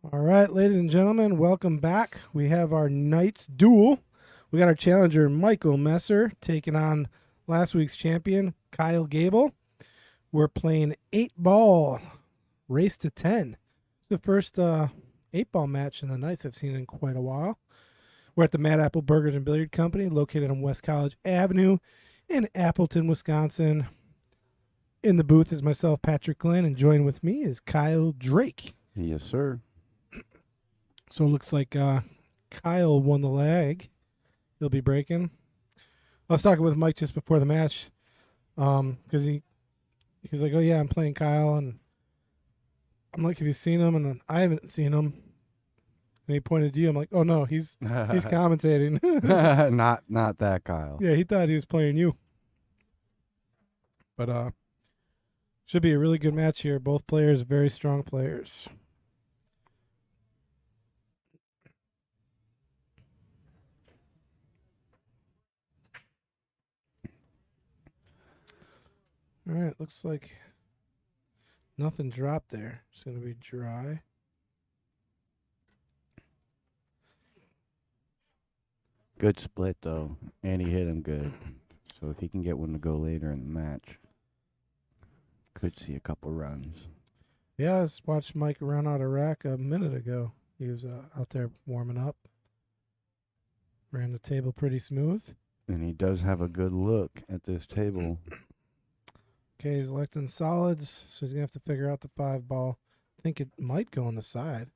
All right, ladies and gentlemen, welcome back. We have our Knights Duel. We got our challenger, Michael Messer, taking on last week's champion, Kyle Gable. We're playing 8-ball, race to 10. It's the first 8-ball match in the Knights I've seen in quite a while. We're at the Mad Apple Burgers and Billiard Company, located on West College Avenue in Appleton, Wisconsin. In the booth is myself, Patrick Glenn, and joined with me is Kyle Drake. Yes, sir. So it looks like Kyle won the leg. He'll be breaking. I was talking with Mike just before the match because he's like, oh, yeah, I'm playing Kyle. And I'm like, have you seen him? And I haven't seen him. And he pointed to you. I'm like, oh, no, he's commentating. not that Kyle. Yeah, he thought he was playing you. But should be a really good match here. Both players, very strong players. All right, looks like nothing dropped there. It's going to be dry. Good split, though. And he hit him good. So if he can get one to go later in the match, could see a couple runs. Yeah, I just watched Mike run out of rack a minute ago. He was out there warming up. Ran the table pretty smooth. And he does have a good look at this table. Okay, he's electing solids, so he's going to have to figure out the 5-ball. I think it might go on the side.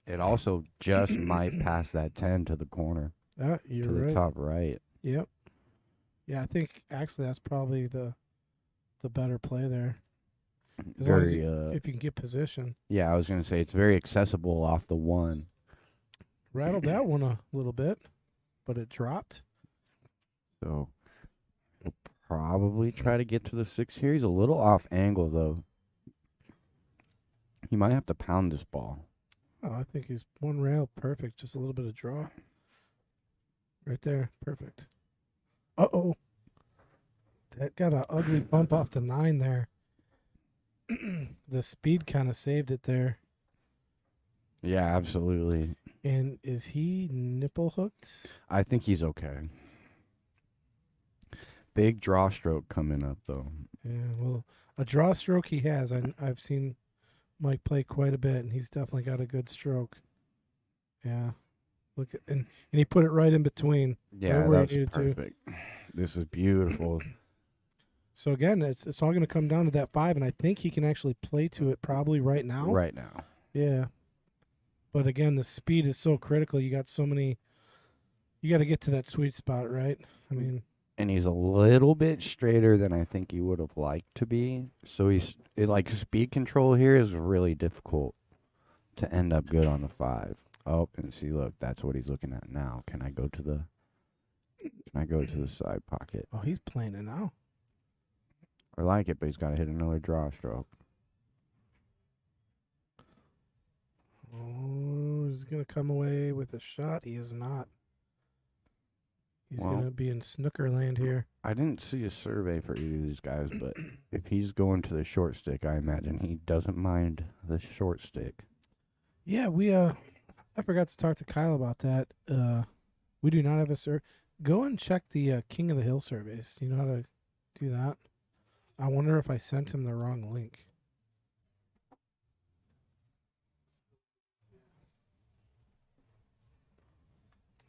It also just might pass that 10 to the corner. You're to the right. top right. Yep. Yeah, I think actually that's probably the better play there. As long as if you can get position. Yeah, I was going to say it's very accessible off the 1. Rattled that one a little bit, but it dropped. So he'll probably try to get to the 6 here. He's a little off angle, though. He might have to pound this ball. Oh, I think he's one rail perfect. Just a little bit of draw. Right there. Perfect. Uh-oh. That got an ugly bump off the 9 there. The speed kind of saved it there. Yeah, absolutely. And is he nipple hooked? I think he's okay. Big draw stroke coming up, though. Yeah, well, a draw stroke he has. I've seen Mike play quite a bit, and he's definitely got a good stroke. Yeah. Look at and he put it right in between. Yeah, right that's perfect. This is beautiful. So again, it's all going to come down to that 5, and I think he can actually play to it probably right now. Right now. Yeah. But again, the speed is so critical. You got so many. You got to get to that sweet spot, right? I mean. And he's a little bit straighter than I think he would have liked to be. So speed control here is really difficult to end up good on the 5. Oh, and see, look, that's what he's looking at now. Can I go to the side pocket? Oh, he's playing it now. I like it, but he's got to hit another draw stroke. Oh, he's going to come away with a shot. He is not. He's going to be in snooker land here. I didn't see a survey for either of these guys, but if he's going to the short stick, I imagine he doesn't mind the short stick. Yeah, I forgot to talk to Kyle about that. We do not have a survey. Go and check the King of the Hill surveys. Do you know how to do that? I wonder if I sent him the wrong link.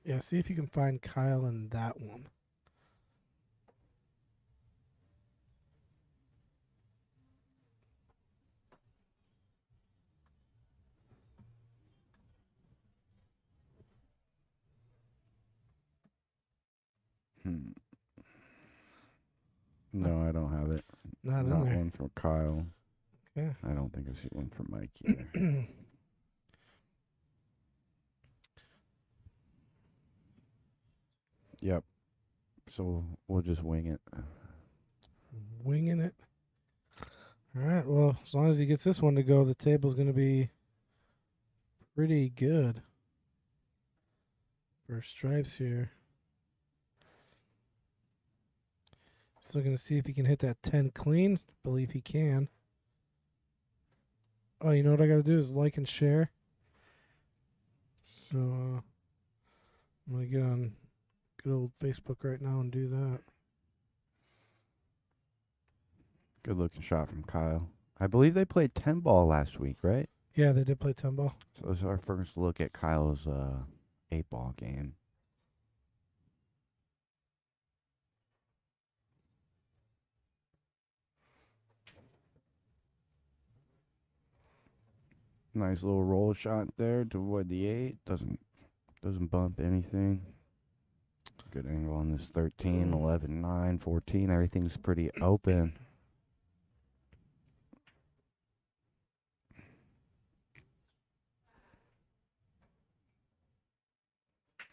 Yeah, see if you can find Kyle in that one. No, I don't have it. Not in Not there. one for Kyle. Okay. I don't think I see one for Mike either. Yep. So we'll just wing it. Winging it. All right. Well, as long as he gets this one to go, the table's going to be pretty good for stripes here. Just looking to see if he can hit that 10 clean. Believe he can. Oh, you know what I got to do is like and share. So I'm going to get on good old Facebook right now and do that. Good looking shot from Kyle. I believe they played 10 ball last week, right? Yeah, they did play 10 ball. So this is our first look at Kyle's 8 ball game. Nice little roll shot there to avoid the 8. Doesn't bump anything. Good angle on this 13, 11, 9, 14. Everything's pretty open.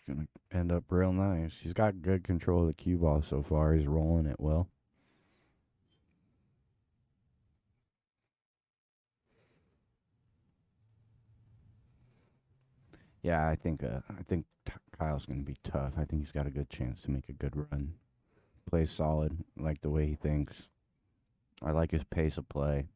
Gonna end up real nice. He's got good control of the cue ball so far. He's rolling it well. Yeah, I think Kyle's gonna be tough. I think he's got a good chance to make a good run. Plays solid. I like the way he thinks. I like his pace of play.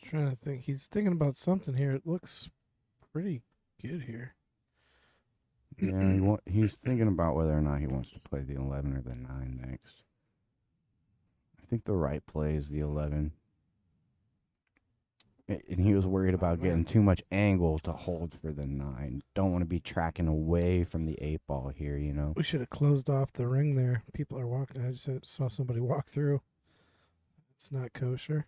Trying to think. He's thinking about something here. It looks pretty good here. Yeah, he's thinking about whether or not he wants to play the 11 or the 9 next. I think the right play is the 11. And he was worried about getting too much angle to hold for the 9. Don't want to be tracking away from the 8 ball here, you know. We should have closed off the ring there. People are walking. I just saw somebody walk through. It's not kosher.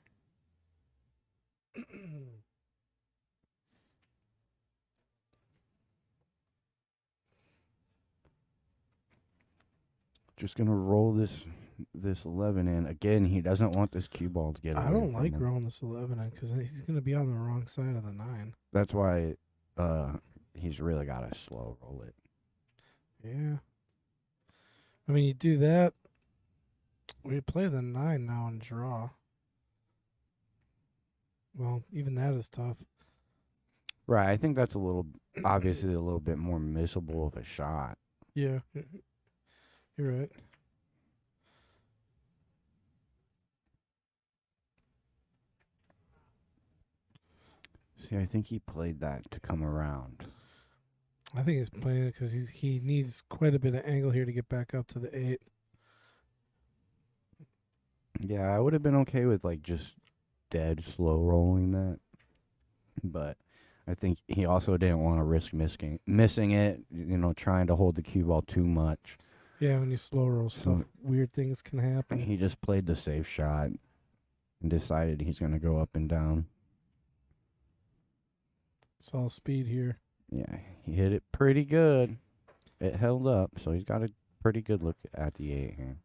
Just gonna roll this 11 in again. He doesn't want this cue ball to get away. I don't from like him. rolling this 11 in because he's going to be on the wrong side of the 9. That's why he's really got to slow roll it. Yeah. I mean, you do that. We play the 9 now and draw. Well, even that is tough. Right. I think that's obviously a little bit more missable of a shot. Yeah. You're right. See, I think he played that to come around. I think he's playing it because he needs quite a bit of angle here to get back up to the 8. Yeah, I would have been okay with like just dead slow rolling that, but I think he also didn't want to risk missing it. You know, trying to hold the cue ball too much. Yeah, when you slow roll stuff, weird things can happen. He just played the safe shot and decided he's going to go up and down. It's all speed here. Yeah, he hit it pretty good. It held up, so he's got a pretty good look at the 8 here.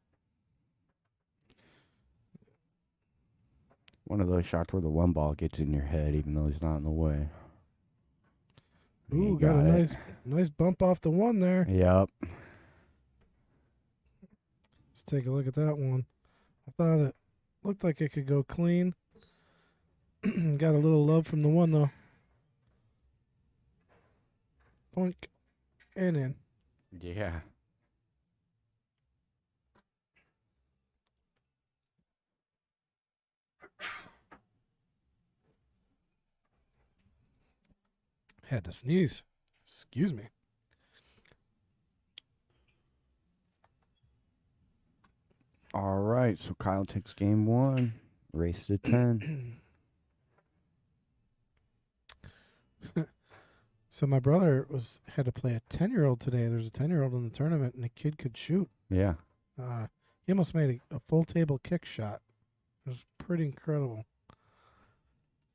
One of those shots where the 1 ball gets in your head, even though he's not in the way. Ooh, got a nice bump off the 1 there. Yep. Let's take a look at that one. I thought it looked like it could go clean. Got a little love from the 1 though. Boink. And in. Yeah. Had to sneeze. Excuse me. All right, so Kyle takes game 1. Race to 10. So my brother had to play a 10-year-old today. There's a 10-year-old in the tournament, and the kid could shoot. Yeah. He almost made a full table kick shot. It was pretty incredible.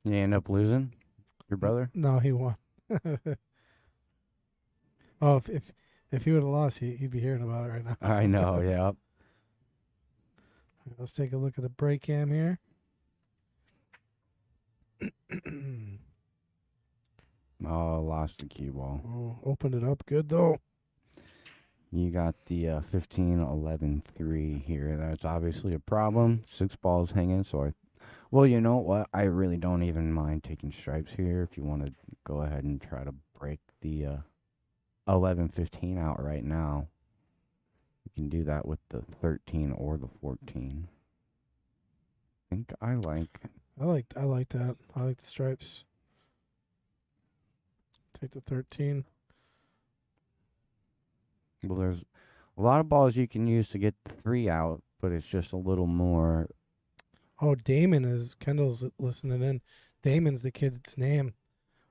You end up losing your brother? No, he won. Oh, if he would have lost, he'd be hearing about it right now. I know, yeah. Let's take a look at the break cam here. Oh, lost the cue ball. Oh, opened it up good though. You got the 15, 11, 3 here. That's obviously a problem. 6 balls hanging, so well, you know what? I really don't even mind taking stripes here. If you want to go ahead and try to break the 11, 15 out right now, you can do that with the 13 or the 14. I think I like. I like that. I like the stripes. Take the 13. Well, there's a lot of balls you can use to get the 3 out, but it's just a little more. Oh, Damon is Kendall's listening in. Damon's the kid's name.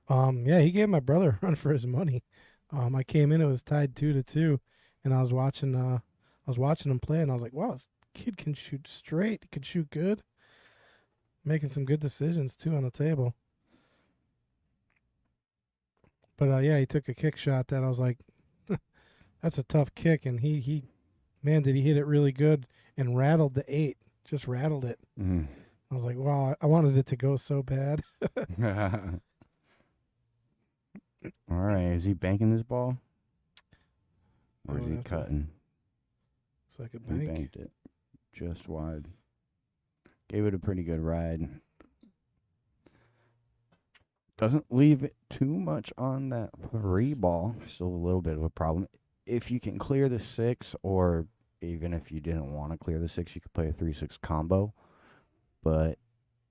Yeah, he gave my brother a run for his money. I came in, it was tied 2-2, and I was watching him play, and I was like, wow, this kid can shoot straight. He can shoot good. Making some good decisions too on the table. But yeah, he took a kick shot that I was like, that's a tough kick, and he man, did he hit it really good and rattled the 8. Just rattled it. Mm. I was like, wow, I wanted it to go so bad. All right, is he banking this ball? Or Oh, is he that's cutting? Looks like a He bank. banked it just wide. Gave it a pretty good ride. Doesn't leave it too much on that 3 ball. Still a little bit of a problem. If you can clear the 6, or even if you didn't want to clear the 6, you could play a 3-6 combo. But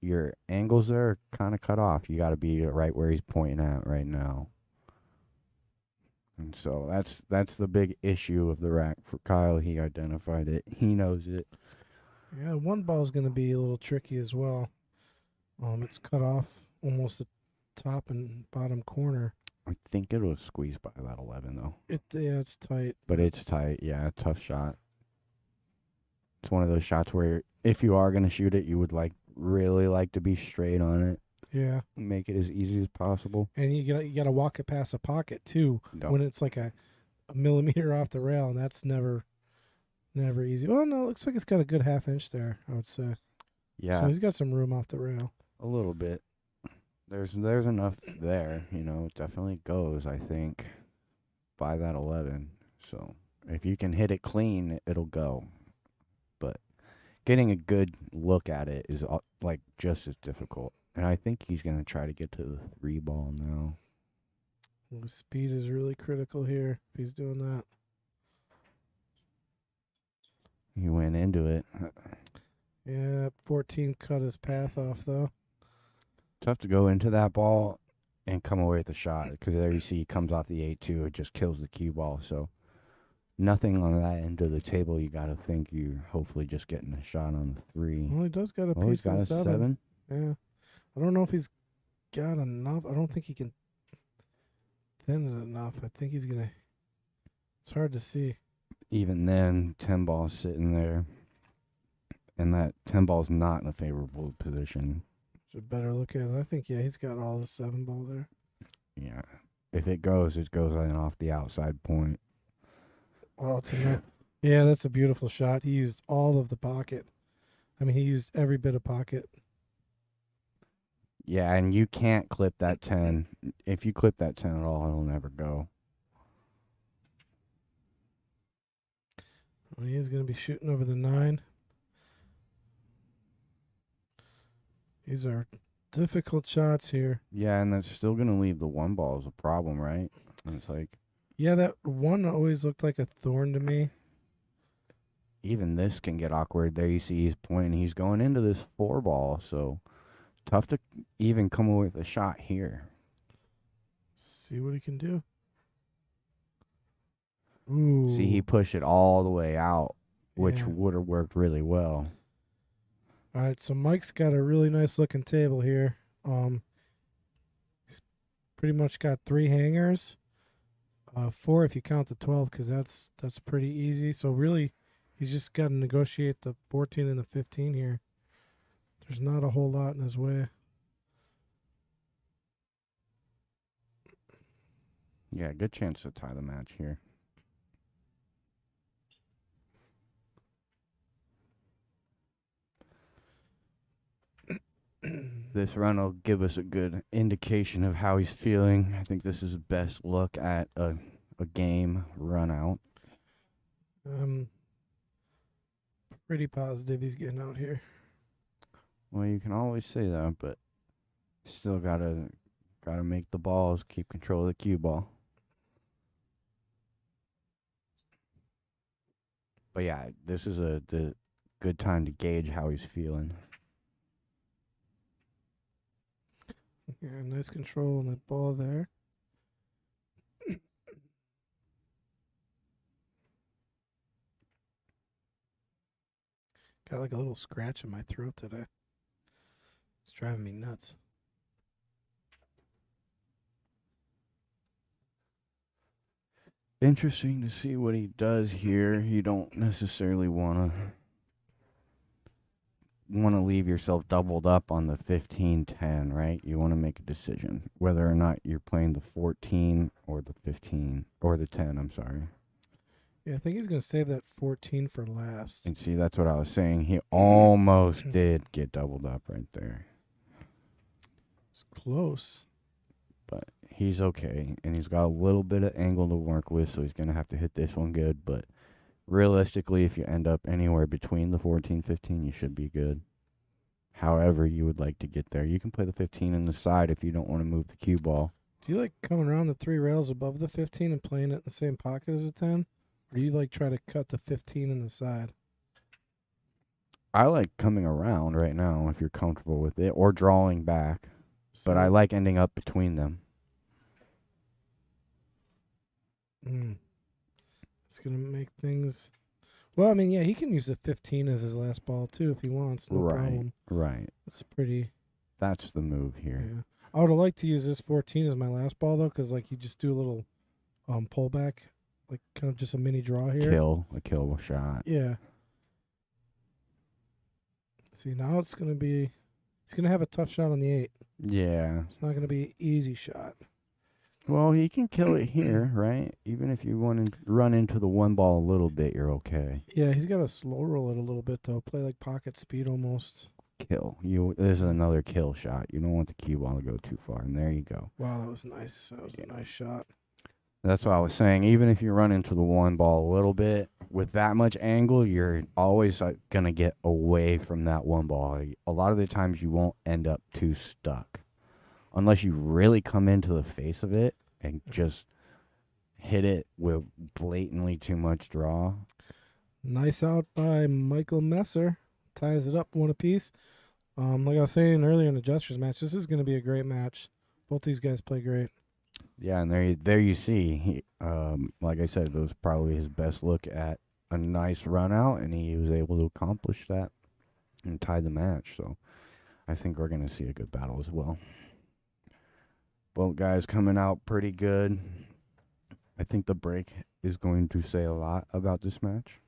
your angles there are kind of cut off. You got to be right where he's pointing at right now. And so that's the big issue of the rack for Kyle. He identified it. He knows it. Yeah, one ball is going to be a little tricky as well. It's cut off almost the top and bottom corner. I think it'll squeeze by that 11 though. It's tight. But it's tight. Yeah, tough shot. It's one of those shots where if you are gonna shoot it, you would really like to be straight on it. Yeah, Make it as easy as possible. and you gotta walk it past a pocket too No. when it's like a millimeter off the rail, and that's never easy. Well, no, it looks like it's got a good half inch there, I would say. Yeah, So he's got some room off the rail. a little bit. There's enough there. It definitely goes. I think by that 11. So if you can hit it clean, it'll go. But getting a good look at it is just as difficult. And I think he's gonna try to get to the 3 ball now. Ooh, speed is really critical here if he's doing that. He went into it. Yeah, 14 cut his path off though. Tough to go into that ball and come away with a shot, because there you see he comes off the 8-2. It just kills the cue ball. So nothing on that end of the table. You got to think you're hopefully just getting a shot on the 3. Well, he does got a Oh, he's piece got of a 7. 7. Yeah. I don't know if he's got enough. I don't think he can thin it enough. I think he's going to. It's hard to see. Even then, 10 ball's sitting there. And that 10 ball's not in a favorable position. Should better look at it. I think, yeah, he's got all the 7 ball there. Yeah. If it goes in off the outside point. Oh, it's in there. Yeah, that's a beautiful shot. He used all of the pocket. I mean, he used every bit of pocket. Yeah, and you can't clip that 10. If you clip that 10 at all, it'll never go. Well, he is going to be shooting over the 9. These are difficult shots here. Yeah, and that's still going to leave the 1 ball as a problem, right? And it's like, Yeah, that 1 always looked like a thorn to me. even this can get awkward. There you see he's pointing. He's going into this 4 ball, so tough to even come away with a shot here. See what he can do. Ooh. See, he pushed it all the way out, which Yeah. would have worked really well. All right, so Mike's got a really nice looking table here. He's pretty much got 3 hangers, 4 if you count the 12, because that's pretty easy. So really, he's just got to negotiate the 14 and the 15 here. There's not a whole lot in his way. Yeah, good chance to tie the match here. This run will give us a good indication of how he's feeling. I think this is the best look at a game run out. Pretty positive he's getting out here. Well, you can always say that, but still gotta make the balls, keep control of the cue ball. But yeah, this is the good time to gauge how he's feeling. Yeah, nice control on the ball there. Got like a little scratch in my throat today. It's driving me nuts. Interesting to see what he does here. You don't necessarily want to leave yourself doubled up on the 15-10, right? You want to make a decision whether or not you're playing the 14 or the 15 or the 10, I'm sorry. Yeah, I think he's going to save that 14 for last. And see, that's what I was saying. He almost did get doubled up right there. It's close. But he's okay. And he's got a little bit of angle to work with, so he's going to have to hit this one good. But realistically, if you end up anywhere between the 14, 15, you should be good. However you would like to get there. You can play the 15 in the side if you don't want to move the cue ball. Do you like coming around the 3 rails above the 15 and playing it in the same pocket as a 10? Or do you like try to cut the 15 in the side? I like coming around right now if you're comfortable with it, or drawing back. So, But I like ending up between them. It's going to make things... Well, I mean, yeah, he can use the 15 as his last ball, too, if he wants. No problem. Right. It's pretty... That's the move here. Yeah. I would have liked to use this 14 as my last ball, though, because, like, you just do a little pullback, like, kind of just a mini draw here. A kill shot. Yeah. See, now it's going to be... He's going to have a tough shot on the 8. Yeah. It's not going to be an easy shot. Well, he can kill it here, right? Even if you want to run into the one ball a little bit, you're okay. Yeah, he's got to slow roll it a little bit, though. Play like pocket speed almost. Kill. This is another kill shot. You don't want the cue ball to go too far, and there you go. Wow, that was nice. That was a nice shot. That's what I was saying. Even if you run into the one ball a little bit, with that much angle, you're always going to get away from that one ball. A lot of the times you won't end up too stuck. Unless you really come into the face of it and just hit it with blatantly too much draw. Nice out by Michael Messer. Ties it up 1 apiece. Like I was saying earlier in the Jesters match, this is going to be a great match. Both these guys play great. Yeah, and there you see. He, like I said, it was probably his best look at a nice run out, and he was able to accomplish that and tie the match. So I think we're going to see a good battle as well. Both guys coming out pretty good. I think the break is going to say a lot about this match.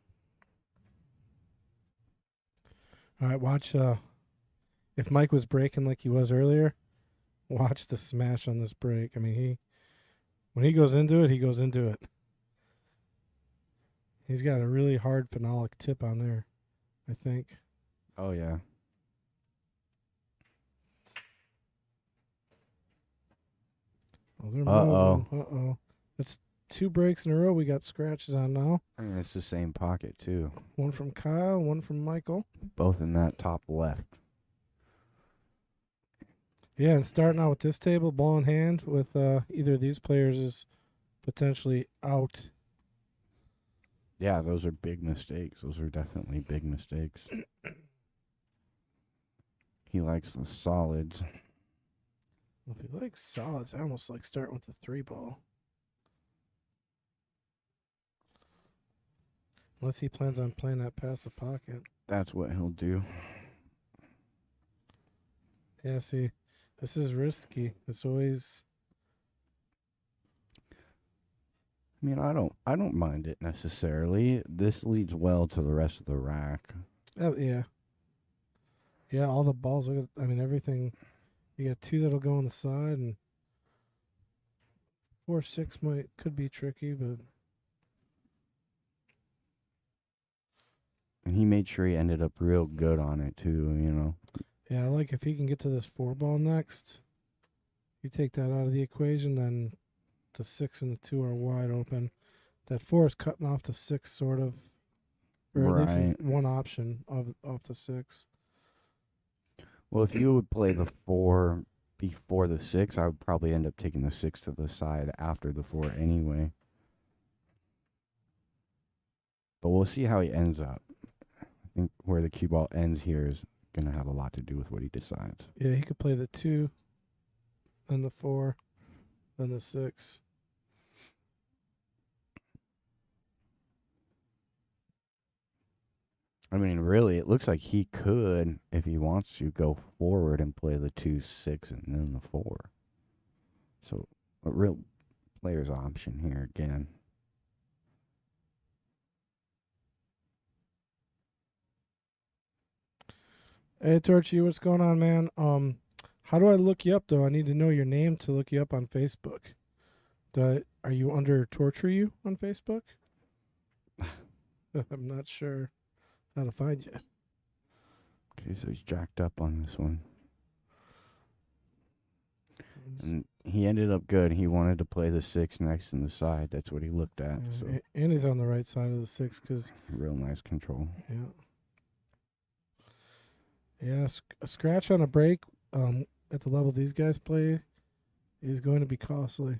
All right, watch. If Mike was breaking like he was earlier, watch the smash on this break. I mean, when he goes into it, he goes into it. He's got a really hard phenolic tip on there, I think. Oh, yeah. Oh, they're Uh-oh. moving. Uh-oh. That's 2 breaks in a row we got scratches on now. I mean, it's the same pocket, too. One from Kyle, one from Michael. Both in that top left. Yeah, and starting out with this table, ball in hand with either of these players is potentially out. Yeah, those are big mistakes. Those are definitely big mistakes. He likes the solids. If he likes solids, I almost like starting with the 3 ball. Unless he plans on playing that passive pocket. That's what he'll do. Yeah, see, this is risky. It's always... I mean, I don't mind it necessarily. This leads well to the rest of the rack. Oh, yeah. Yeah, all the balls, I mean, everything. You got 2 that'll go on the side, and 4-6 could be tricky, but... And he made sure he ended up real good on it, too, you know. Yeah, I like if he can get to this 4 ball next. You take that out of the equation, then the 6 and the 2 are wide open. That 4 is cutting off the 6, sort of, or at least one option off the 6. Well, if you would play the 4 before the 6, I would probably end up taking the 6 to the side after the 4 anyway. But we'll see how he ends up. I think where the cue ball ends here is going to have a lot to do with what he decides. Yeah, he could play the 2, then the 4, then the 6. I mean, really, it looks like he could, if he wants to, go forward and play the 2, 6, and then the 4. So, a real player's option here again. Hey, Torchy, what's going on, man? How do I look you up though? I need to know your name to look you up on Facebook. Are you under Torture You on Facebook? I'm not sure how to find you. Okay, so he's jacked up on this one. And he ended up good. He wanted to play the 6 next in the side. That's what he looked at. So And he's on the right side of the 6 because real nice control. Yeah, a scratch on a break at the level these guys play is going to be costly.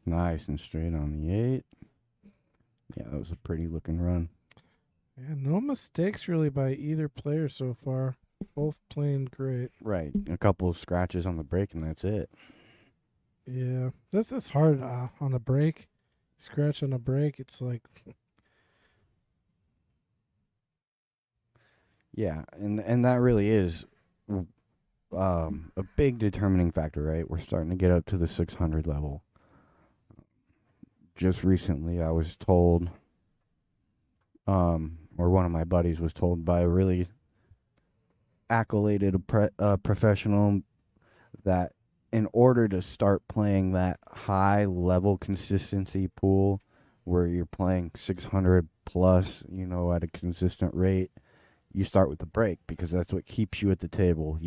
Nice and straight on the 8. Yeah, that was a pretty looking run. Yeah, no mistakes really by either player so far. Both playing great. Right. A couple of scratches on the break, and that's it. Yeah, that's hard on a break. Scratch on a break, it's like. Yeah, and that really is a big determining factor, right? We're starting to get up to the 600 level. Just recently, I was told, or one of my buddies was told by a really accoladed professional that in order to start playing that high level consistency pool where you're playing 600 plus, at a consistent rate, you start with the break because that's what keeps you at the table.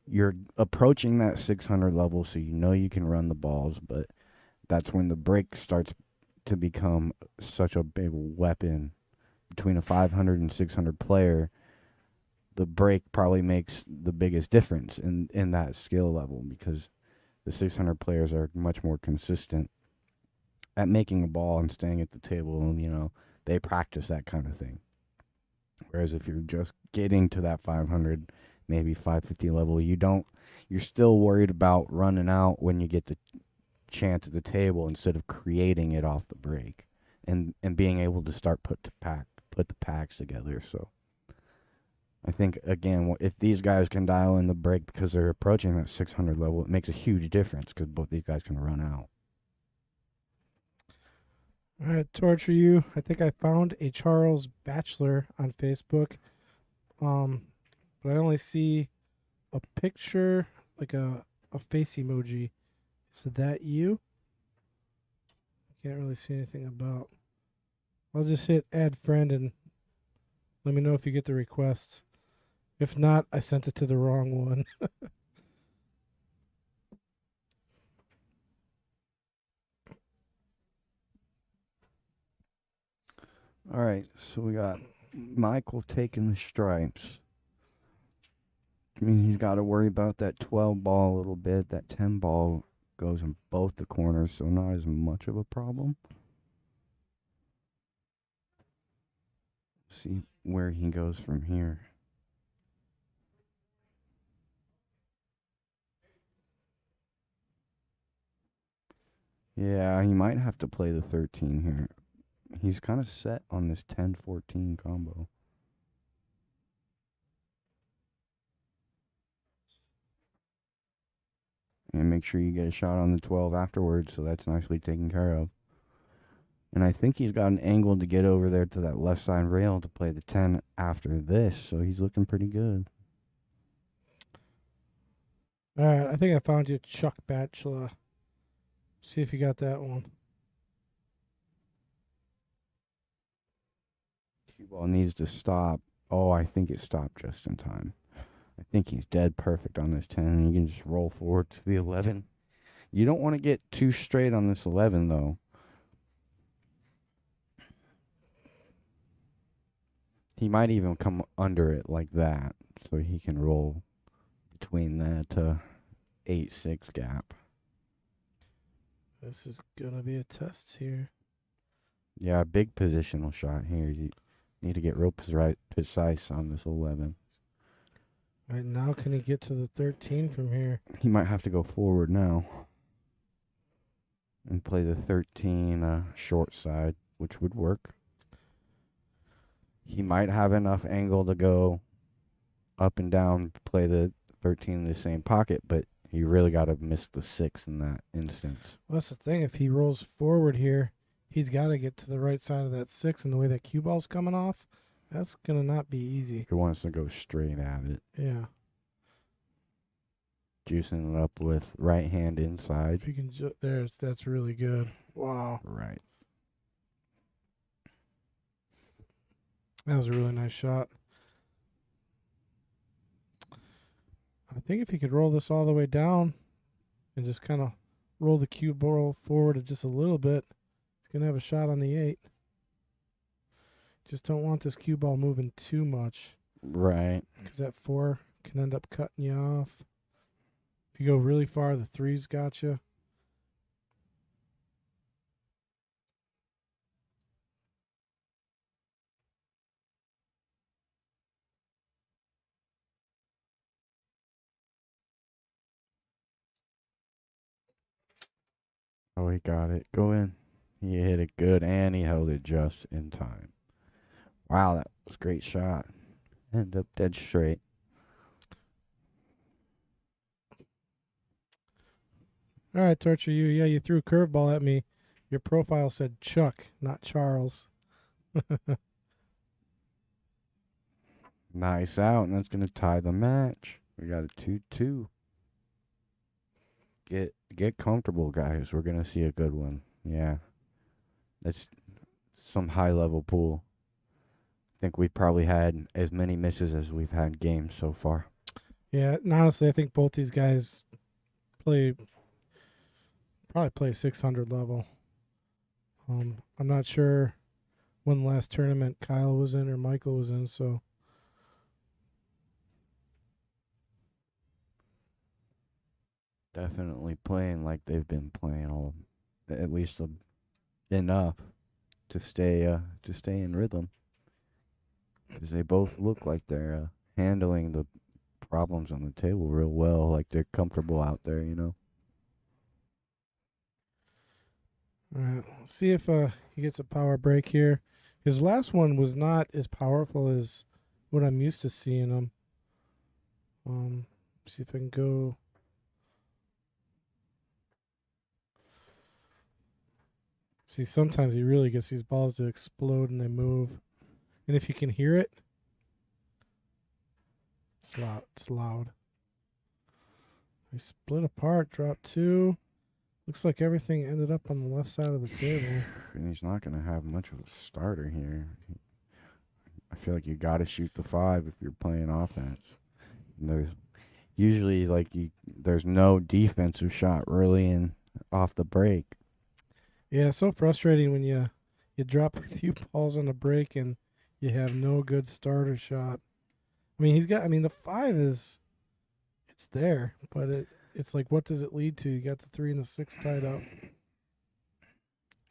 You're approaching that 600 level, so you can run the balls, but that's when the break starts to become such a big weapon. Between a 500 and 600 player, the break probably makes the biggest difference in that skill level because the 600 players are much more consistent at making a ball and staying at the table, and they practice that kind of thing. Whereas if you're just getting to that 500, maybe 550 level, you're still worried about running out when you get the chance at the table instead of creating it off the break and being able to start put the packs together. So I think, again, if these guys can dial in the break because they're approaching that 600 level, it makes a huge difference because both these guys can run out. All right, Torture You. I think I found a Charles Bachelor on Facebook. But I only see a picture, like a face emoji. Is that you? Can't really see anything about. I'll just hit add friend and let me know if you get the requests. If not, I sent it to the wrong one. All right, so we got Michael taking the stripes. I mean, he's got to worry about that 12 ball a little bit. That 10 ball goes in both the corners, so not as much of a problem. See where he goes from here. Yeah, he might have to play the 13 here. He's kind of set on this 10-14 combo. And make sure you get a shot on the 12 afterwards, so that's nicely taken care of. And I think he's got an angle to get over there to that left side rail to play the 10 after this, so he's looking pretty good. All right, I think I found you, Chuck Bachelor. See if you got that one. Cue ball needs to stop. Oh, I think it stopped just in time. I think he's dead perfect on this 10, and you can just roll forward to the 11. You don't want to get too straight on this 11, though. He might even come under it like that, so he can roll between that 8-6 gap. This is gonna be a test here. Yeah, big positional shot here. You need to get real precise on this 11. Right now, can he get to the 13 from here? He might have to go forward now and play the 13 short side, which would work. He might have enough angle to go up and down, play the 13 in the same pocket, but you really got to miss the 6 in that instance. Well, that's the thing. If he rolls forward here, he's got to get to the right side of that 6, and the way that cue ball's coming off, that's gonna not be easy. He wants to go straight at it. Yeah. Juicing it up with right hand inside. If you can, that's really good. Wow. Right. That was a really nice shot. I think if he could roll this all the way down and just kind of roll the cue ball forward just a little bit, he's going to have a shot on the 8. Just don't want this cue ball moving too much. Right. Because that 4 can end up cutting you off. If you go really far, the 3's got you. Oh, he got it. Go in. He hit it good, and he held it just in time. Wow, that was a great shot. Ended up dead straight. All right, Torture, you threw a curveball at me. Your profile said Chuck, not Charles. Nice out, and that's going to tie the match. We got a 2-2. Get comfortable, guys. We're going to see a good one. Yeah. That's some high-level pool. I think we probably had as many misses as we've had games so far. Yeah, and honestly, I think both these guys probably play 600 level. I'm not sure when the last tournament Kyle was in or Michael was in, so Definitely playing like they've been playing all, at least enough to stay in rhythm. Because they both look like they're handling the problems on the table real well, like they're comfortable out there, you know. all right, see if he gets a power break here. His last one was not as powerful as what I'm used to seeing him. See if I can go. See, sometimes he really gets these balls to explode and they move. And if you can hear it, it's loud. It's loud. They split apart, dropped 2. Looks like everything ended up on the left side of the table. And he's not going to have much of a starter here. I feel like you got to shoot the 5 if you're playing offense. And there's usually there's no defensive shot really in off the break. Yeah, it's so frustrating when you drop a few balls on the break and you have no good starter shot. I mean, the 5 it's there, but it's like, what does it lead to? You got the 3 and the 6 tied up.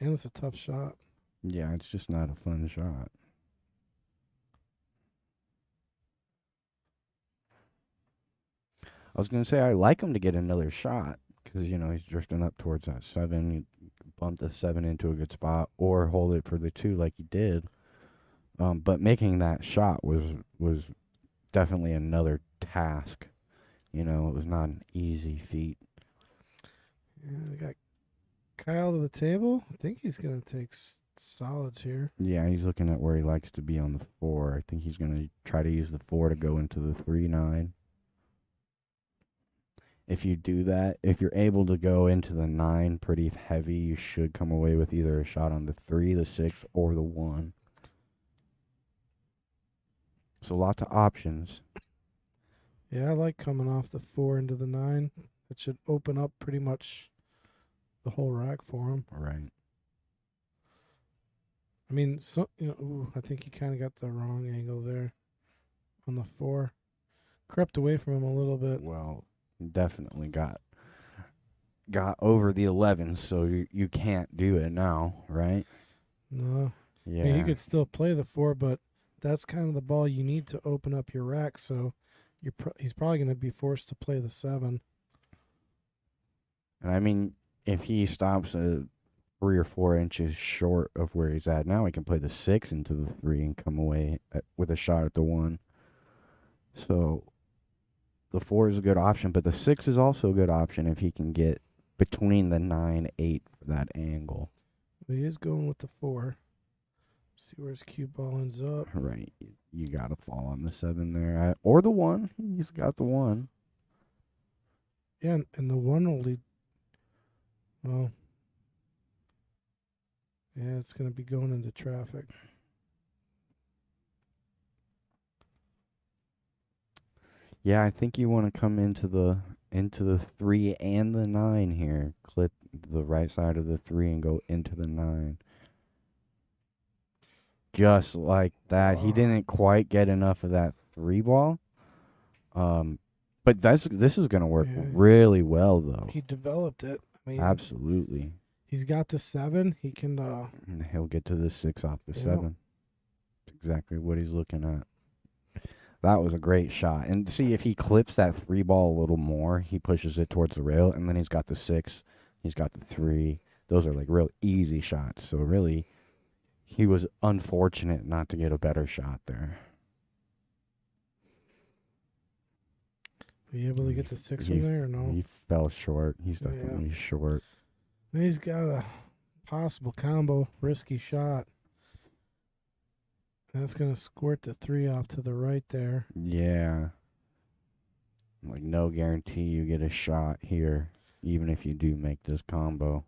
And it's a tough shot. Yeah, it's just not a fun shot. I was going to say I like him to get another shot because, he's drifting up towards that 7. He bump the 7 into a good spot or hold it for the 2 like he did. But making that shot was definitely another task. It was not an easy feat. Yeah, we got Kyle to the table. I think he's going to take solids here. Yeah, he's looking at where he likes to be on the 4. I think he's going to try to use the 4 to go into the 3-9. If you do that, if you're able to go into the 9 pretty heavy, you should come away with either a shot on the 3, the 6, or the 1. So lots of options. Yeah, I like coming off the 4 into the 9. It should open up pretty much the whole rack for him. Right. I mean, I think he kind of got the wrong angle there on the 4. Crept away from him a little bit. Well, definitely got got over the 11, so you can't do it now, right? No. Yeah. I mean, he could still play the 4, but that's kind of the ball you need to open up your rack. So he's probably going to be forced to play the 7. And I mean, if he stops 3 or 4 inches short of where he's at now, he can play the 6 into the 3 and come away with a shot at the 1. So the 4 is a good option, but the 6 is also a good option if he can get between the 9-8 for that angle. But he is going with the 4. See where his cue ball ends up. Right. You got to fall on the 7 there. Or the 1. He's got the 1. Yeah, and the 1 will lead. Well, yeah, it's going to be going into traffic. Yeah, I think you want to come into the 3 and the 9 here. Clip the right side of the 3 and go into the 9. Just like that. He didn't quite get enough of that 3 ball. But this is going to work really well, though. He developed it. I mean, absolutely. He's got the 7. He can. And he'll get to the 6 off the 7. That's exactly what he's looking at. That was a great shot. And see, if he clips that 3 ball a little more, he pushes it towards the rail, and then he's got the 6. He's got the 3. Those are like real easy shots. So really, he was unfortunate not to get a better shot there. Were you able to get the 6 from there or no? He fell short. He's definitely short. He's got a possible combo, risky shot. That's going to squirt the 3 off to the right there. Yeah. Like, no guarantee you get a shot here, even if you do make this combo.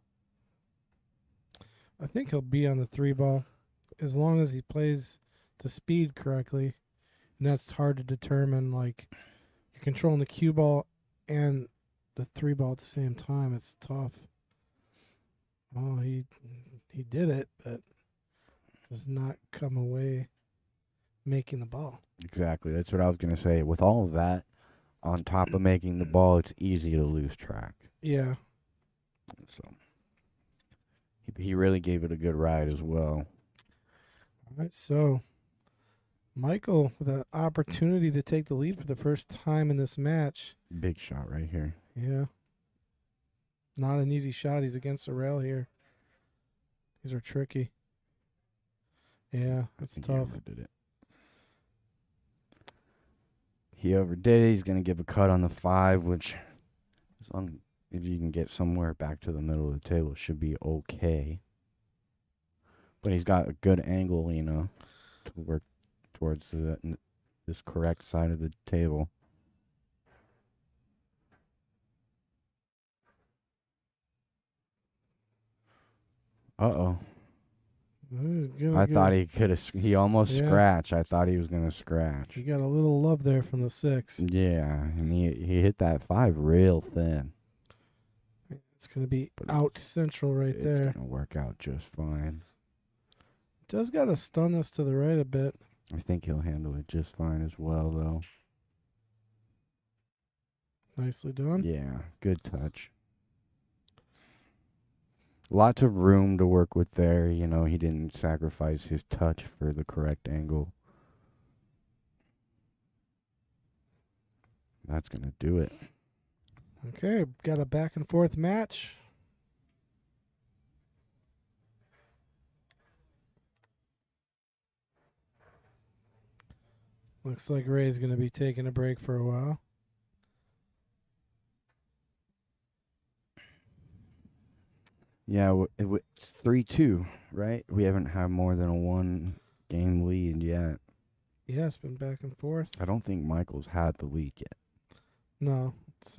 I think he'll be on the 3 ball as long as he plays the speed correctly. And that's hard to determine. Like, you're controlling the cue ball and the 3 ball at the same time. It's tough. Oh, he did it, but does not come away making the ball. Exactly. That's what I was going to say. With all of that, on top of making the ball, it's easy to lose track. Yeah. So he really gave it a good ride as well. All right, so Michael with an opportunity to take the lead for the first time in this match. Big shot right here. Yeah. Not an easy shot. He's against the rail here. These are tricky. Yeah, that's tough. He overdid it. He's going to give a cut on the 5, which, as long if you can get somewhere back to the middle of the table, should be okay. But he's got a good angle, to work towards this correct side of the table. Uh-oh. I thought he could have. He almost scratched. I thought he was going to scratch. He got a little love there from the 6. Yeah, and he hit that 5 real thin. It's going to be out central right there. It's going to work out just fine. Does got to stun us to the right a bit. I think he'll handle it just fine as well, though. Nicely done. Yeah, good touch. Lots of room to work with there. He didn't sacrifice his touch for the correct angle. That's going to do it. Okay, got a back and forth match. Looks like Ray's going to be taking a break for a while. Yeah, it's 3-2, right? We haven't had more than a 1-game lead yet. Yeah, it's been back and forth. I don't think Michael's had the lead yet. No, it's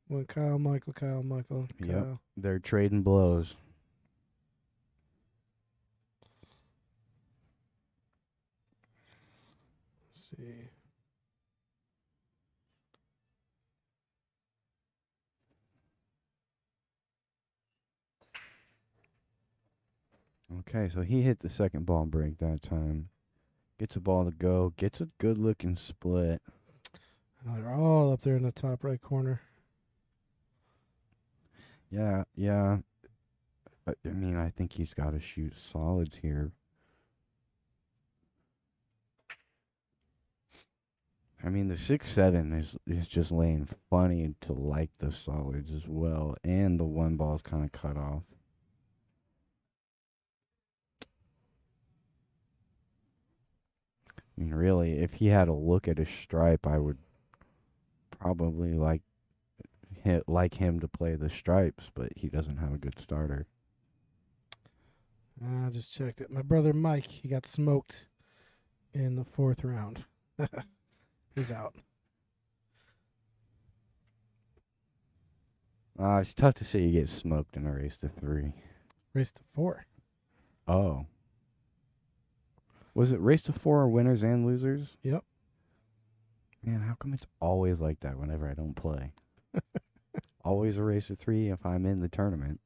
when Kyle, Michael. Yep, they're trading blows. Let's see. Okay, so he hit the second ball break that time. Gets the ball to go. Gets a good-looking split. Oh, they're all up there in the top right corner. Yeah, yeah. I mean, I think he's got to shoot solids here. I mean, the 6-7 is just laying funny to like the solids as well, and the one ball's kind of cut off. I mean, really, if he had a look at his stripe, I would probably like him to play the stripes, but he doesn't have a good starter. I just checked it. My brother Mike, he got smoked in the 4th round. He's out. It's tough to say you get smoked in a race to 3. Race to 4. Oh. Was it race to 4 winners and losers? Yep. Man, how come it's always like that whenever I don't play? Always a race to 3 if I'm in the tournament.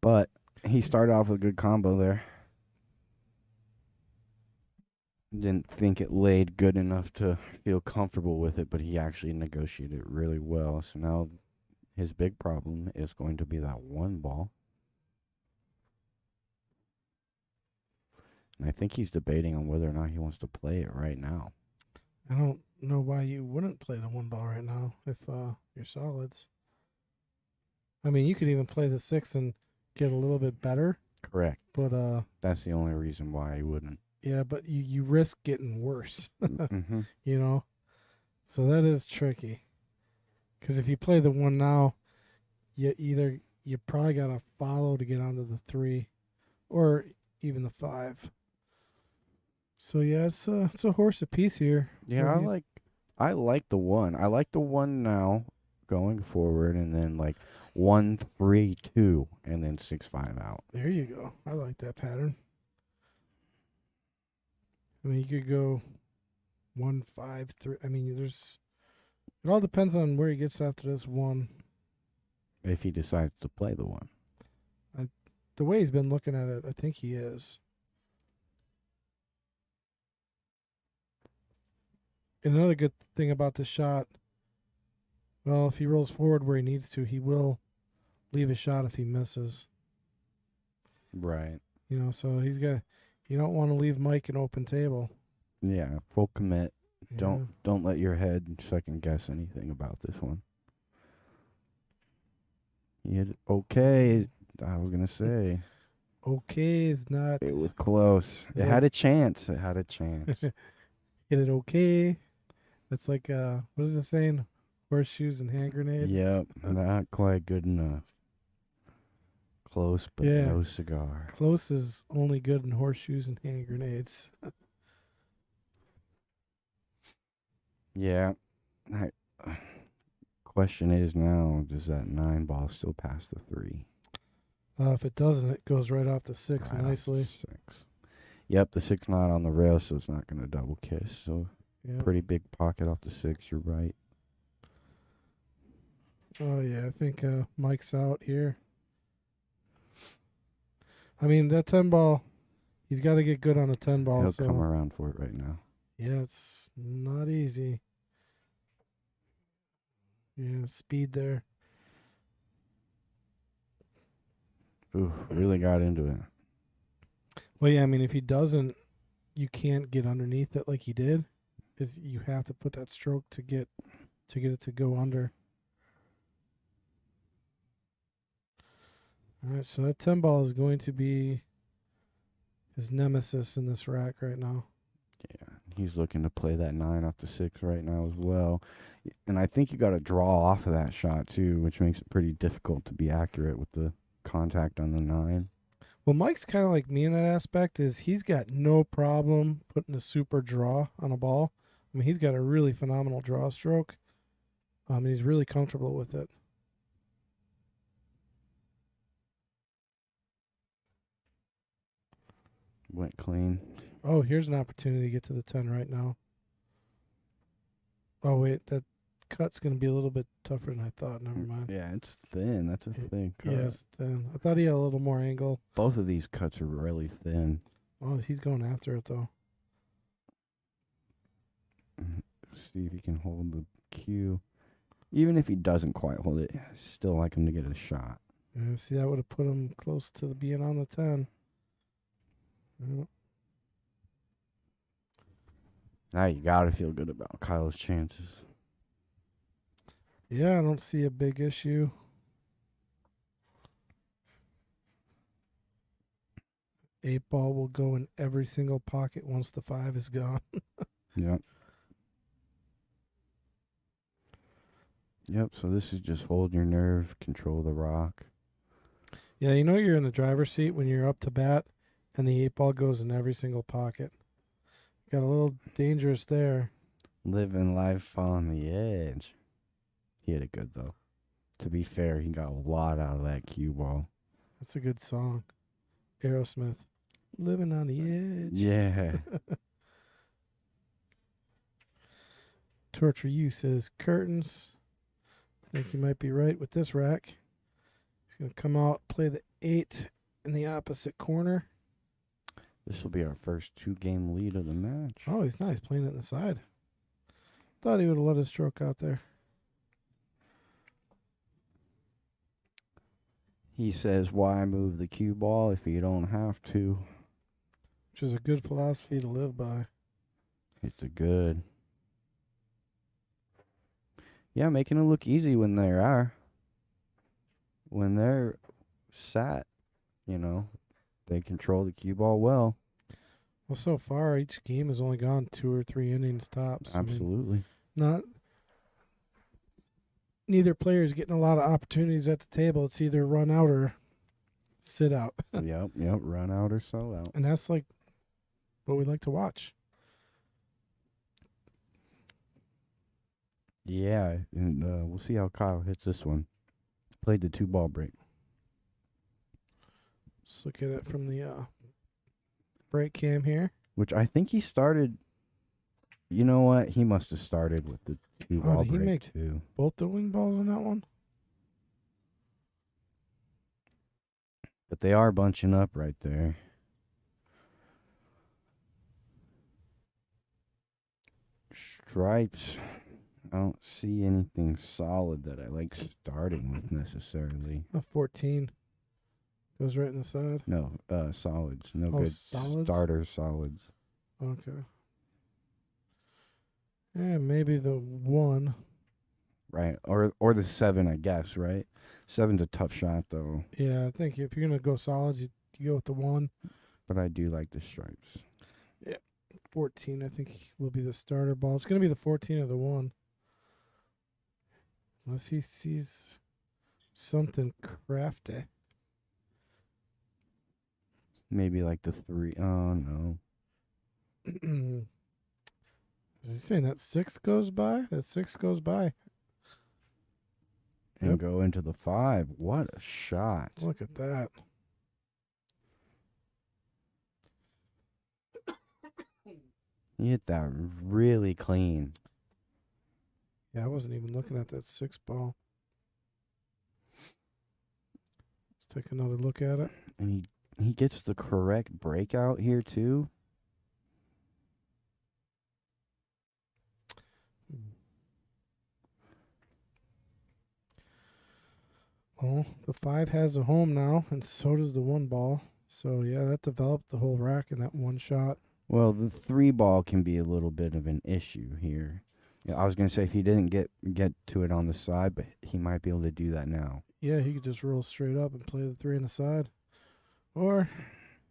But he started off with a good combo there. Didn't think it laid good enough to feel comfortable with it, but he actually negotiated it really well. So now his big problem is going to be that one ball. And I think he's debating on whether or not he wants to play it right now. I don't know why you wouldn't play the one ball right now if you're solids. I mean, you could even play the 6 and get a little bit better. Correct. But that's the only reason why he wouldn't. Yeah, but you risk getting worse. Mm-hmm. You know? So that is tricky. Because if you play the 1 now, you probably got to follow to get onto the 3 or even the 5. So yeah, it's a horse apiece here. Yeah, I like the 1. I like the 1 now going forward, and then like 1 3 2, and then 6 5 out. There you go. I like that pattern. I mean, you could go 1 5 3. I mean, it all depends on where he gets after this 1. If he decides to play the 1. The way he's been looking at it, I think he is. And another good thing about this shot, well, if he rolls forward where he needs to, he will leave a shot if he misses. Right. You know, so you don't want to leave Mike an open table. Yeah, full commit. Yeah. Don't let your head second guess anything about this one. He hit it okay. I was gonna say Okay is not. it was close. It had a chance. It had a chance. Hit it okay. That's like what is it saying? Horseshoes and hand grenades. Yep, not quite good enough. Close, but Yeah. no cigar. Close is only good in horseshoes and hand grenades. Yeah. Question is now, does that 9 ball still pass the 3? If it doesn't, it goes right off the 6 Right off nicely. the 6. Yep, the 6 not on the rail, so it's not going to double kiss. So Yeah. pretty big pocket off the 6. You're right. Oh yeah, I think Mike's out here. I mean that 10 ball, he's got to get good on a 10 ball. He'll so come around for it right now. yeah, it's not easy. Yeah, speed there. Ooh, really got into it. Well, yeah, I mean if he doesn't, you can't get underneath it like he did. Is you have to put that stroke to get it to go under. All right, so that 10 ball is going to be his nemesis in this rack right now. Yeah, he's looking to play that 9 off the 6 right now as well. And I think you got to draw off of that shot too, which makes it pretty difficult to be accurate with the contact on the 9. Well, Mike's kind of like me in that aspect. Is he's got no problem putting a super draw on a ball. I mean, he's got a really phenomenal draw stroke. And he's really comfortable with it. Went clean. Oh, here's an opportunity to get to the 10 right now. Oh, wait, that cut's going to be a little bit tougher than I thought. Never mind. Yeah, it's thin. That's a thin cut. Yeah, it's thin. I thought he had a little more angle. Both of these cuts are really thin. Oh, he's going after it, though. See if he can hold the cue. Even if he doesn't quite hold it, I still like him to get a shot. Yeah, see, that would have put him close to being on the 10. Yeah. Now you gotta feel good about Kyle's chances. Yeah, I don't see a big issue. Eight ball will go in every single pocket once the 5 is gone. Yep. Yep, so this is just hold your nerve, control the rock. Yeah, you know you're in the driver's seat when you're up to bat and the 8 ball goes in every single pocket. Got a little dangerous there. Living life on the edge. He hit it good, though. To be fair, he got a lot out of that cue ball. That's a good song. Aerosmith. Living on the edge. Yeah. Torture You says curtains. I think you might be right with this rack. He's going to come out, play the 8 in the opposite corner. This will be our first 2-game lead of the match. Oh, he's nice playing it in the side. Thought he would have let his stroke out there. He says, why move the cue ball if you don't have to? Which is a good philosophy to live by. It's a good. Yeah, making it look easy when they are. When they're sat, you know, they control the cue ball well. Well, so far, each game has only gone 2 or 3 innings tops. Absolutely. I mean, neither player is getting a lot of opportunities at the table. It's either run out or sit out. Yep. Run out or sell out. And that's like what we like to watch. Yeah, and we'll see how Kyle hits this one. Played the 2-ball break. Let's look at it from the break cam here. Which I think he started. You know what? He must have started with the 2-ball did he break make too. both the wing balls on that one? But they are bunching up right there. Stripes. I don't see anything solid that I like starting with necessarily. A 14 goes right in the side. No, solids. No Oh, good solids? starter solids. Okay. Yeah, maybe the 1. Right. Or the 7, I guess, right? 7's a tough shot though. Yeah, I think if you're going to go solids, you go with the 1. But I do like the stripes. 14, I think, will be the starter ball. It's going to be the 14 or the 1. Unless he sees something crafty. Maybe like the 3. Oh, no. Is he saying that 6 goes by? That 6 goes by. And Yep. go into the 5. What a shot. Look at that. He hit that really clean. Yeah, I wasn't even looking at that 6 ball. Let's take another look at it. And he gets the correct breakout here too. Well, the 5 has a home now, and so does the 1 ball. So, yeah, that developed the whole rack in that one shot. Well, the 3 ball can be a little bit of an issue here. Yeah, I was going to say if he didn't get to it on the side, but he might be able to do that now. Yeah, he could just roll straight up and play the 3 on the side. Or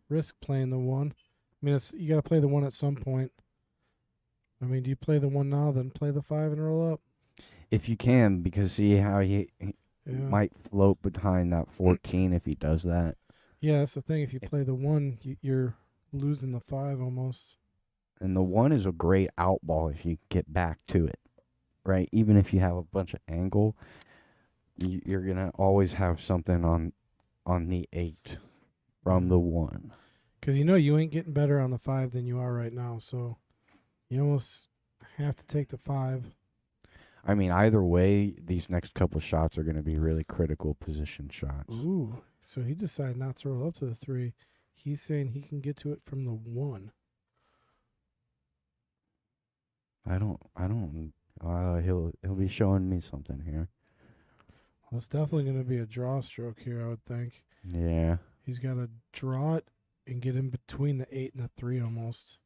risk playing the 1. I mean, you got to play the 1 at some point. I mean, do you play the 1 now, then play the 5 and roll up? If you can, because see how he Yeah. might float behind that 14 if he does that. Yeah, that's the thing. If you play the 1, you're losing the 5 almost. And the 1 is a great out ball if you get back to it, right? Even if you have a bunch of angle, you're going to always have something on the 8 from the 1. Because you ain't getting better on the 5 than you are right now. So you almost have to take the 5. I mean, either way, these next couple shots are going to be really critical position shots. Ooh, so he decided not to roll up to the 3. He's saying he can get to it from the 1. I don't He'll be showing me something here. Well, it's definitely going to be a draw stroke here, I would think. Yeah. He's got to draw it and get in between the 8 and the 3 almost.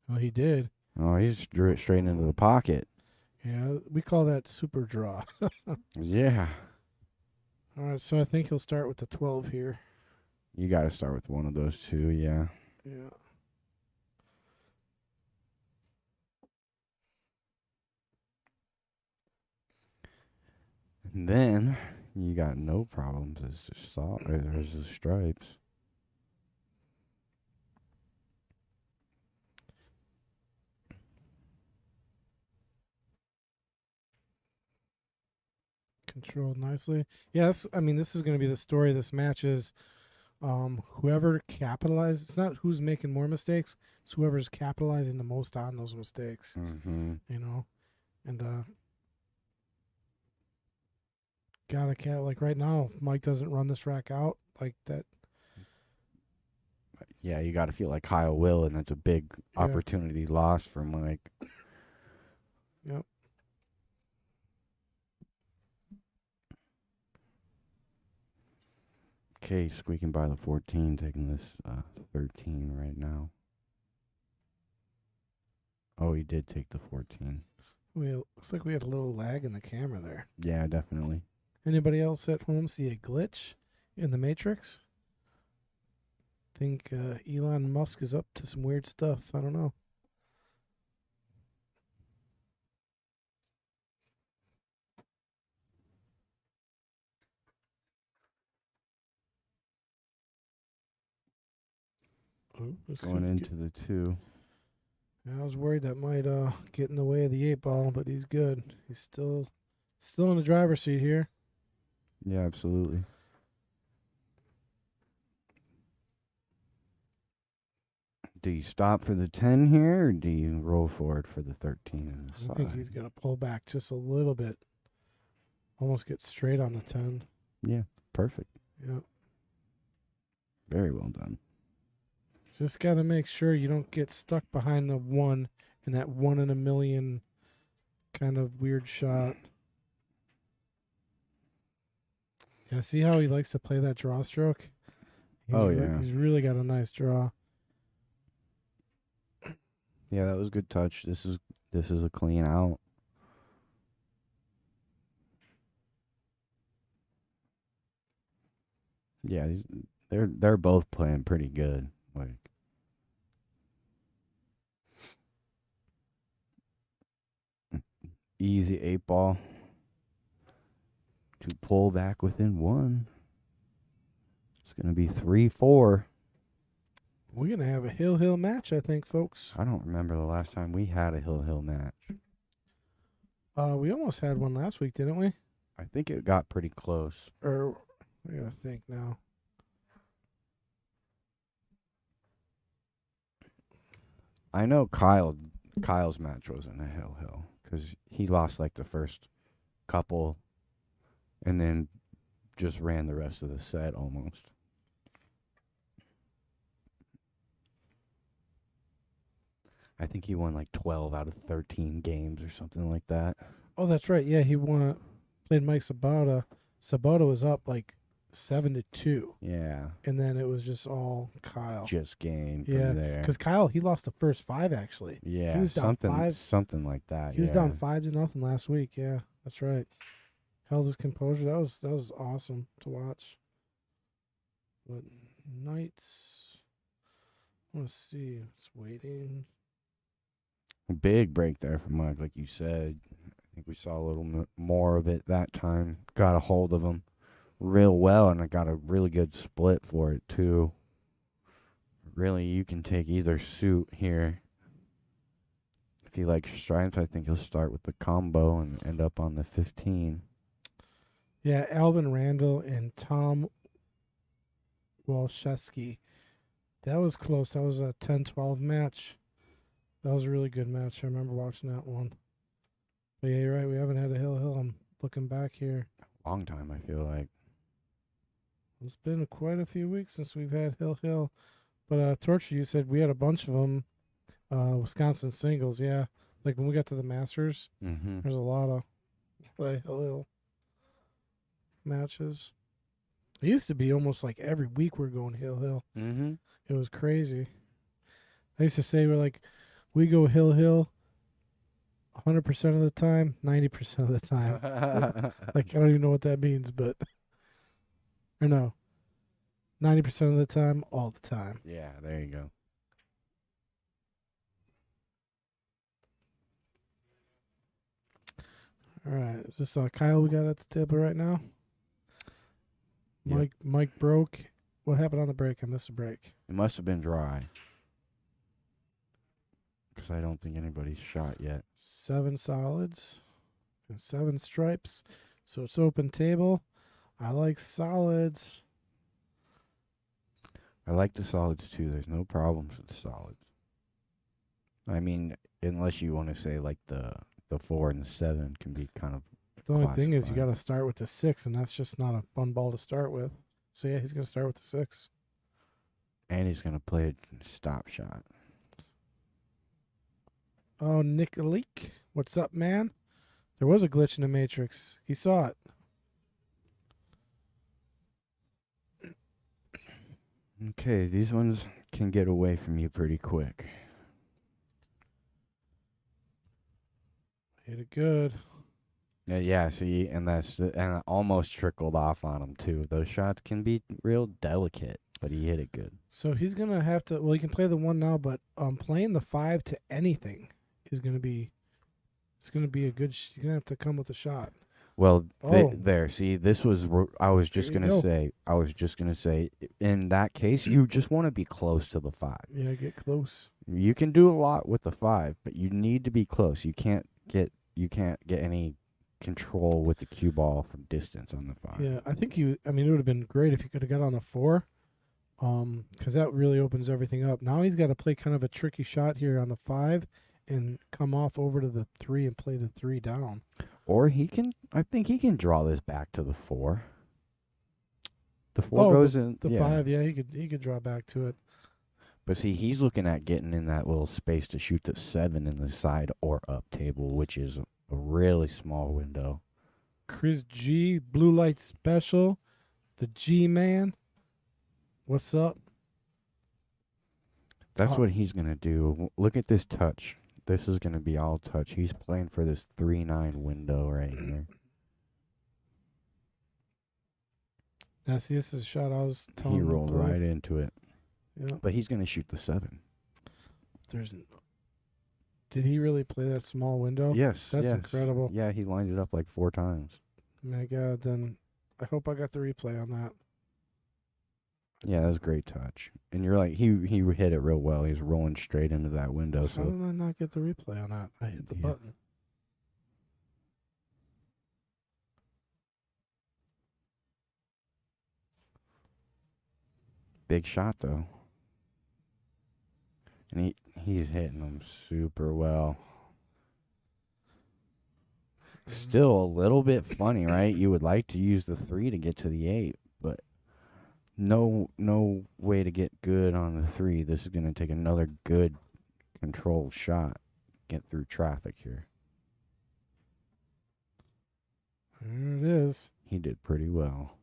Well, he did. Oh, he just drew it straight into the pocket. Yeah, we call that super draw. Yeah. All right, so I think he'll start with the 12 here. You got to start with one of those two, yeah. Yeah. And then you got no problems. It's just there's the stripes. Controlled nicely. Yes, I mean, this is going to be the story of this match is whoever capitalizes, it's not who's making more mistakes, it's whoever's capitalizing the most on those mistakes, Mm-hmm. you know? And gotta like right now, if Mike doesn't run this rack out like that. Yeah, you got to feel like Kyle will, and that's a big opportunity lost for Mike. Yep. Okay, squeaking by the 14, taking this 13 right now. Oh, he did take the 14. Looks like we had a little lag in the camera there. Yeah, definitely. Anybody else at home see a glitch in the Matrix? Think Elon Musk is up to some weird stuff. I don't know. Oh, Going into the 2. I was worried that might get in the way of the 8 ball, but he's good. He's still in the driver's seat here. Yeah, absolutely. Do you stop for the 10 here, or do you roll forward for the 13 in the side? I think he's going to pull back just a little bit. Almost get straight on the 10. Yeah, perfect. Yeah. Very well done. Just got to make sure you don't get stuck behind the 1 in that 1 in a million kind of weird shot. Yeah, see how he likes to play that draw stroke? He's really got a nice draw. Yeah, that was a good touch. This is a clean out. Yeah, they're both playing pretty good. Like easy 8 ball to pull back within 1. It's gonna be 3-4. We're going to have a hill match, I think, folks. I don't remember the last time we had a hill match. We almost had one last week, didn't we? I think it got pretty close. Or I got to think now. I know Kyle's match wasn't a hill because he lost like the first couple and then just ran the rest of the set almost. I think he won like 12 out of 13 games or something like that. Oh, that's right. Yeah, he played Mike Sabota. Sabota was up like 7-2. Yeah. And then it was just all Kyle. Just game from there. Because Kyle, he lost the first 5 actually. Yeah, he was down 5. Something like that. He was down 5-0 last week. Yeah, that's right. Held his composure. That was awesome to watch. But Knights, I want to see. It's waiting. Big break there for Mike, like you said. I think we saw a little more of it that time. Got a hold of him real well, and I got a really good split for it, too. Really, you can take either suit here. If you like stripes, I think he'll start with the combo and end up on the 15. Yeah, Alvin Randall and Tom Walszewski. That was close. That was a 10-12 match. That was a really good match. I remember watching that one. But yeah, you're right. We haven't had a hill. I'm looking back here. Long time, I feel like. It's been quite a few weeks since we've had hill. But Torture, you said we had a bunch of them. Wisconsin singles, yeah. Like when we got to the Masters, Mm-hmm. there's a lot of play Hill matches. It used to be almost like every week we're going Hill. Mm-hmm. It was crazy. I used to say we go Hill 100% of the time, 90% of the time. Like I don't even know what that means, but or no, 90% of the time, all the time. Yeah, there you go. All right, is this Kyle we got at the table right now? Yep. Mike broke. What happened on the break? I missed a break. It must have been dry. Because I don't think anybody's shot yet. 7 solids and 7 stripes. So it's open table. I like solids. I like the solids too. There's no problems with the solids. I mean, unless you want to say like the 4 and the 7 can be kind of. The only thing is you got classified. to start with the 6, and that's just not a fun ball to start with. So yeah, he's going to start with the 6. And he's going to play a stop shot. Oh, Nick Leak. What's up, man? There was a glitch in the Matrix. He saw it. Okay, these ones can get away from you pretty quick. Hit it good. Yeah, see, and and it almost trickled off on him too. Those shots can be real delicate, but he hit it good. So he's going to have to, well, he can play the 1 now, but playing the 5 to anything is going to be, it's going to be a good, you're going to have to come with a shot. Well, Oh. there. See, this was. I was just There you gonna go. say. I was just gonna say. In that case, you just want to be close to the 5. Yeah, get close. You can do a lot with the 5, but you need to be close. You can't get. You can't get any control with the cue ball from distance on the 5. Yeah, I think it would have been great if he could have got on the 4. Because that really opens everything up. Now he's got to play kind of a tricky shot here on the 5 and come off over to the 3 and play the 3 down. Or he can. I think he can draw this back to the 4. The 4 goes in The yeah. 5, yeah, he could draw back to it. But see, he's looking at getting in that little space to shoot the 7 in the side or up table, which is a really small window. Chris G, Blue Light Special, the G Man. What's up? That's Oh. what he's going to do. Look at this touch. This is going to be all touch. He's playing for this 3-9 window right here. Now, see, this is a shot I was telling He him to rolled play. right into it. Yeah, But he's going to shoot the 7. Did he really play that small window? Yes. That's yes. incredible. Yeah, he lined it up like 4 times. My God, then I hope I got the replay on that. Yeah, that was a great touch. And you're like, he hit it real well. He's rolling straight into that window. How So did I not get the replay on that? I hit the Yeah. button. big shot though. And he's hitting them super well. Still a little bit funny, right? You would like to use the 3 to get to the 8, but no way to get good on the 3. This is going to take another good controlled shot. Get through traffic here. There it is. He did pretty well.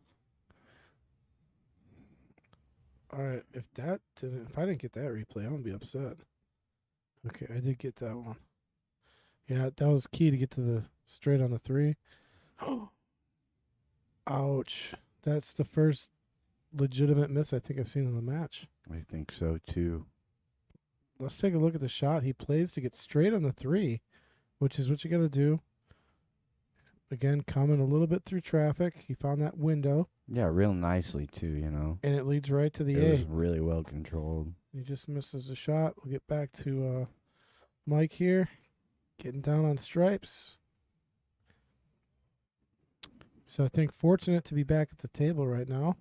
All right, if I didn't get that replay, I'm gonna be upset. Okay, I did get that one. Yeah, that was key to get to the straight on the 3. Ouch! That's the first legitimate miss I think I've seen in the match. I think so too. Let's take a look at the shot he plays to get straight on the 3, which is what you got to do. Again, coming a little bit through traffic. He found that window, Yeah, real nicely too, you know. and it leads right to the It was 8. really well controlled. He just misses a shot. We'll get back to Mike here, getting down on stripes. So I think fortunate to be back at the table right now.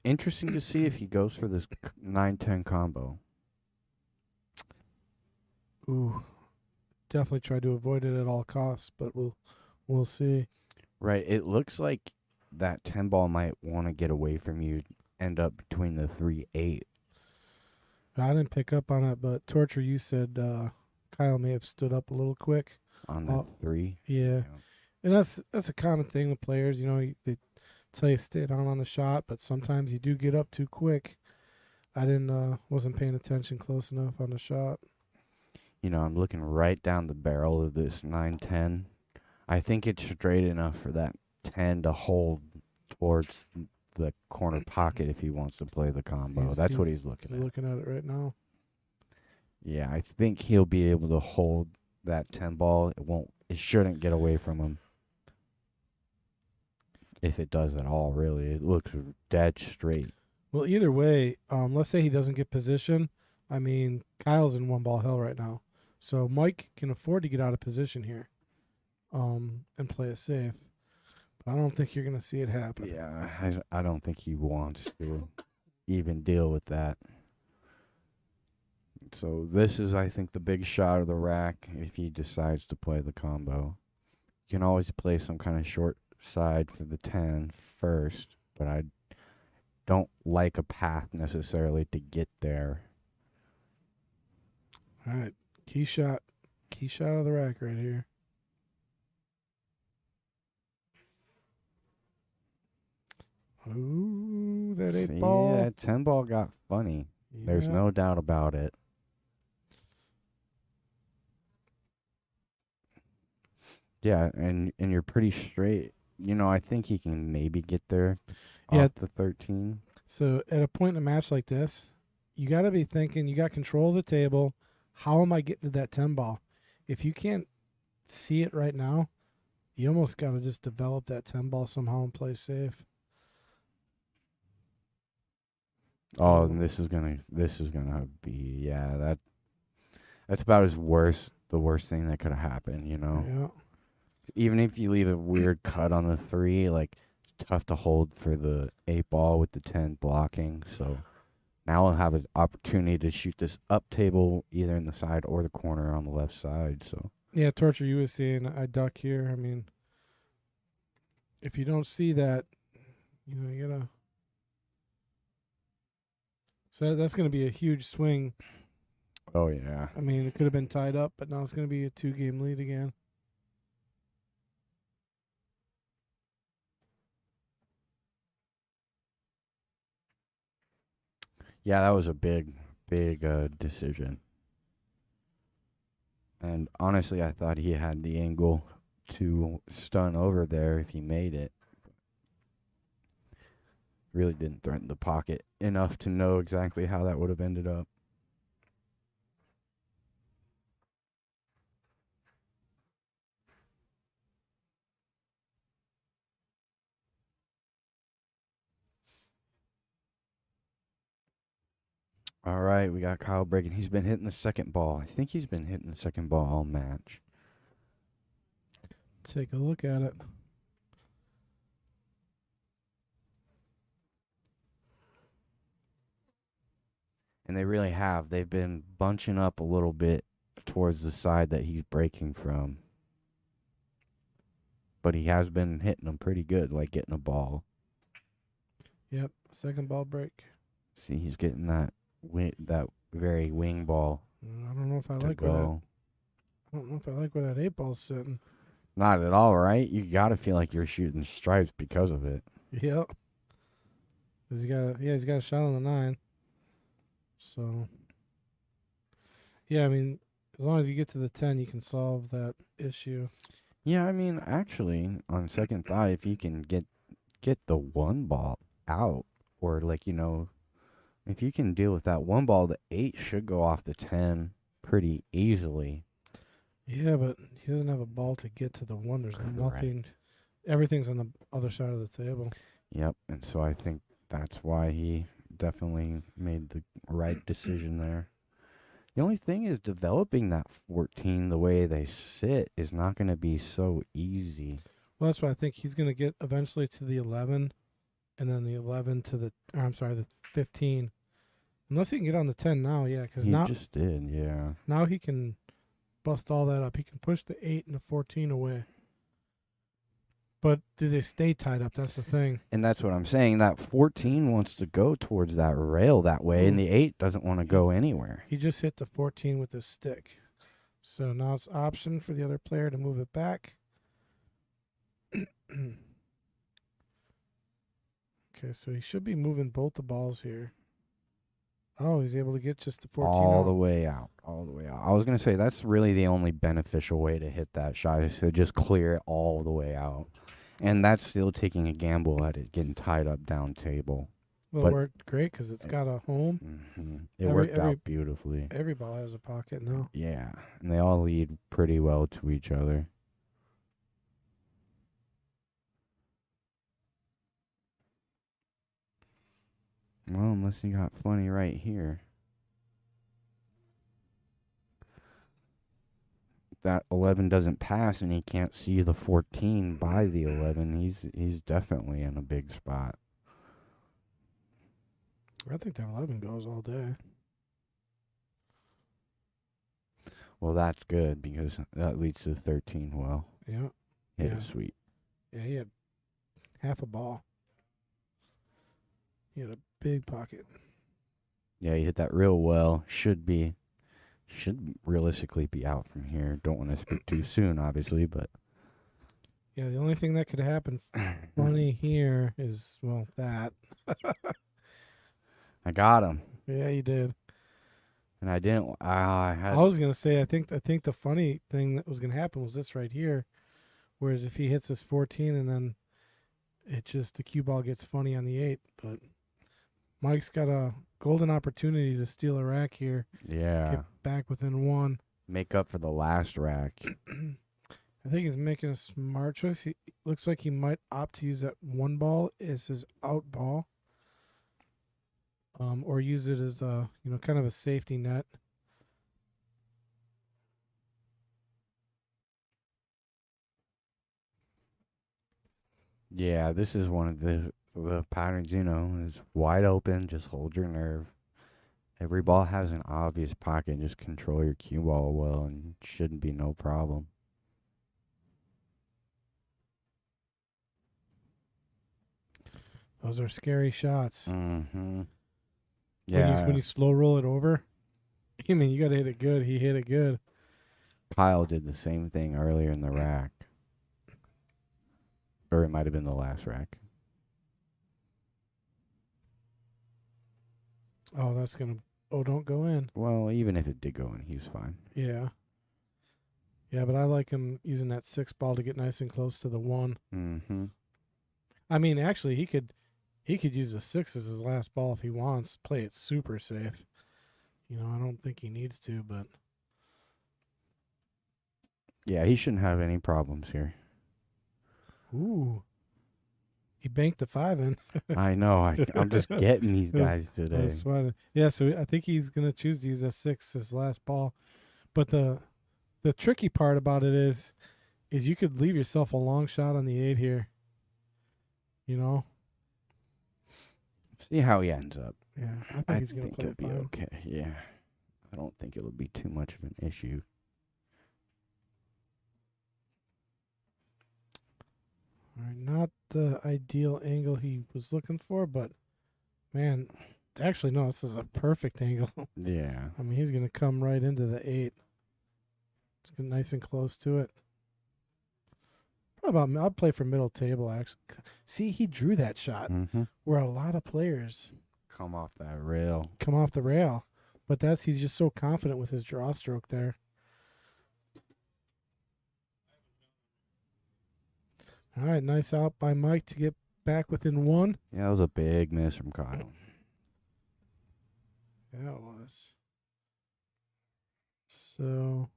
Interesting to see if he goes for this 9-10 combo. Ooh, definitely try to avoid it at all costs, but we'll see. Right, it looks like that 10 ball might want to get away from you, end up between the 3-8. I didn't pick up on it, but Torture, you said Kyle may have stood up a little quick. On the 3. Yeah. And that's a common thing with players. You know, they tell you stay down on the shot, but sometimes you do get up too quick. I wasn't paying attention close enough on the shot. You know, I'm looking right down the barrel of this 9-10. I think it's straight enough for that 10 to hold towards the corner pocket if he wants to play the combo. That's what he's looking at. He's looking at it right now. Yeah, I think he'll be able to hold that 10 ball. It shouldn't get away from him. If it does at all, really. It looks dead straight. Well, either way, let's say he doesn't get position. I mean, Kyle's in one ball hell right now. So Mike can afford to get out of position here and play it safe. But I don't think you're going to see it happen. Yeah, I don't think he wants to even deal with that. So this is, I think, the big shot of the rack if he decides to play the combo. You can always play some kind of short side for the 10 first, but I don't like a path necessarily to get there. All right, key shot of the rack right here. Ooh, that 8 ball. Yeah, that 10 ball got funny. Yeah. There's no doubt about it. Yeah, and you're pretty straight. You know, I think he can maybe get there off the 13. So at a point in a match like this, you got to be thinking, you got control of the table. How am I getting to that 10 ball? If you can't see it right now, you almost got to just develop that 10 ball somehow and play safe. Oh, and this is gonna be that's about the worst thing that could have happened, you know. Yeah. Even if you leave a weird cut on the 3, like it's tough to hold for the 8 ball with the 10 blocking. So now I'll have an opportunity to shoot this up table either in the side or the corner on the left side. So yeah, Torture, you was saying I duck here. I mean, if you don't see that, you know, you gotta. So that's going to be a huge swing. Oh yeah. I mean, it could have been tied up, but now it's going to be a 2-game lead again. Yeah, that was a big decision. And honestly, I thought he had the angle to stun over there if he made it. Really didn't threaten the pocket enough to know exactly how that would have ended up. All right, we got Kyle breaking. He's been hitting the second ball. I think he's been hitting the second ball all match. Take a look at it. And they really have. They've been bunching up a little bit towards the side that he's breaking from. But he has been hitting them pretty good, like getting a ball. Yep, second ball break. See, he's getting that very wing ball. I don't know if I to like go. I don't know if I like where that 8 ball's sitting. Not at all, right? You got to feel like you're shooting stripes because of it. Yep. He's got a shot on the 9. So, yeah, I mean, as long as you get to the 10, you can solve that issue. Yeah, I mean, actually, on second thought, if you can get the 1 ball out, or like, you know, if you can deal with that 1 ball, the 8 should go off the 10 pretty easily. Yeah, but he doesn't have a ball to get to the 1. There's nothing. Everything's on the other side of the table. Yep, and so I think that's why he definitely made the right decision there. The only thing is developing that 14 the way they sit is not going to be so easy. Well, that's why I think he's going to get eventually to the 11, and then the 11 to the 15. Unless he can get on the 10 now, yeah, because now he just did, yeah. Now he can bust all that up. He can push the 8 and the 14 away. But do they stay tied up? That's the thing. And that's what I'm saying. That 14 wants to go towards that rail that way, and the 8 doesn't want to go anywhere. He just hit the 14 with his stick. So now it's option for the other player to move it back. Okay, so he should be moving both the balls here. Oh, he's able to get just the 14 All out. the way out. All the way out. I was going to say that's really the only beneficial way to hit that shot is to just clear it all the way out. And that's still taking a gamble at it getting tied up down table. Well, it But- worked great because it's got a home. It Every- worked out beautifully. Every ball has a pocket now. Yeah. And they all lead pretty well to each other. Well, unless you got funny right here. That 11 doesn't pass and he can't see the 14 by the 11. He's definitely in a big spot. I think that 11 goes all day. Well, that's good because that leads to 13. Well, Yeah. hit Yeah. it sweet. Yeah, he had half a ball. He had a big pocket. Yeah, he hit that real well. Should realistically be out from here. Don't want to speak too soon, obviously, but Yeah, the only thing that could happen funny here is, well, that. I got him, Yeah, you did. and I didn't. I had. I was gonna say, I think the funny thing that was gonna happen was this right here. Whereas if he hits this 14 and then the cue ball gets funny on the 8, but Mike's got a golden opportunity to steal a rack here. Yeah. Get back within 1. Make up for the last rack. I think he's making a smart choice. He looks like he might opt to use that 1 ball as his out ball. Or use it as a, kind of a safety net. Yeah, this is one of the patterns. Is wide open. Just hold your nerve. Every ball has an obvious pocket. Just control your cue ball well, and shouldn't be no problem. Those are scary shots. Mm-hmm. Yeah. When you slow roll it over, I mean, you got to hit it good. He hit it good. Kyle did the same thing earlier in the rack. Or it might have been the last rack. Oh, that's going to... Oh, don't go in. Well, even if it did go in, he was fine. Yeah. Yeah, but I like him using that 6 ball to get nice and close to the 1. Mm-hmm. I mean, actually, he could use the 6 as his last ball if he wants. Play it super safe. I don't think he needs to, but... Yeah, he shouldn't have any problems here. Ooh. He banked the 5 in. I know. I'm just getting these guys today. Yeah, so I think he's going to choose to use that 6 as last ball. But the tricky part about it is you could leave yourself a long shot on the 8 here. See how he ends up. Yeah, I think he's going to play it'll it be fine. okay. Yeah. I don't think it'll be too much of an issue. All right, not the ideal angle he was looking for, but man, actually no, this is a perfect angle. Yeah. I mean, he's going to come right into the 8. It's getting nice and close to it. Probably I'll play for middle table, actually. See, he drew that shot Mm-hmm. where a lot of players Come off that rail. come off the rail. But he's just so confident with his draw stroke there. All right, nice out by Mike to get back within 1. Yeah, that was a big miss from Kyle. Yeah, it was. So,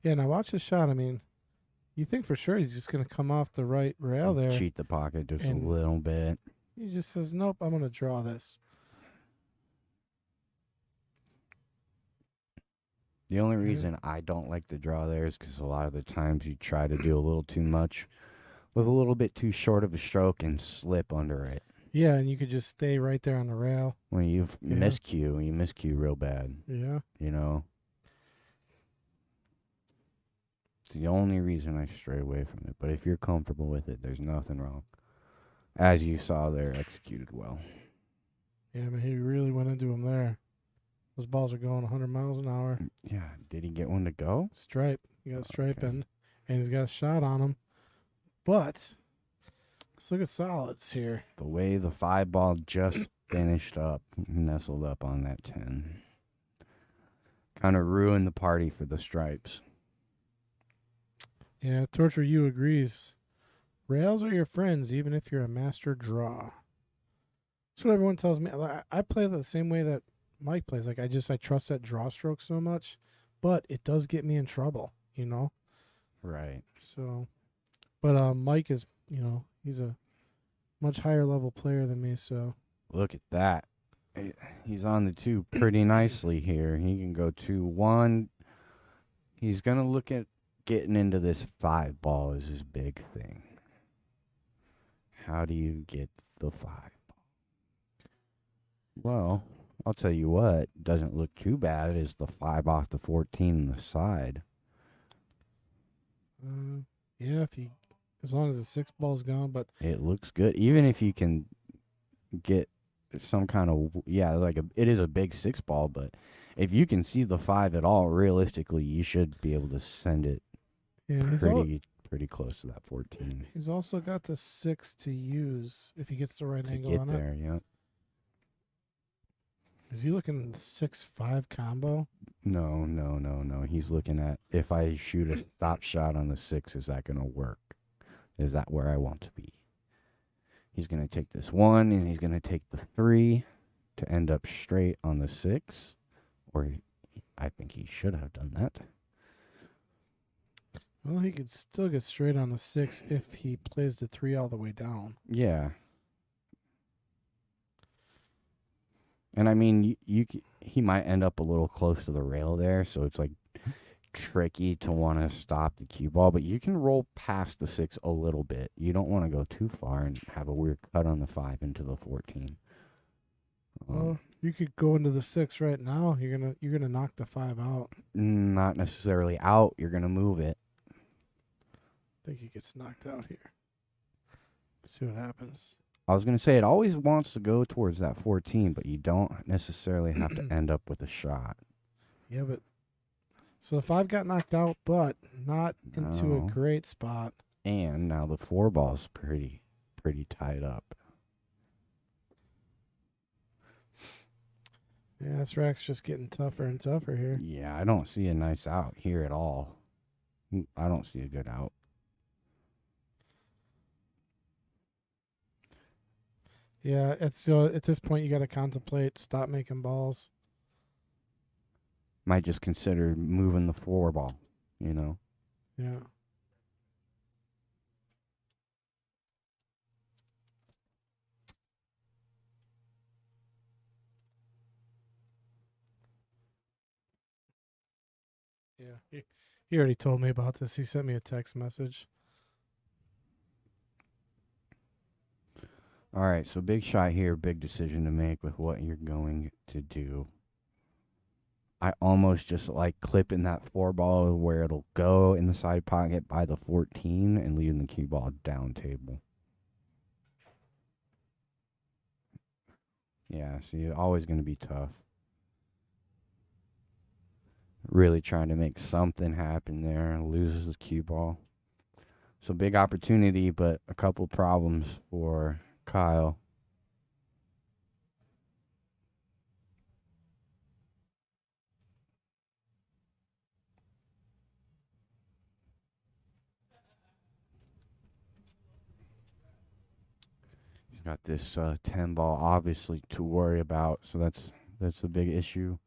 yeah, now watch the shot. I mean, you think for sure he's just going to come off the right rail there. Cheat the pocket just And- a little bit. He just says, nope, I'm going to draw this. The only reason I don't like to draw there is because a lot of the times you try to do a little too much with a little bit too short of a stroke and slip under it. Yeah, and you could just stay right there on the rail. When you Yeah. miscue real bad, Yeah. It's the only reason I stray away from it. But if you're comfortable with it, there's nothing wrong. As you saw there, executed well. Yeah, but he really went into him there. Those balls are going 100 miles an hour. Yeah. Did he get one to go? Stripe. You got a stripe Okay. in, and he's got a shot on him. But let's look at solids here. The way the 5 ball just finished up, nestled up on that 10. Kind of ruined the party for the stripes. Yeah, Torture You agrees. Rails are your friends, even if you're a master draw. That's what everyone tells me. I play the same way that Mike plays. Like I trust that draw stroke so much, but it does get me in trouble, you know. Right. So, but Mike is, he's a much higher level player than me. So Look at that. He's on the 2 pretty nicely here. He can go 2-1. He's going to look at getting into this 5 ball is his big thing. How do you get the 5 ball? Well, I'll tell you what, doesn't look too bad is the 5 off the 14 on the side. yeah, as long as the 6 ball's gone, but It looks good. Even if you can get some kind of, it is a big 6 ball, but if you can see the 5 at all, realistically, you should be able to send it yeah, pretty close to that 14. he's also got the 6 to use if he gets the right To angle get on there, yeah. Is he looking at 6-5 combo? No. He's looking at if I shoot a stop shot on the 6, is that going to work? Is that where I want to be? He's going to take this 1 and he's going to take the 3 to end up straight on the 6. Or I think he should have done that. Well, he could still get straight on the 6 if he plays the 3 all the way down. Yeah. And I mean, he might end up a little close to the rail there, so it's like tricky to want to stop the cue ball, but you can roll past the 6 a little bit. You don't want to go too far and have a weird cut on the 5 into the 14. Well, you could go into the 6 right now. You're gonna knock the 5 out. Not necessarily out. You're gonna move it. I think he gets knocked out here. See what happens. I was gonna say it always wants to go towards that 14, but you don't necessarily have to end up with a shot. Yeah, but so the 5 got knocked out, but not into No. a great spot. And now the 4 ball's pretty tied up. Yeah, this rack's just getting tougher and tougher here. Yeah, I don't see a nice out here at all. I don't see a good out. Yeah, at this point you got to contemplate stop making balls. Might just consider moving the 4 ball, you know. Yeah. Yeah, he already told me about this. He sent me a text message. All right, so big shot here, big decision to make with what you're going to do. I almost just like clipping that 4 ball where it'll go in the side pocket by the 14 and leaving the cue ball down table. Yeah, see, always going to be tough. Really trying to make something happen there. Loses the cue ball. So big opportunity, but a couple problems for Kyle. He's got this 10 ball obviously to worry about, so that's the big issue.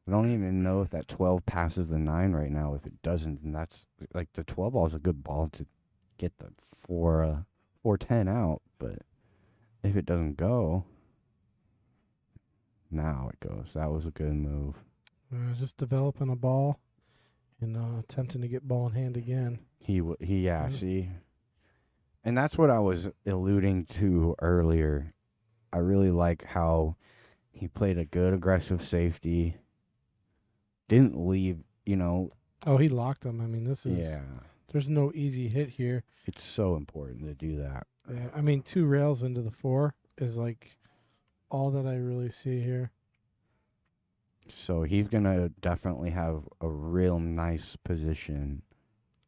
I don't even know if that 12 passes the 9 right now. If it doesn't, then that's like the 12 ball is a good ball to get the 410 out, but if it doesn't go, now it goes. That was a good move. Just developing a ball and attempting to get ball in hand again. See, and that's what I was alluding to earlier. I really like how he played a good aggressive safety. Didn't leave, Oh, he locked him. I mean, there's no easy hit here. It's so important to do that. Yeah, I mean, 2 rails into the 4 is like all that I really see here. So he's gonna definitely have a real nice position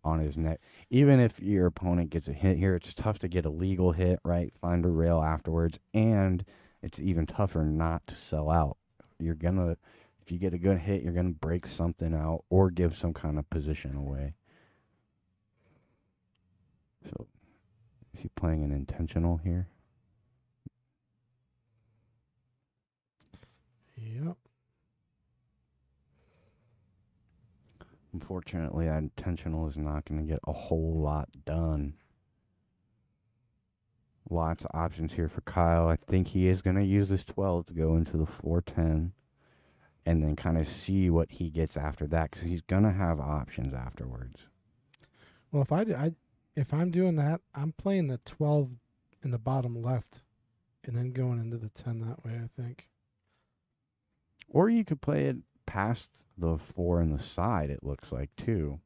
on his neck. Even if your opponent gets a hit here, it's tough to get a legal hit, right? Find a rail afterwards, and it's even tougher not to sell out. You're gonna, if you get a good hit, you're gonna break something out or give some kind of position away. So, is he playing an intentional here? Yep. Unfortunately, that intentional is not going to get a whole lot done. Lots of options here for Kyle. I think he is going to use this 12 to go into the 410 and then kind of see what he gets after that because he's going to have options afterwards. Well, if I'm doing that, I'm playing the 12 in the bottom left, and then going into the 10 that way. I think. Or you could play it past the 4 in the side, it looks like, too.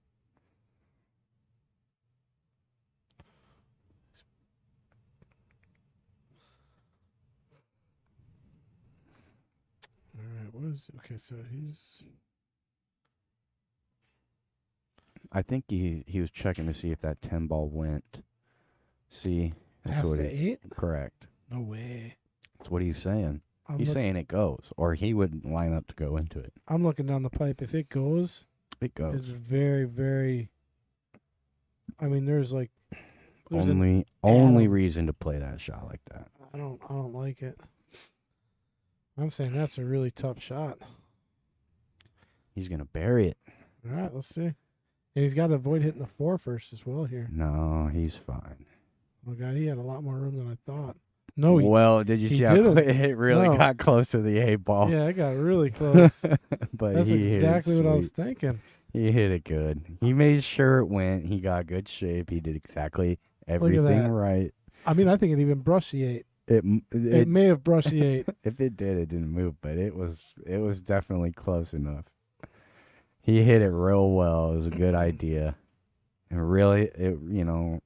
All right. What is okay? So he's. I think he was checking to see if that 10 ball went. See? That's Past what the 8? Correct. No way. That's what he's saying. I'm He's saying it goes, or he would line up to go into it. I'm looking down the pipe. If it goes, It goes. it's very, very. I mean, there's only reason to play that shot like that. I don't like it. I'm saying that's a really tough shot. He's gonna bury it. All right, let's see. And he's got to avoid hitting the 4 first as well here. No, he's fine. Oh God, he had a lot more room than I thought. Well, did you see how it really got close to the 8 ball? Yeah, it got really close. But that's exactly what I was thinking. He hit it good. He made sure it went. He got good shape. He did exactly everything right. I mean, I think it even brushed the 8. It may have brushed the 8. If it did, it didn't move, but it was definitely close enough. He hit it real well. It was a good idea, and really, to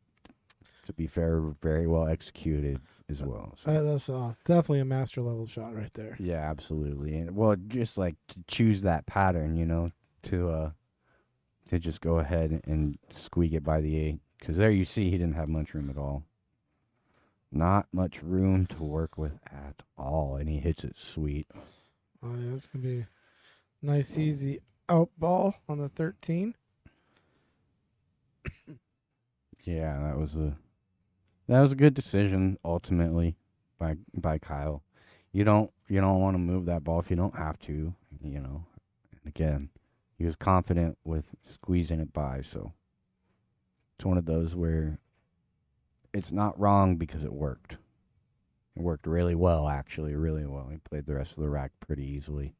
be fair, very well executed as well. So. That's definitely a master level shot right there. Yeah, absolutely, and well, just like to choose that pattern, to just go ahead and squeak it by the 8, because there you see he didn't have much room at all. Not much room to work with at all, and he hits it sweet. Oh yeah, it's gonna be nice, easy out ball on the 13. Yeah, that was a good decision ultimately by Kyle. You don't want to move that ball if you don't have to, And again, he was confident with squeezing it by, so it's one of those where it's not wrong because it worked. It worked really well, actually, really well. He played the rest of the rack pretty easily.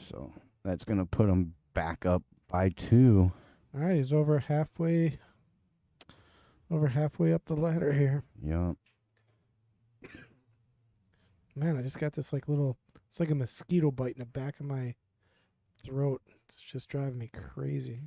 So that's going to put him back up by 2. All right, he's over halfway up the ladder here. Yep. Man, I just got this it's like a mosquito bite in the back of my throat. It's just driving me crazy.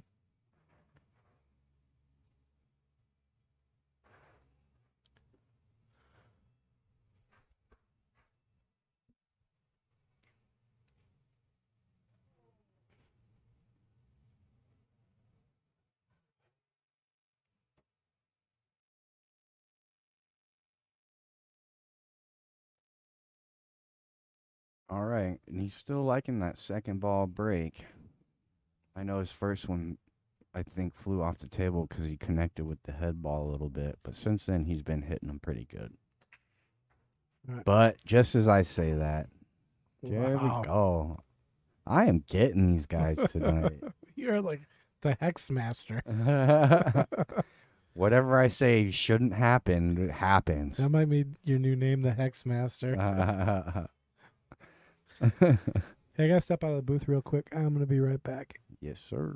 All right, and he's still liking that second ball break. I know his first one, I think, flew off the table because he connected with the head ball a little bit, but since then he's been hitting them pretty good. Right. But just as I say that, there we go. I am getting these guys tonight. You're like the hex master. Whatever I say shouldn't happen, it happens. That might be your new name, the hex master. Hey, I gotta step out of the booth real quick. I'm gonna be right back. Yes, sir.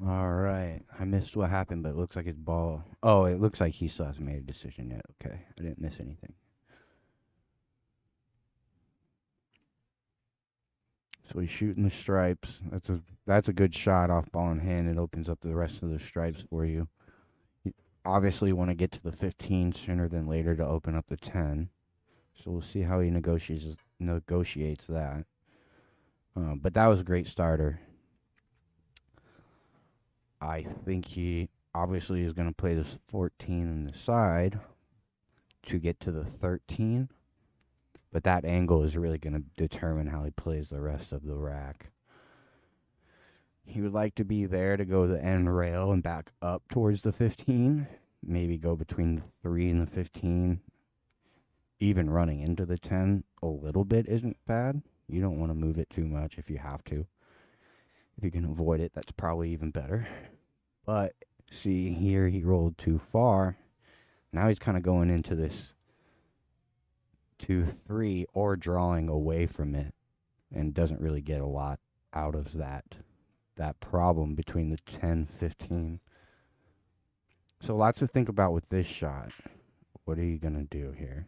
All right. I missed what happened, but it looks like his ball. Oh, it looks like he still hasn't made a decision yet. Okay, I didn't miss anything. So he's shooting the stripes. That's a good shot off ball in hand. It opens up the rest of the stripes for you. You obviously want to get to the 15 sooner than later to open up the 10. So we'll see how he negotiates that. But that was a great starter. I think he obviously is going to play this 14 on the side to get to the 13. But that angle is really going to determine how he plays the rest of the rack. He would like to be there to go to the end rail and back up towards the 15. Maybe go between the 3 and the 15. Even running into the 10 a little bit isn't bad. You don't want to move it too much if you have to. If you can avoid it, that's probably even better. But see, here he rolled too far. Now he's kind of going into this 2-3 or drawing away from it and doesn't really get a lot out of that problem between the 10-15. So lots to think about with this shot. What are you going to do here?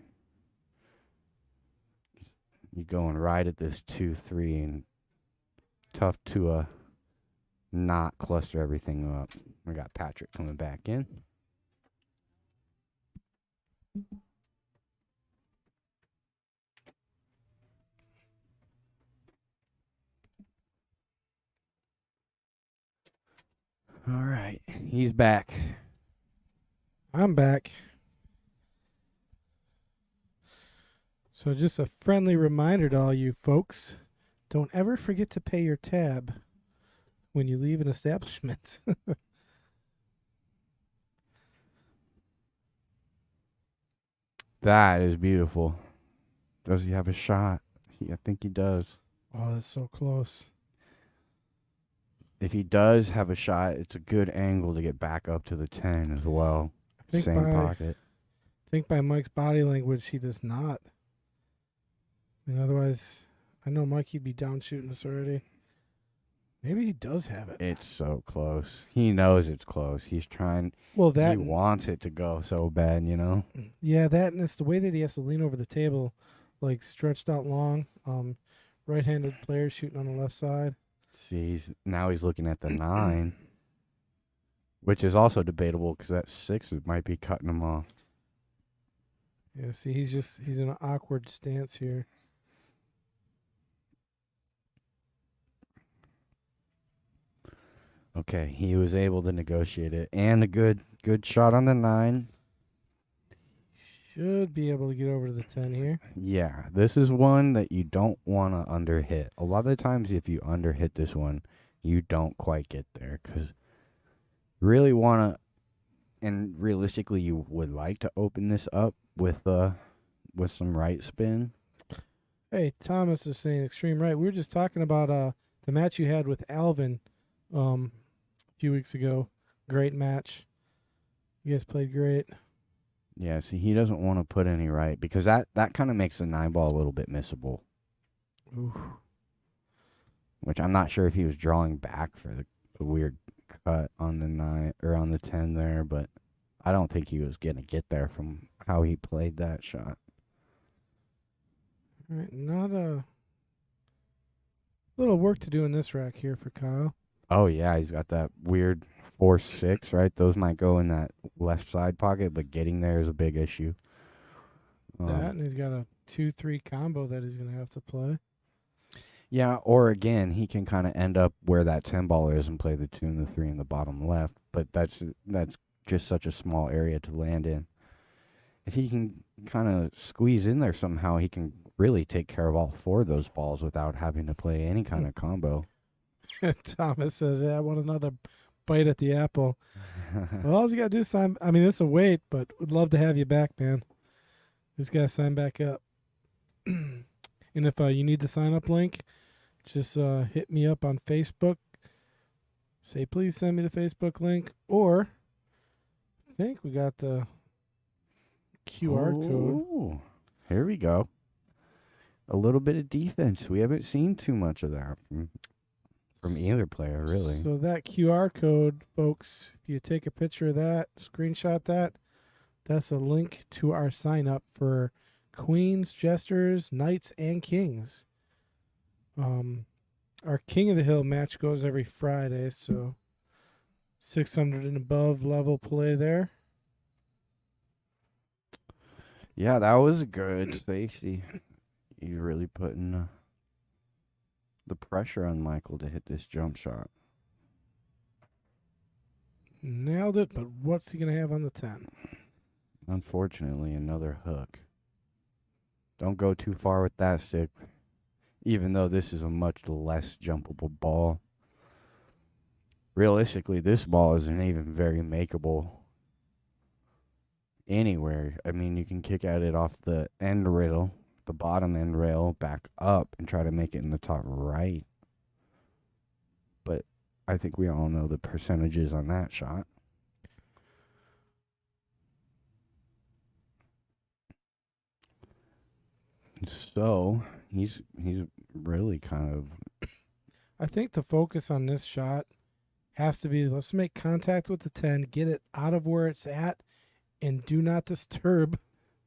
You're going right at this 2-3 and tough to not cluster everything up. We got Patrick coming back in. All right, he's back. I'm back. So just a friendly reminder to all you folks, don't ever forget to pay your tab when you leave an establishment. That is beautiful. Does he have a shot? I think he does. Oh, that's so close. If he does have a shot, it's a good angle to get back up to the 10 as well. Same pocket. I think by Mike's body language, he does not. And otherwise, I know Mike, he'd be down shooting us already. Maybe he does have it. It's so close. He knows it's close. He's trying. Well, he wants it to go so bad, you know? Yeah, that, and it's the way that he has to lean over the table, like stretched out long. Right-handed player shooting on the left side. See, now he's looking at the 9, which is also debatable because that 6 might be cutting him off. Yeah, see, he's in an awkward stance here. Okay, he was able to negotiate it, and a good shot on the 9. Should be able to get over to the 10 here. Yeah, this is one that you don't want to underhit. A lot of the times, if you underhit this one, you don't quite get there because you really want to, and realistically, you would like to open this up with some right spin. Hey, Thomas is saying extreme right. We were just talking about the match you had with Alvin a few weeks ago. Great match. You guys played great. Yeah, see, he doesn't want to put any right because that kind of makes the 9 ball a little bit missable. Ooh. Which I'm not sure if he was drawing back for the weird cut on the 9 or on the 10 there, but I don't think he was going to get there from how he played that shot. All right, not a little work to do in this rack here for Kyle. Oh, yeah, he's got that weird 4-6, right? Those might go in that left side pocket, but getting there is a big issue. That, and he's got a 2-3 combo that he's going to have to play. Yeah, or again, he can kind of end up where that 10 ball is and play the 2 and the 3 in the bottom left, but that's just such a small area to land in. If he can kind of squeeze in there somehow, he can really take care of all 4 of those balls without having to play any kind of combo. Thomas says, yeah, I want another bite at the apple. Well, all you got to do is sign. I mean, it's a wait, but would love to have you back, man. Just got to sign back up. And if you need the sign-up link, just hit me up on Facebook. Say, please send me the Facebook link. Or, I think we got the QR code. Here we go. A little bit of defense. We haven't seen too much of that from from either player, really. So that QR code, folks, if you take a picture of that, screenshot that, that's a link to our sign up for Queens, Jesters, Knights, and Kings. Our King of the Hill match goes every Friday, so 600 and above level play there. Yeah, that was good, Stacy. You're really putting the pressure on Michael to hit this jump shot. Nailed it, but what's he going to have on the 10? Unfortunately, another hook. Don't go too far with that stick, even though this is a much less jumpable ball. Realistically, this ball isn't even very makeable anywhere. I mean, you can kick at it off the end rail, the bottom end rail, back up and try to make it in the top right. But I think we all know the percentages on that shot. So he's really kind of. I think the focus on this shot has to be, let's make contact with the 10, get it out of where it's at, and do not disturb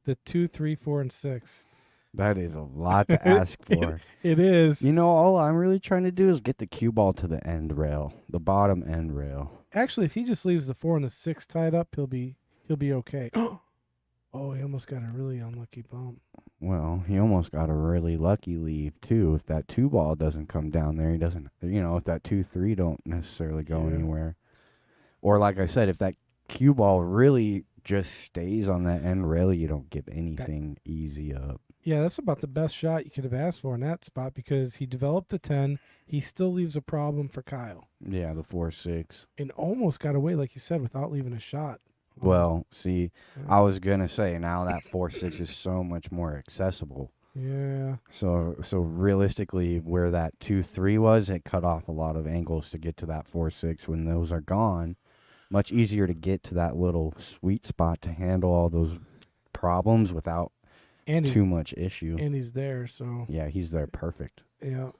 the 2, 3, 4, and 6. That is a lot to ask for. It is. You know, all I'm really trying to do is get the cue ball to the end rail, the bottom end rail. Actually, if he just leaves the 4 and the 6 tied up, he'll be okay. Oh, he almost got a really unlucky bump. Well, he almost got a really lucky leave too. If that 2 ball doesn't come down there, he doesn't. You know, if that 2, 3 don't necessarily go anywhere, or like I said, if that cue ball really just stays on that end rail, you don't give anything easy up. Yeah, that's about the best shot you could have asked for in that spot because he developed the 10. He still leaves a problem for Kyle. Yeah, the 4-6. And almost got away, like you said, without leaving a shot. Well, see, I was gonna say now that 4-6 is so much more accessible. Yeah. So realistically, where that 2-3 was, it cut off a lot of angles to get to that 4-6. When those are gone, much easier to get to that little sweet spot to handle all those problems without too much issue. And he's there, so. Yeah, he's there perfect. Yeah.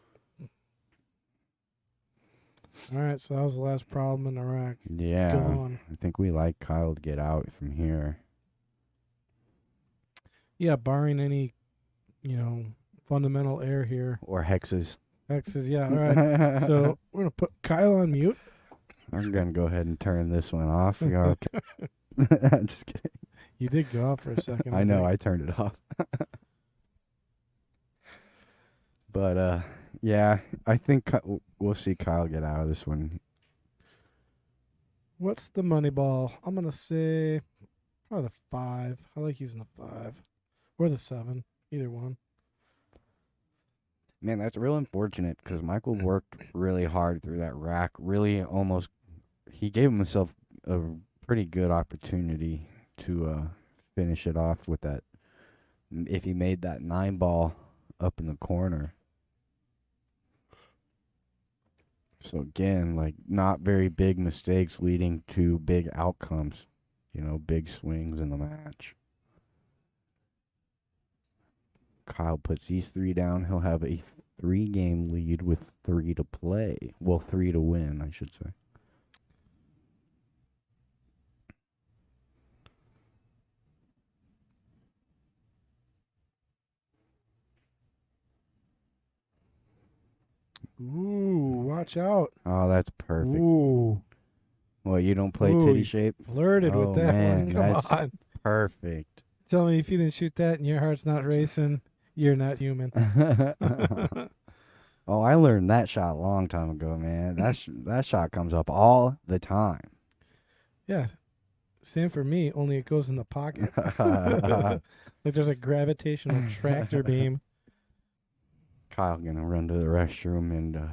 All right, so that was the last problem in Iraq. Yeah. Gone. I think we like Kyle to get out from here. Yeah, barring any, fundamental error here. Or hexes. Hexes, yeah. All right. So we're going to put Kyle on mute. I'm going to go ahead and turn this one off. You okay? Just kidding. You did go off for a second. I know, I turned it off. But, yeah, I think we'll see Kyle get out of this one. What's the money ball? I'm going to say probably the 5. I like using the 5. Or the 7. Either one. Man, that's real unfortunate because Michael worked really hard through that rack. Really he gave himself a pretty good opportunity to finish it off with that. If he made that 9 ball up in the corner. So again, like not very big mistakes leading to big outcomes, big swings in the match. Kyle puts these 3 down. He'll have a 3-game lead with 3 to play. Well, 3 to win, I should say. Ooh, watch out. Oh, that's perfect. Ooh. Well, you don't play titty shape? Flirted with that man, one. Come that's on. Perfect. Tell me if you didn't shoot that and your heart's not racing, you're not human. Oh, I learned that shot a long time ago, man. That shot comes up all the time. Yeah. Same for me, only it goes in the pocket. Like there's a gravitational tractor beam. Kyle gonna run to the restroom and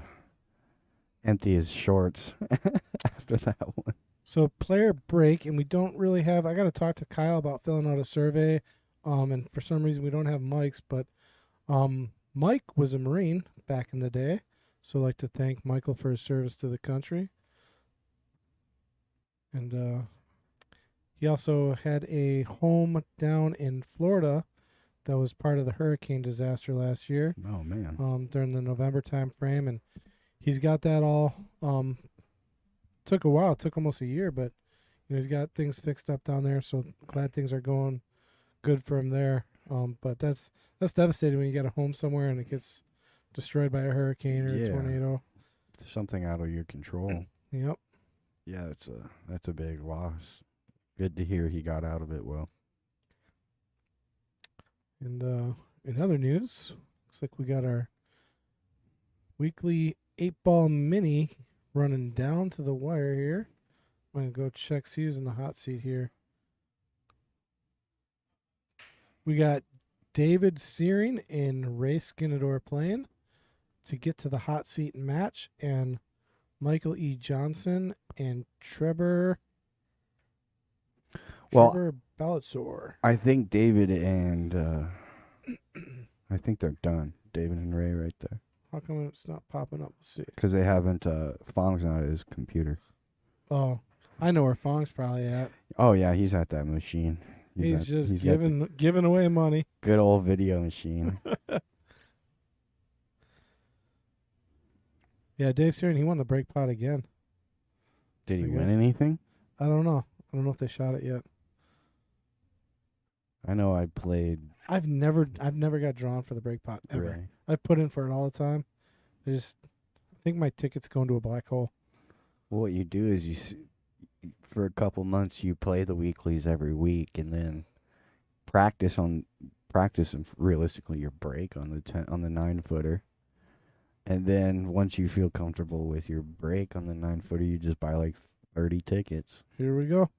empty his shorts after that one. So player break, and we don't really have. I got to talk to Kyle about filling out a survey, and for some reason we don't have mics. But Mike was a Marine back in the day, so I'd like to thank Michael for his service to the country. And he also had a home down in Florida that was part of the hurricane disaster last year. Oh man! During the November time frame, and he's got that all. Took a while. It took almost a year, but he's got things fixed up down there. So glad things are going good for him there. But that's devastating when you get a home somewhere and it gets destroyed by a hurricane or a tornado. Something out of your control. Yep. Yeah, that's a big loss. Good to hear he got out of it well. And in other news, looks like we got our weekly 8-ball mini running down to the wire here. I'm going to go check see who's in the hot seat here. We got David Searing and Ray Skinador playing to get to the hot seat match, and Michael E. Johnson and Trevor Balletsor. I think David and I think they're done. David and Ray right there. How come it's not popping up? Let's see. Because they haven't. Fong's not at his computer. Oh, I know where Fong's probably at. Oh yeah, he's at that machine. He's giving away money. Good old video machine. Yeah, Dave Searing, he won the break pot again. Did he win anything? I don't know. I don't know if they shot it yet. I know I played. I've never got drawn for the break pot ever. Ray. I've put in for it all the time. I think my ticket's going to a black hole. Well, what you do is for a couple months you play the weeklies every week, and then practice realistically your break on the 9-footer. And then once you feel comfortable with your break on the 9-footer, you just buy like 30 tickets. Here we go.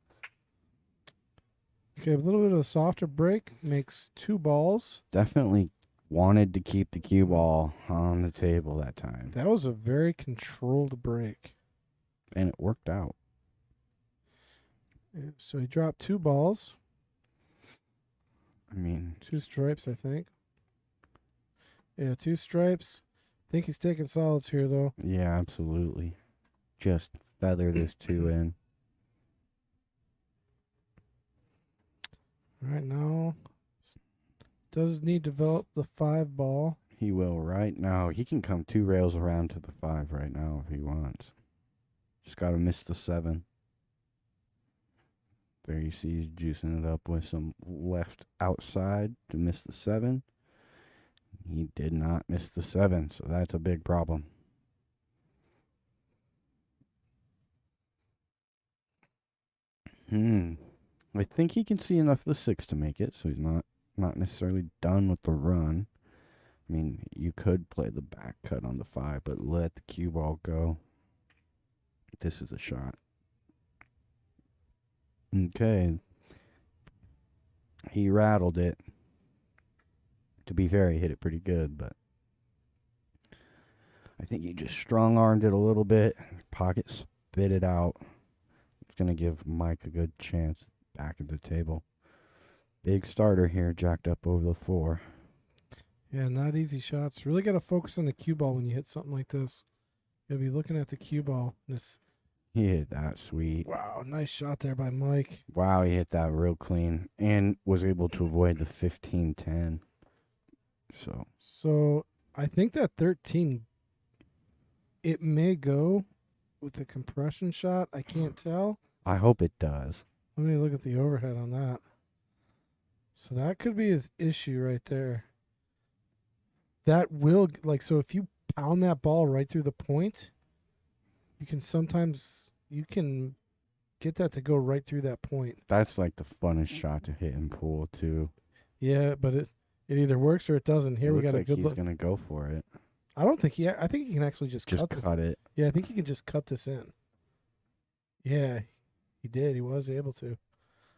Okay, a little bit of a softer break makes 2 balls. Definitely wanted to keep the cue ball on the table that time. That was a very controlled break. And it worked out. So he dropped 2 balls. I mean, 2 stripes, I think. Yeah, 2 stripes. I think he's taking solids here, though. Yeah, absolutely. Just feather this 2 in. All right, now does need to develop the 5 ball. He will right now. He can come 2 rails around to the 5 right now if he wants. Just got to miss the 7. There you see he's juicing it up with some left outside to miss the 7. He did not miss the 7, so that's a big problem. I think he can see enough of the 6 to make it, so he's not necessarily done with the run. I mean, you could play the back cut on the 5, but let the cue ball go. This is a shot. Okay. He rattled it. To be fair, he hit it pretty good, but I think he just strong-armed it a little bit. Pocket spit it out. It's going to give Mike a good chance back at the table. Big starter here, jacked up over the 4. Yeah, not easy shots. Really got to focus on the cue ball when you hit something like this. You'll be looking at the cue ball. And he hit that sweet. Wow, nice shot there by Mike. Wow, he hit that real clean and was able to avoid the 15-10. So I think that 13, it may go with the compression shot. I can't tell. I hope it does. Let me look at the overhead on that. So that could be his issue right there. That will, so if you pound that ball right through the point, you can get that to go right through that point. That's like the funnest shot to hit in pool too. Yeah, but it either works or it doesn't. Here we got a good look. He's gonna go for it. I think he can actually just cut it. Yeah, I think he can just cut this in. Yeah, he did. He was able to.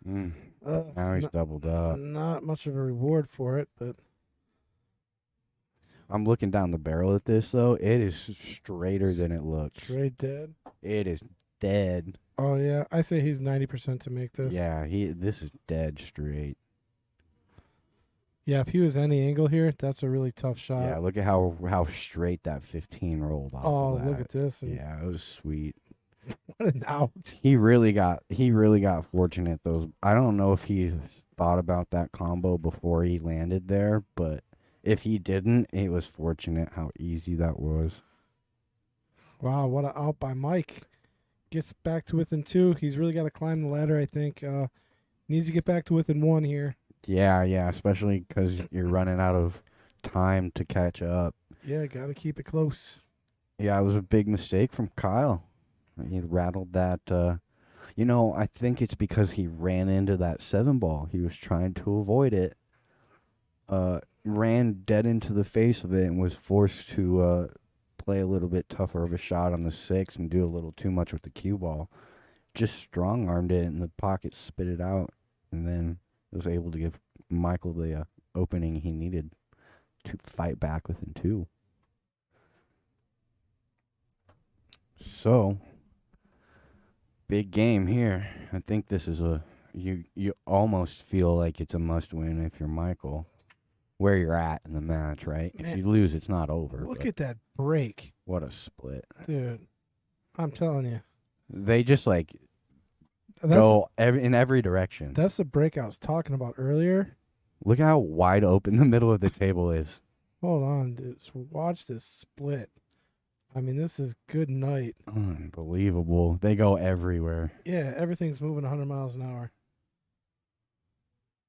Now he's doubled up. Not much of a reward for it, but I'm looking down the barrel at this though. It is straighter than it looks. Straight dead. It is dead. Oh yeah, I say he's 90% to make this. Yeah, this is dead straight. Yeah, if he was any angle here, that's a really tough shot. Yeah, look at how straight that 15 rolled off. Oh, of that. Look at this. Yeah, it was sweet. What an out. He really got fortunate. I don't know if he thought about that combo before he landed there, but if he didn't, it was fortunate how easy that was. Wow, what a out by Mike. Gets back to within 2. He's really got to climb the ladder, I think. Needs to get back to within 1 here. Yeah, especially because you're running out of time to catch up. Yeah, got to keep it close. Yeah, it was a big mistake from Kyle. He rattled that. I think it's because he ran into that 7 ball. He was trying to avoid it. Ran dead into the face of it and was forced to play a little bit tougher of a shot on the 6 and do a little too much with the cue ball. Just strong armed it in the pocket, spit it out, and then was able to give Michael the opening he needed to fight back within 2. So, big game here. I think this is you almost feel like it's a must win if you're Michael, where you're at in the match, right? Man, if you lose, it's not over. Look at that break. What a split. Dude, I'm telling you. They just go in every direction. That's the break I was talking about earlier. Look how wide open the middle of the table is. Hold on, dude. So watch this split. I mean, this is good night. Unbelievable. They go everywhere. Yeah, everything's moving 100 miles an hour.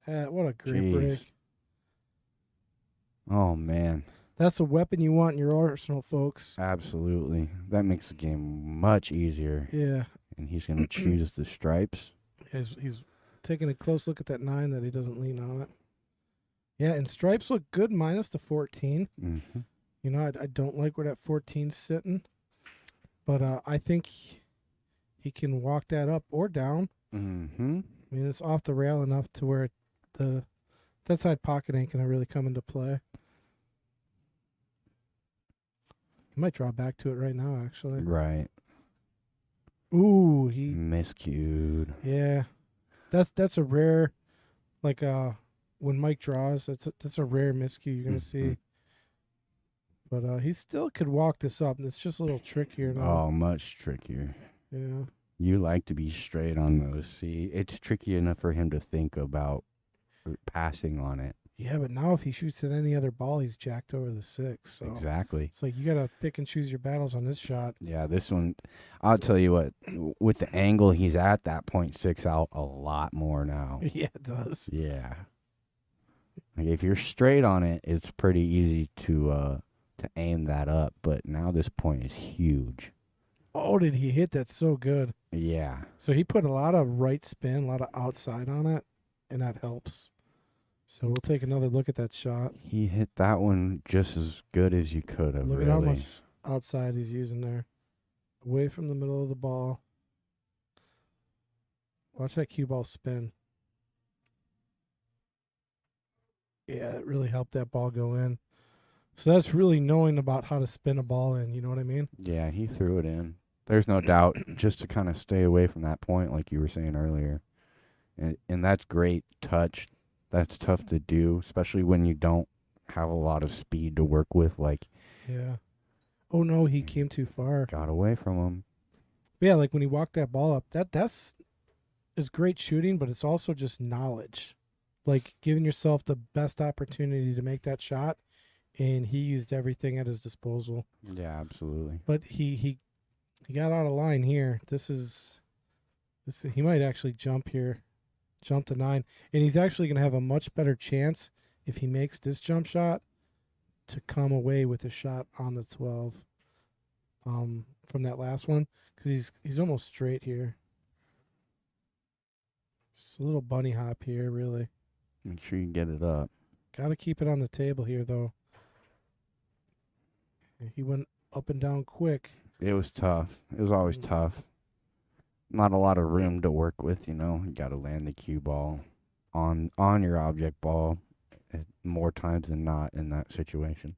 What a great Jeez. break. Oh, man. That's a weapon you want in your arsenal, folks. Absolutely. That makes the game much easier. Yeah. And he's going to choose the stripes. He's taking a close look at that 9 that he doesn't lean on it. Yeah, and stripes look good minus the 14. Mm-hmm. You know, I don't like where that 14's sitting. But I think he can walk that up or down. Mm-hmm. I mean, it's off the rail enough to where that side pocket ain't going to really come into play. He might draw back to it right now, actually. Right. Ooh, he miscued. Yeah, that's a rare, when Mike draws, that's a rare miscue you're gonna see. But he still could walk this up, and it's just a little trickier now. Oh, much trickier. Yeah. You like to be straight on those. See, it's tricky enough for him to think about passing on it. Yeah, but now if he shoots at any other ball, he's jacked over the 6. So Exactly. it's like you gotta pick and choose your battles on this shot. Yeah, this one, I'll tell you what, with the angle he's at, that 0.6 out a lot more now. Yeah, it does. Yeah. Like if you're straight on it, it's pretty easy to aim that up, but now this point is huge. Oh, did he hit that so good? Yeah. So he put a lot of right spin, a lot of outside on it, and that helps. So we'll take another look at that shot. He hit that one just as good as you could have. Look at how much outside he's using there. Away from the middle of the ball. Watch that cue ball spin. Yeah, it really helped that ball go in. So that's really knowing about how to spin a ball in, you know what I mean? Yeah, he threw it in. There's no doubt, just to kind of stay away from that point, like you were saying earlier. And that's great touch. That's tough to do, especially when you don't have a lot of speed to work with. Yeah. Oh no, he came too far. Got away from him. But yeah, like when he walked that ball up, that's great shooting, but it's also just knowledge. Like giving yourself the best opportunity to make that shot, and he used everything at his disposal. Yeah, absolutely. But he got out of line here. He might actually jump here. Jump to 9, and he's actually going to have a much better chance if he makes this jump shot to come away with a shot on the 12 from that last one, because he's almost straight here. Just a little bunny hop here, really. Make sure you get it up. Got to keep it on the table here, though. He went up and down quick. It was tough. It was always tough. Not a lot of room to work with, you know. You got to land the cue ball on your object ball more times than not in that situation.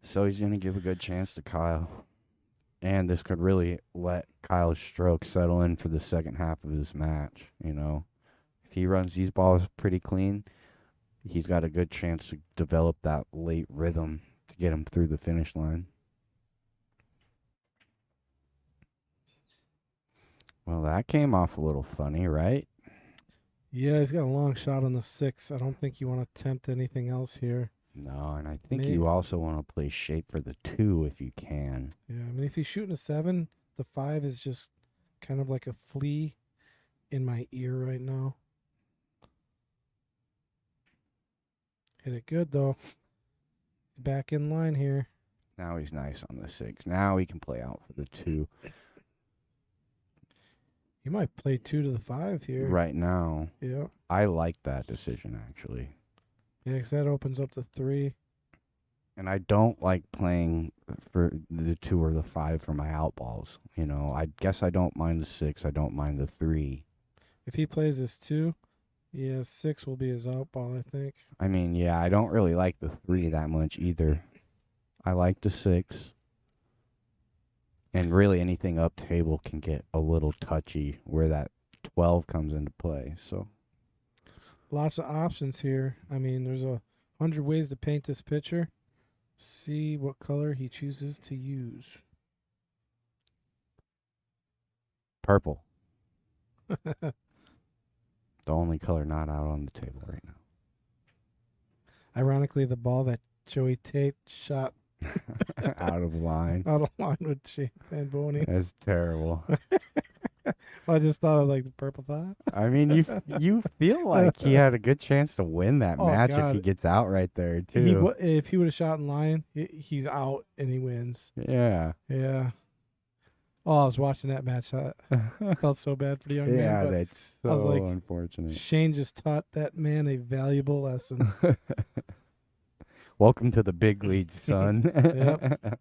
So he's going to give a good chance to Kyle. And this could really let Kyle's stroke settle in for the second half of this match, you know. If he runs these balls pretty clean, he's got a good chance to develop that late rhythm to get him through the finish line. Well, that came off a little funny, right? Yeah, he's got a long shot on the 6. I don't think you want to tempt anything else here. No, and I think Maybe. you also want to play shape for the 2 if you can. Yeah, I mean, if he's shooting a 7, the 5 is just kind of like a flea in my ear right now. Hit it good, though. He's back in line here. Now he's nice on the 6. Now he can play out for the 2. He might play 2 to the 5 here. Right now, Yeah. I like that decision, actually. Yeah, because that opens up the 3. And I don't like playing for the 2 or the 5 for my outballs. You know, I guess I don't mind the 6. I don't mind the 3. If he plays this 2, yeah, 6 will be his outball, I think. I mean, yeah, I don't really like the 3 that much either. I like the 6. And really anything up table can get a little touchy where that 12 comes into play. So Lots of options here. I mean, there's 100 ways to paint this picture. See what color he chooses to use. purple, the only color not out on the table right now. Ironically, the ball that Joey Tate shot Out of line. out of line with Shane Van Boning. That's terrible. I just thought of like the purple thought. I mean, you feel like he had a good chance to win that Oh, match if God. he gets out right there too. If he would have shot in line, he's out and he wins. Yeah. Yeah. Oh, I was watching that match. I felt so bad for the young Yeah, man. But that's I was so like, unfortunate. Shane just taught that man a valuable lesson. Welcome to the big leagues, son. Yep.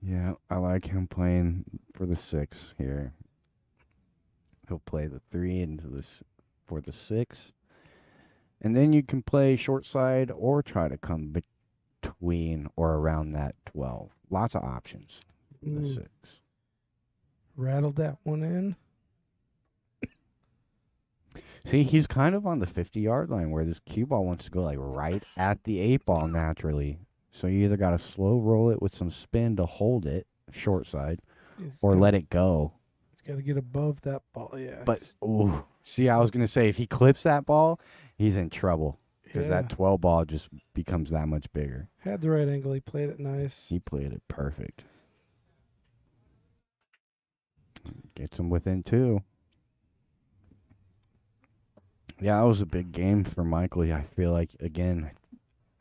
Yeah, I like him playing for the 6 here. He'll play the 3 into this for the 6. And then you can play short side or try to come between or around that 12. Lots of options for the Ooh. 6. Rattled that one in. See, he's kind of on the 50-yard line where this cue ball wants to go like right at the 8 ball naturally. So you either got to slow roll it with some spin to hold it, short side, or let it go. He's got to get above that ball. Yeah. But, ooh, see, I was going to say, if he clips that ball, he's in trouble because yeah. that 12 ball just becomes that much bigger. Had the right angle. He played it nice. He played it perfect. Gets him within 2. Yeah, that was a big game for Michael. I feel like, again,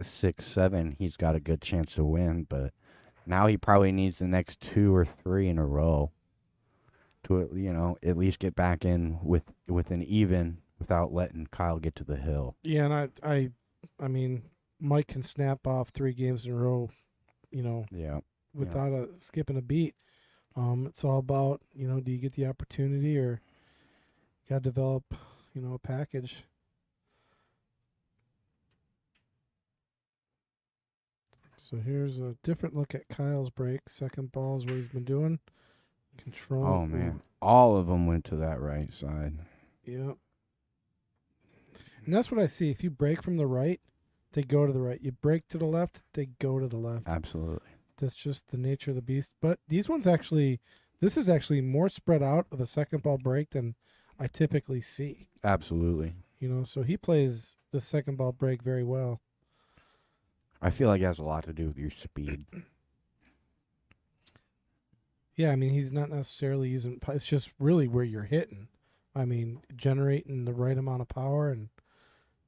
6-7, he's got a good chance to win, but now he probably needs the next 2 or 3 in a row to, you know, at least get back in with an even without letting Kyle get to the hill. Yeah, and I mean, Mike can snap off 3 games in a row, you know, Yeah. without skipping a beat. It's all about, you know, do you get the opportunity or got to develop, you know, a package. So here's a different look at Kyle's break. Second ball is what he's been doing. Control. Oh, man. All of them went to that right side. Yep. And that's what I see. If you break from the right, they go to the right. You break to the left, they go to the left. Absolutely. That's just the nature of the beast. But these ones actually, this is actually more spread out of a second ball break than I typically see. Absolutely. You know, so he plays the second ball break very well. I feel like it has a lot to do with your speed. Yeah, I mean, he's not necessarily using, it's just really where you're hitting. I mean, generating the right amount of power, and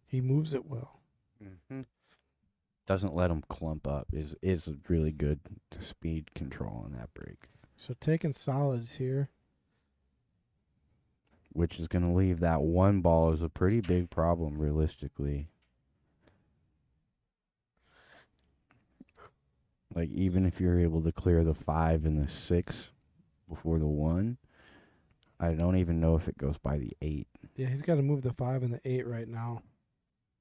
he moves it well. Mm-hmm. Doesn't let him clump up is really good speed control on that break. So taking solids here. Which is going to leave that 1 ball as a pretty big problem realistically. Like, even if you're able to clear the 5 and the 6 before the 1, I don't even know if it goes by the 8. Yeah, he's got to move the 5 and the 8 right now.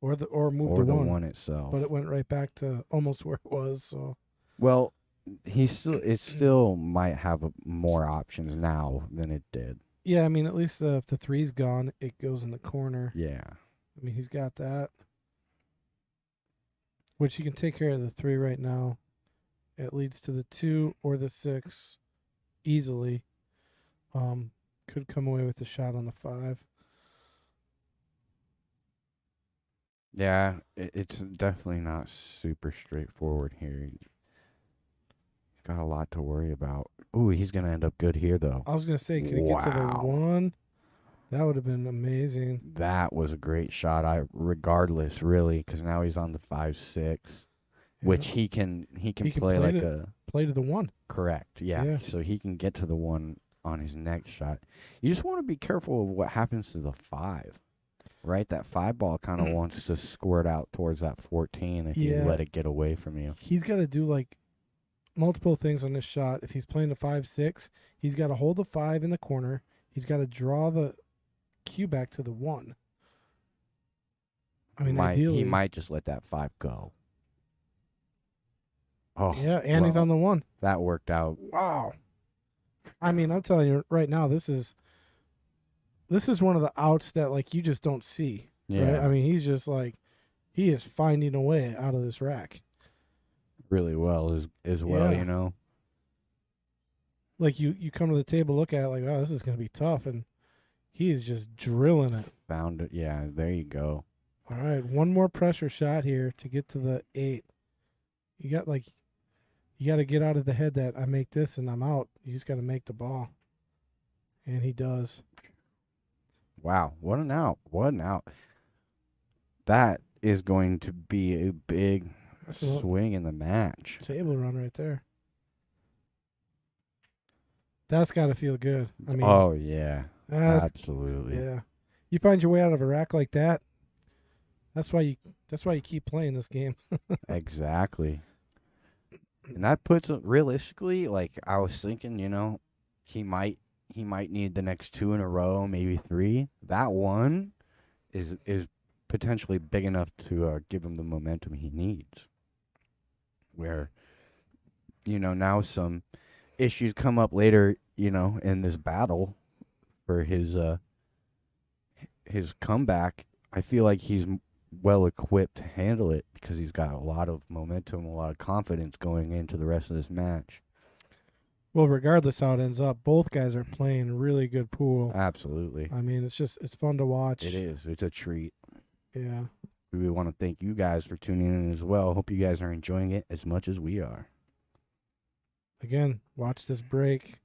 Or move or the 1. 1 itself. But it went right back to almost where it was. So Well, it still might have more options now than it did. yeah, I mean, at least if the 3's gone, it goes in the corner. Yeah. I mean, he's got that. Which he can take care of the 3 right now. It leads to the 2 or the 6 easily. Could come away with a shot on the 5. Yeah, it's definitely not super straightforward here. He's got a lot to worry about. Ooh, he's gonna end up good here though. I was gonna say, could he get to the Wow. one? That would have been amazing. That was a great shot. Regardless, really, because now he's on the 5-6, Yeah, which he can he can play like a play to the one. correct. Yeah, Yeah. so he can get to the one on his next shot. You just want to be careful of what happens to the 5, right? That 5 ball kind of wants to squirt out towards that 14 if you Yeah, let it get away from you. he's got to do like multiple things on this shot. If he's playing a 5-6, he's got to hold the 5 in the corner. He's got to draw the cue back to the one. I mean, He ideally. might just let that 5 go. Oh, Yeah, and he's well, on the one. that worked out. Wow. I mean, I'm telling you right now, this is one of the outs that like you just don't see. Right? Yeah, I mean, he's just like he is finding a way out of this rack. really well as well, Yeah. Like you come to the table, look at it like, oh, this is gonna be tough, and he is just drilling it. Found it. Yeah, there you go. All right, one more pressure shot here to get to the 8. You got like you got to get out of the head that I make this and I'm out. You just got to make the ball, and he does. Wow, what an out. What an out. That is going to be a big That's a swing in the match. table run right there. That's got to feel good. I mean, Oh, yeah, that's, absolutely. yeah. You find your way out of a rack like that. That's why you keep playing this game. Exactly. And that puts it realistically, like I was thinking, he might need the next 2 in a row, maybe 3. That one is potentially big enough to give him the momentum he needs. Where now some issues come up later, in this battle for his comeback. I feel like he's well equipped to handle it because he's got a lot of momentum, a lot of confidence going into the rest of this match. Well, regardless how it ends up, both guys are playing really good pool. Absolutely. I mean, it's fun to watch. It is. It's a treat. Yeah. We want to thank you guys for tuning in as well. Hope you guys are enjoying it as much as we are. Again, watch this break.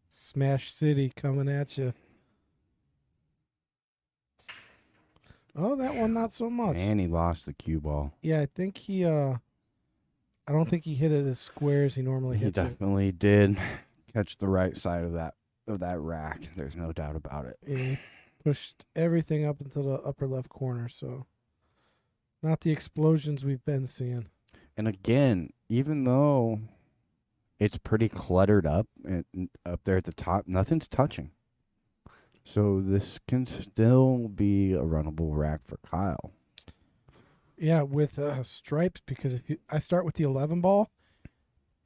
Smash City coming at you. Oh, that one not so much. And he lost the cue ball. Yeah, I think I don't think he hit it as square as he normally He hits it. definitely did catch the right side of that rack. There's no doubt about it. Yeah, he pushed everything up into the upper left corner, so not the explosions we've been seeing. And again, even though it's pretty cluttered up and up there at the top, nothing's touching. So this can still be a runnable rack for Kyle. Yeah, with stripes, because I start with the 11 ball,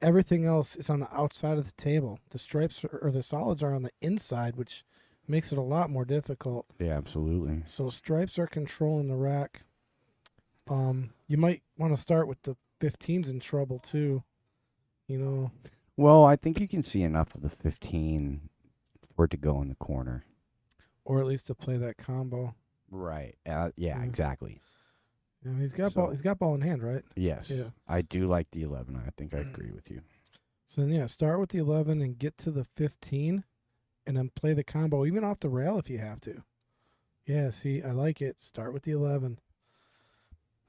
everything else is on the outside of the table. The stripes or the solids are on the inside, which makes it a lot more difficult. Yeah, absolutely. So stripes are controlling the rack. You might want to start with the 15s in trouble too. Well, I think you can see enough of the 15 for it to go in the corner. Or at least to play that combo. Right. Yeah, Yeah. exactly. Yeah, he's got So- ball. He's got ball in hand, right? Yes. Yeah. I do like the 11. I think I agree with you. So then, yeah, start with the 11 and get to the 15, and then play the combo even off the rail if you have to. Yeah, see, I like it. Start with the 11.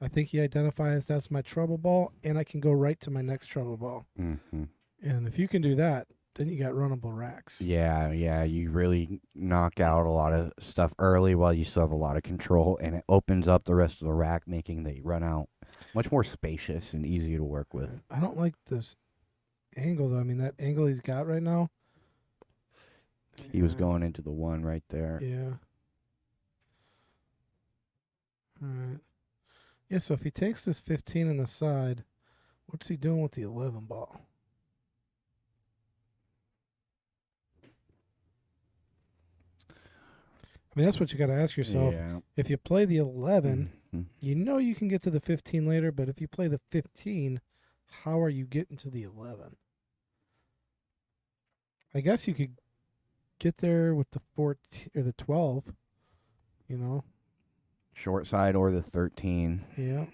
I think he identifies that's my trouble ball, and I can go right to my next trouble ball. Mm-hmm. And if you can do that, then you got runnable racks. Yeah, you really knock out a lot of stuff early while you still have a lot of control, and it opens up the rest of the rack, making the run out much more spacious and easy to work with. I don't like this angle, though. I mean, that angle he's got right now. He was going into the one right there. Yeah. All right. Yeah, so if he takes this 15 on the side, what's he doing with the 11 ball? I mean, that's what you got to ask yourself. Yeah. If you play the 11, Mhm. you know you can get to the 15 later, but if you play the 15, how are you getting to the 11? I guess you could get there with the 14 or the 12, you know. Short side or the 13. Yeah.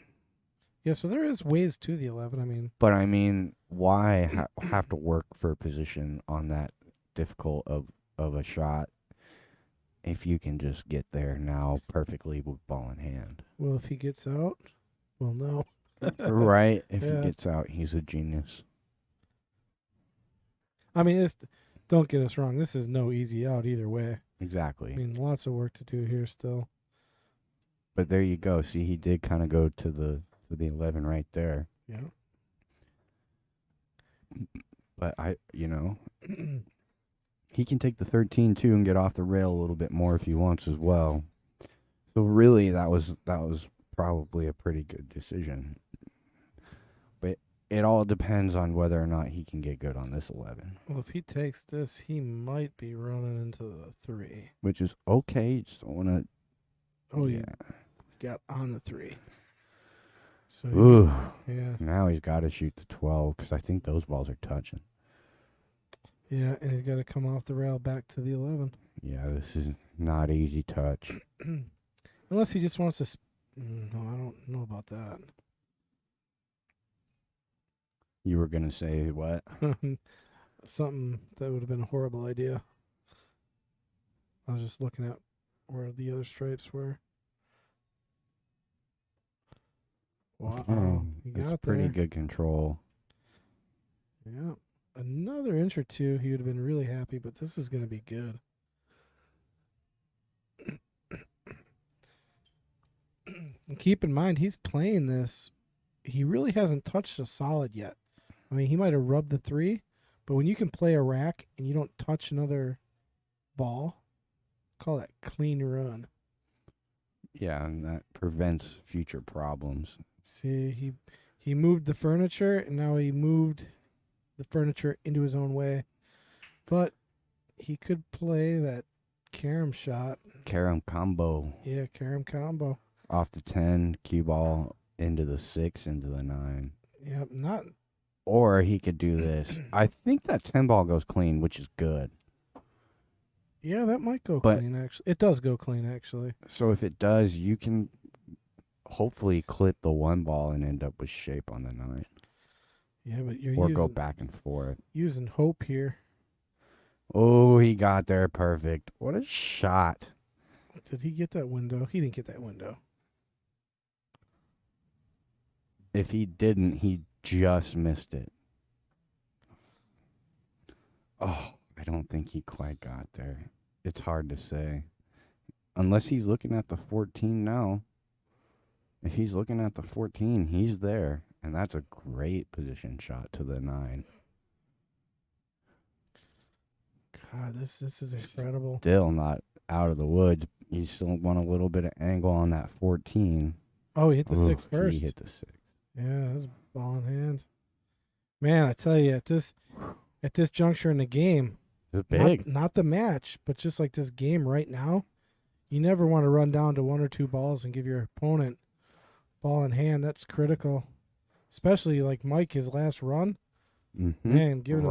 Yeah, so there is ways to the 11. I mean, But I mean, why have to work for a position on that difficult of a shot if you can just get there now perfectly with ball in hand? well, if he gets out, well, no. Right? If he Yeah. gets out, he's a genius. I mean, don't get us wrong. This is no easy out either way. I Exactly. mean, lots of work to do here still. But there you go. See, he did kind of go to the 11 right there. Yeah. But he can take the 13 too and get off the rail a little bit more if he wants as well. So really, that was probably a pretty good decision. But it all depends on whether or not he can get good on this 11, Well, if he takes this, he might be running into the 3. which is okay. You just don't want to. Oh, yeah. you got on the 3. So, Ooh. yeah. Now he's got to shoot the 12 because I think those balls are touching. Yeah, and he's got to come off the rail back to the 11. Yeah, this is not easy touch. Unless he just wants to. No, I don't know about that. You were gonna say what? Something that would have been a horrible idea. I was just looking at where the other stripes were. Wow, you That's got pretty there. good control. Yeah, another inch or two, he would have been really happy. But this is going to be good. And keep in mind, he's playing this. He really hasn't touched a solid yet. I mean, he might have rubbed the 3, but when you can play a rack and you don't touch another ball, call that clean run. Yeah, and that prevents future problems. See, he moved the furniture, and now he moved the furniture into his own way. But he could play that carom shot. Carom combo. Yeah, carom combo. Off the 10, cue ball into the 6, into the 9. Yeah, not. Or he could do this. I think that 10 ball goes clean, which is good. Yeah, that might go But- clean, actually. It does go clean, actually. So if it does, you can hopefully clip the 1 ball and end up with shape on the 9. Yeah, but you're Or using, go back and forth. using hope here. Oh, he got there perfect. What a shot. Did he get that window? He didn't get that window. If he didn't, he just missed it. Oh, I don't think he quite got there. It's hard to say. Unless he's looking at the 14 now. If he's looking at the 14, he's there. And that's a great position shot to the 9. God, this is incredible. Still not out of the woods. You still want a little bit of angle on that 14. Oh, he hit the Ooh, 6 first. He hit the 6. Yeah, that's ball in hand. Man, I tell you, at this juncture in the game, It's big. not the match, but just like this game right now, you never want to run down to 1 or 2 balls and give your opponent ball in hand. That's critical, especially like Mike, his last run. Mm-hmm. Man, giving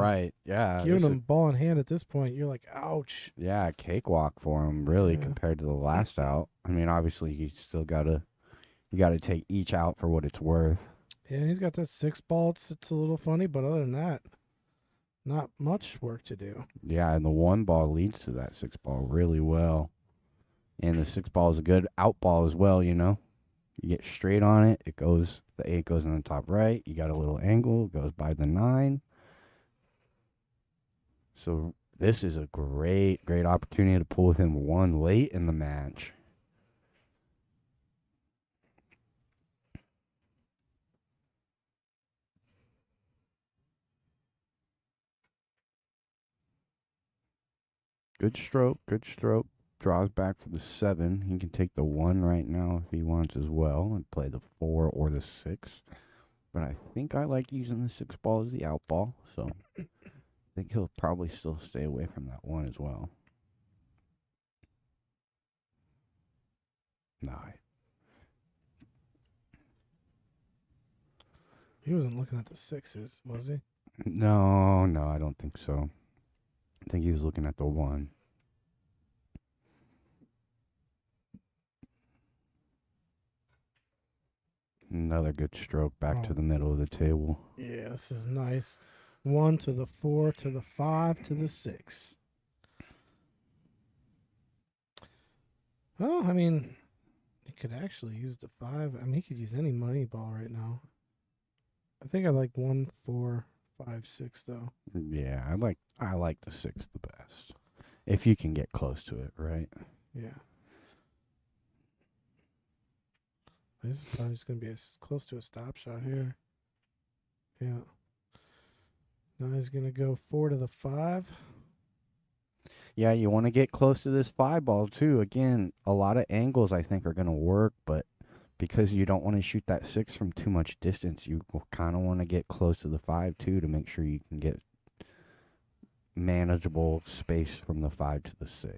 Yeah. him ball in hand at this point, you're like, ouch. Yeah, cakewalk for him, really, Yeah. compared to the last out. I mean, obviously, you gotta take each out for what it's worth. Yeah, he's got that 6 ball. It's a little funny, but other than that, not much work to do. Yeah, and the 1 ball leads to that 6 ball really well. And the 6 ball is a good out ball as well, you know. You get straight on it, the 8 goes in the top right. You got a little angle, it goes by the 9. So this is a great, great opportunity to pull with him 1 late in the match. Good stroke, good stroke. Draws back for the 7. He can take the 1 right now if he wants as well and play the 4 or the 6. But I think I like using the 6 ball as the out ball, so I think he'll probably still stay away from that 1 as well. No. He wasn't looking at the 6s, was he? No, I don't think so. I think he was looking at the 1. Another good stroke back to Oh, the middle of the table. yeah, this is nice. 1 to the 4 to the 5 to the 6. Well, I mean, he could actually use the 5. I mean, he could use any money ball right now. I think I like 1, 4, 5, 6 though. Yeah, I like the 6 the best. If you can get close to it, right? Yeah. This is probably just going to be close to a stop shot here. Yeah. Now he's going to go 4 to the 5. Yeah, you want to get close to this 5 ball too. Again, a lot of angles I think are going to work, but because you don't want to shoot that 6 from too much distance, you kind of want to get close to the 5 too to make sure you can get manageable space from the 5 to the 6.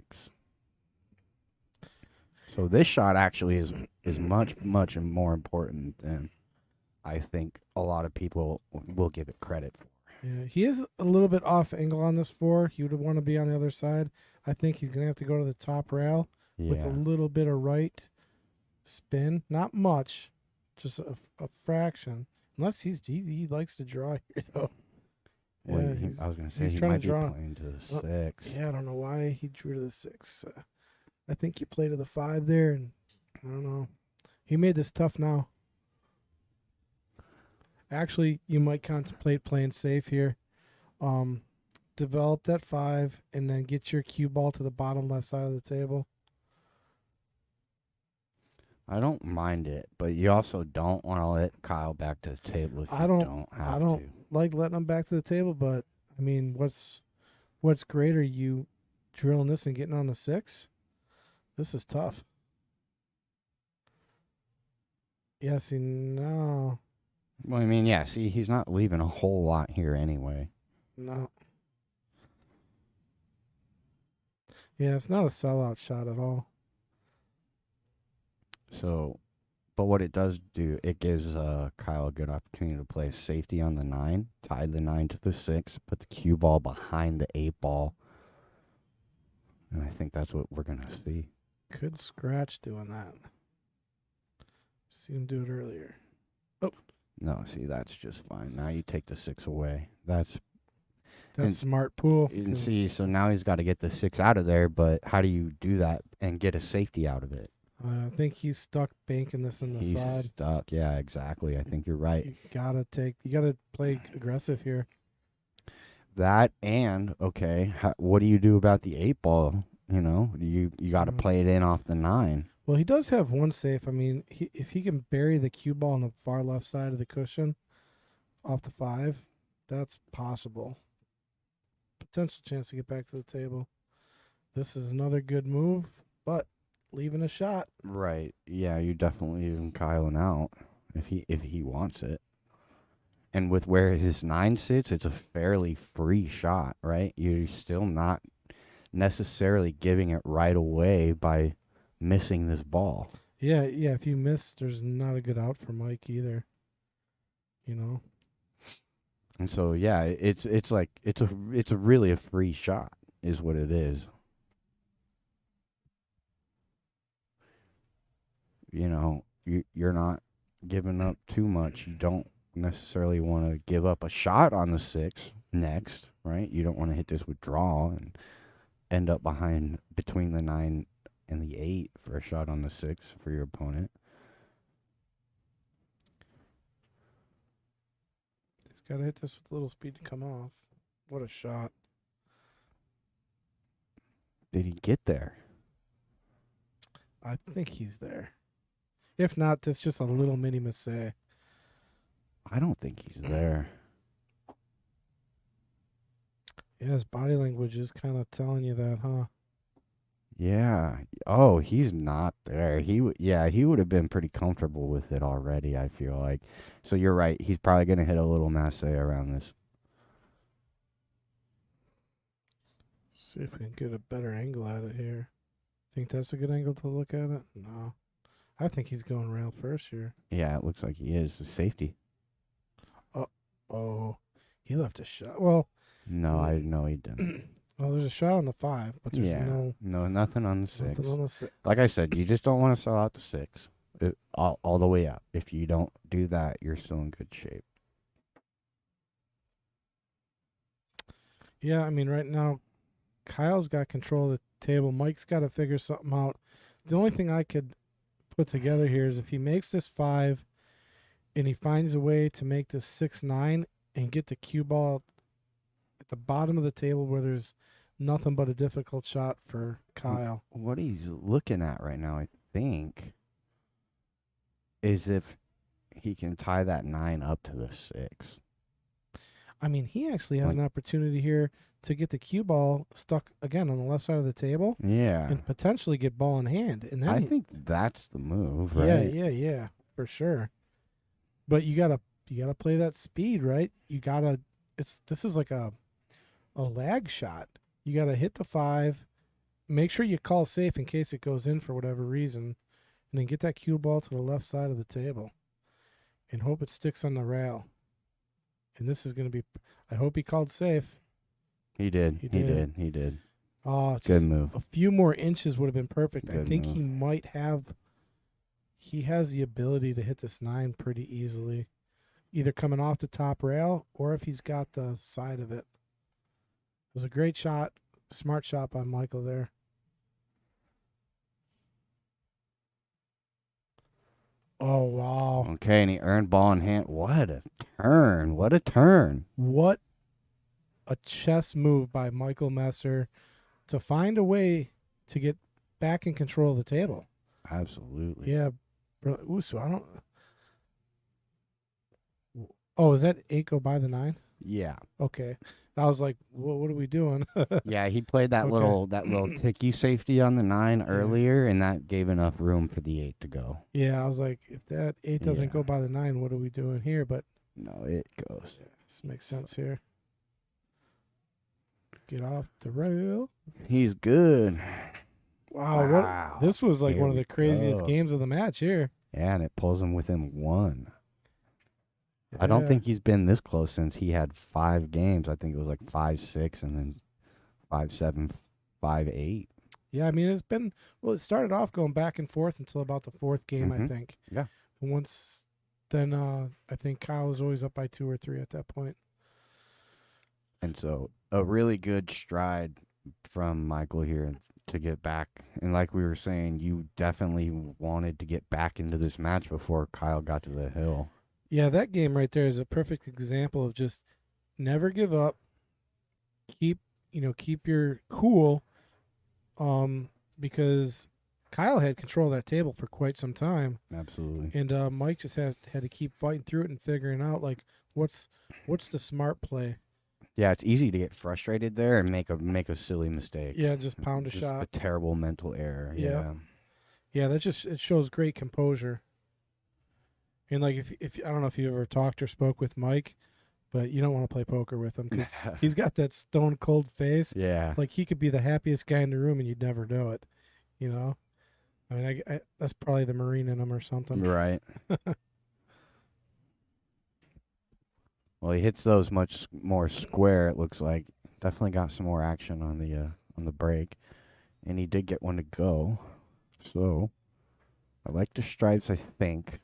So this shot actually is much more important than I think a lot of people will give it credit for. Yeah, he is a little bit off angle on this 4. He would want to be on the other side. I think he's going to have to go to the top rail with a Yeah. little bit of right spin. Not much, just a fraction. Unless he likes to draw here, though. Well, Yeah, I was going to say he's he trying might to be draw. playing to the Well, 6. Yeah, I don't know why he drew to the 6. I think he played to the 5 there, and I don't know. He made this tough now. Actually, you might contemplate playing safe here. Develop that 5 and then get your cue ball to the bottom left side of the table. I don't mind it, but you also don't want to let Kyle back to the table if I you don't- don't have I don't to. like letting him back to the table, but I mean, what's greater, you drilling this and getting on the 6? This is tough. Yeah, see, no. Well, I mean, yeah, see, he's not leaving a whole lot here anyway. No. Yeah, it's not a sellout shot at all. So, but what it does do, it gives Kyle a good opportunity to play safety on the 9, tie the 9 to the 6, put the cue ball behind the 8 ball. And I think that's what we're going to see. Could scratch doing that. See him do it earlier. No, see, that's just fine. Now you take the 6 away. That's And- smart pool. You can 'cause see, so now he's got to get the 6 out of there, but how do you do that and get a safety out of it? I think he's stuck banking this in the He's side. stuck. Yeah, exactly. I think you're right. You gotta play aggressive here. That and, okay, what do you do about the 8 ball? You know, you got to Mm. play it in off the 9. Well, he does have one safe. I mean, if he can bury the cue ball on the far left side of the cushion off the 5, that's possible. Potential chance to get back to the table. This is another good move, but leaving a shot. Right. Yeah, you definitely leaving Kylan out if he wants it. And with where his 9 sits, it's a fairly free shot, right? You're still not necessarily giving it right away by missing this ball. Yeah. If you miss, there's not a good out for Mike either. You know. And so yeah, it's a really a free shot is what it is. You know, you're not giving up too much. You don't necessarily want to give up a shot on the 6 next, right? You don't want to hit this withdrawal and end up between the 9 and the 8 for a shot on the 6 for your opponent. He's got to hit this with a little speed to come off. What a shot. Did he get there? I think he's there. If not, that's just a little mini mistake. I don't think he's there. Yeah, his body language is kind of telling you that, huh? Yeah. Oh, he's not there. He would have been pretty comfortable with it already, I feel like. So you're right. He's probably going to hit a little masse around this. See if we can get a better angle at it here. Think that's a good angle to look at it? No. I think he's going rail first here. Yeah, it looks like he is. Safety. Oh, he left a shot. Well, No, I know he didn't. well, there's a shot on the 5, but there's Yeah. no No, nothing on the 6. nothing on the 6. Like I said, you just don't want to sell out the 6. all the way up. If you don't do that, you're still in good shape. Yeah, I mean, right now, Kyle's got control of the table. Mike's got to figure something out. The only thing I could put together here is if he makes this 5 and he finds a way to make this 6-9 and get the cue ball at the bottom of the table where there's nothing but a difficult shot for Kyle. What he's looking at right now, I think, is if he can tie that 9 up to the 6. I mean, he actually has an opportunity here to get the cue ball stuck again on the left side of the table Yeah. and potentially get ball in hand. And then I think that's the move, right? Yeah, for sure. But you gotta play that speed, right? This is like a lag shot. You gotta hit the 5, make sure you call safe in case it goes in for whatever reason, and then get that cue ball to the left side of the table and hope it sticks on the rail. And this is gonna be, I hope he called safe. He did. He did. Oh, Good move. A few more inches would have been perfect. I Good think move. he has the ability to hit this 9 pretty easily, either coming off the top rail or if he's got the side of it. It was a great shot, smart shot by Michael there. Oh, wow. Okay, and he earned ball in hand. What a turn. What a turn. What a chess move by Michael Messer to find a way to get back in control of the table. Absolutely. Yeah. Ooh, so I don't. Oh, is that 8 go by the 9? Yeah. Okay. I was like, what are we doing? Yeah, he played that Okay. little ticky safety on the 9 earlier, and that gave enough room for the 8 to go. Yeah, I was like, if that 8 doesn't Yeah. go by the 9, what are we doing here? But No, it goes. this makes sense here. Get off the rail. He's good. Wow, Wow. this was like Here one of we the craziest go. games of the match here. Yeah, and it pulls him within 1. I don't Yeah. think he's been this close since he had 5 games. I think it was like 5-6 and then 5-7, 5-8. Yeah, I mean, it started off going back and forth until about the 4th game, I Mhm. think. Yeah. And then I think Kyle was always up by 2 or 3 at that point. And so a really good stride from Michael here to get back. And like we were saying, you definitely wanted to get back into this match before Kyle got to the hill. Yeah, that game right there is a perfect example of just never give up. Keep your cool, because Kyle had control of that table for quite some time, Absolutely. and Mike just had to keep fighting through it and figuring out like what's the smart play. Yeah, it's easy to get frustrated there and make a silly mistake. Yeah, just pound a Just shot. A terrible mental error. Yeah. Yeah, it shows great composure. And like if I don't know if you ever talked or spoke with Mike, but you don't want to play poker with him because he's got that stone cold face. Yeah. Like he could be the happiest guy in the room and you'd never know it. You know, I mean, I that's probably the Marine in him or something. Right. Well, he hits those much more square. It looks like definitely got some more action on the break, and he did get one to go. So I like the stripes. I think